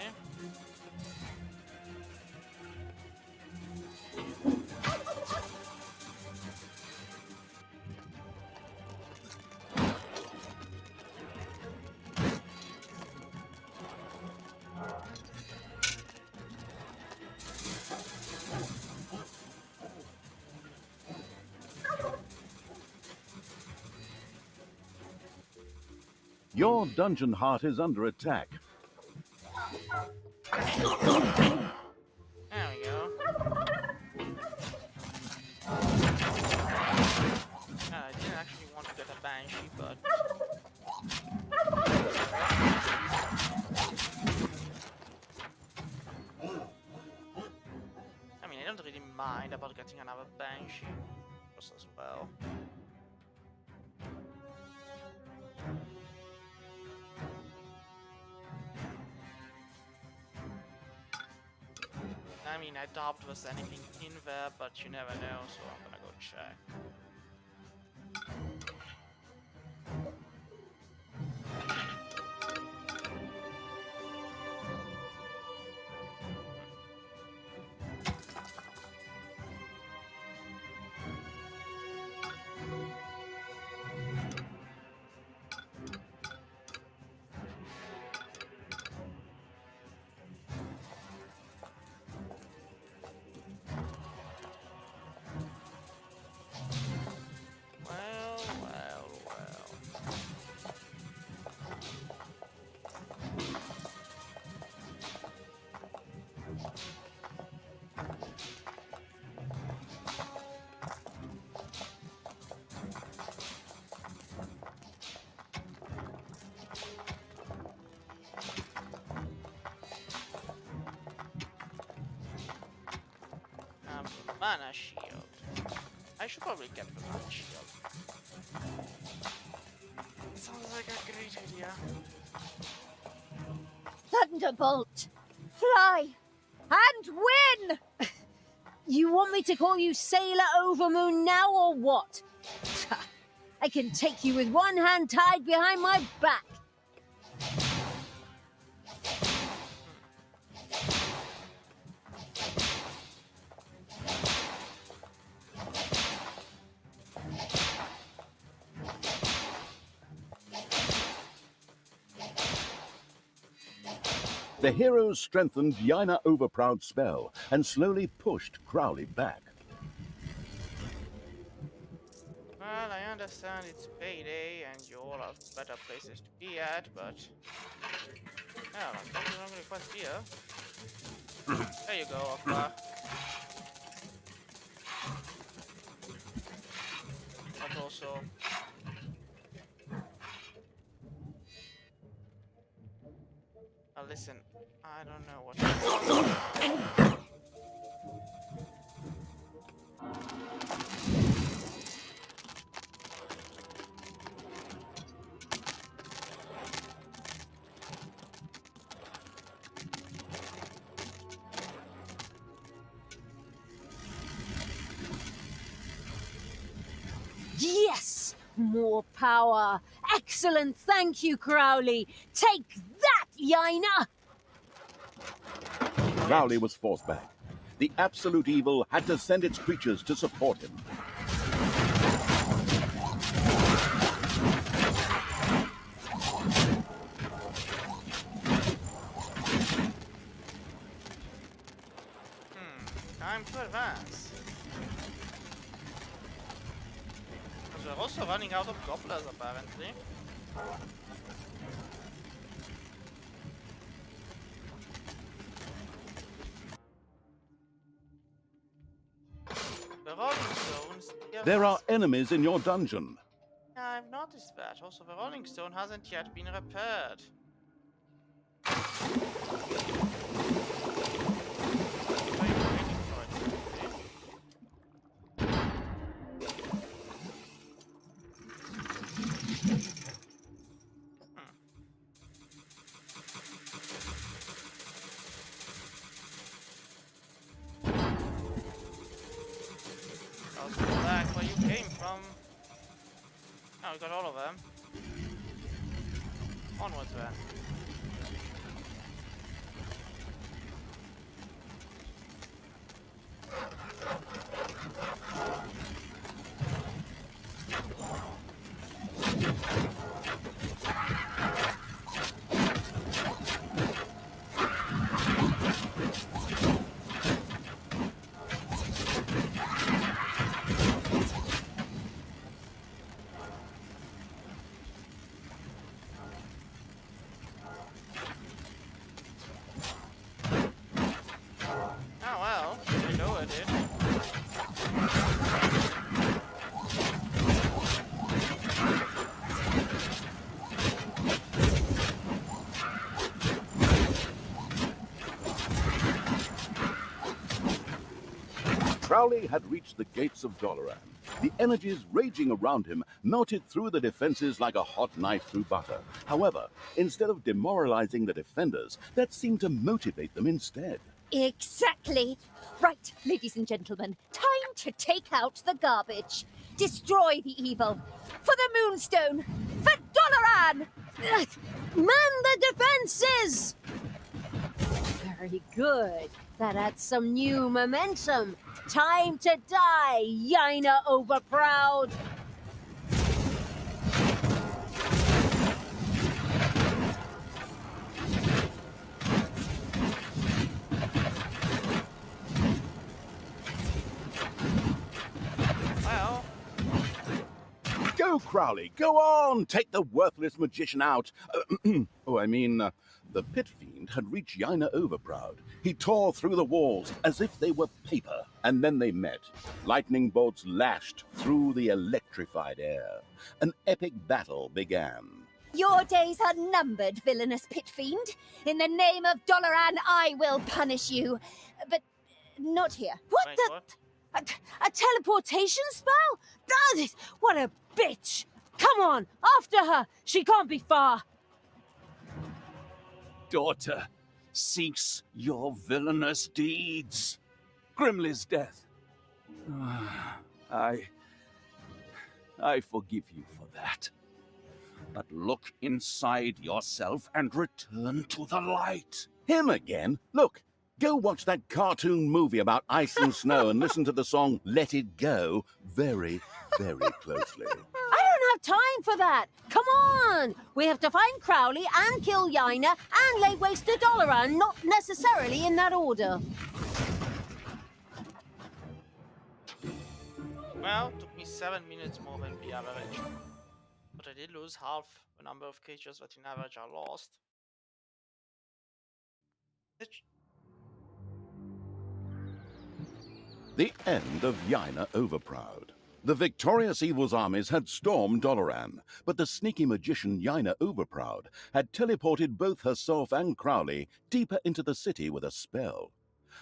Your dungeon heart is under attack. There we go. I didn't actually want to get a Banshee, but... I mean, I don't really mind about getting another Banshee just as well. I mean, I doubt there's anything in there, but you never know, so I'm gonna go check. Mana shield. I should probably get the mana shield. Sounds like a great idea. Thunderbolt! Fly! And win! You want me to call you Sailor Overmoon now or what? I can take you with one hand tied behind my back. The heroes strengthened Yaina Overproud's spell and slowly pushed Crowley back. Well, I understand it's payday and you all have better places to be at, but... Yeah, I'm taking long request here. There you go, Aqua. But also... listen, I don't know what... Yes! More power! Excellent! Thank you, Crowley! Take that, Yaina! Crowley was forced back. The absolute evil had to send its creatures to support him. Time to advance. Because we're also running out of gobblers, apparently. The rolling stones. There are enemies in your dungeon. Yeah, I've noticed that. Also, the rolling stone hasn't yet been repaired. Why are you waiting for it? I'll go back where you came from. Oh, we got all of them. Onwards then. Oh well, I know I did. Crowley had reached the gates of Doloran. The energies raging around him melted through the defenses like a hot knife through butter. However, instead of demoralizing the defenders, that seemed to motivate them instead. Exactly. Right, ladies and gentlemen, time to take out the garbage. Destroy the evil. For the Moonstone. For Doloran! Man the defenses! Very good. That adds some new momentum. Time to die, Yaina Overproud! Well, Go, Crowley, go on! Take the worthless magician out. The pit fiend had reached Yaina Overproud. He tore through the walls as if they were paper, and then they met. Lightning bolts lashed through the electrified air. An epic battle began. Your days are numbered, villainous pit fiend. In the name of Doloran, I will punish you. But not here. What wait, the? what? A teleportation spell? What a bitch! Come on, after her! She can't be far! Daughter, cease your villainous deeds. Grimly's death. I forgive you for that. But look inside yourself and return to the light. Him again? Look, go watch that cartoon movie about ice and snow and listen to the song Let It Go very, very closely. I don't have time for that! Come on! We have to find Crowley and kill Yaina and lay waste to Doloran, not necessarily in that order. Well, took me 7 minutes more than the average. But I did lose half the number of creatures that in average are lost. The end of Yaina Overproud. The victorious evil's armies had stormed Doloran, but the sneaky magician Yaina Overproud had teleported both herself and Crowley deeper into the city with a spell.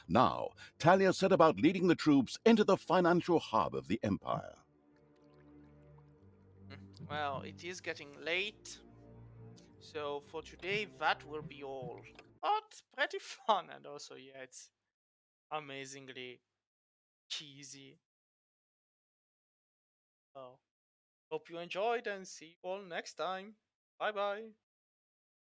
Now, Talia set about leading the troops into the financial hub of the Empire. Well, it is getting late. So for today, that will be all. But pretty fun, and also, yeah, it's amazingly cheesy. Oh. Hope you enjoyed and see you all next time. Bye bye.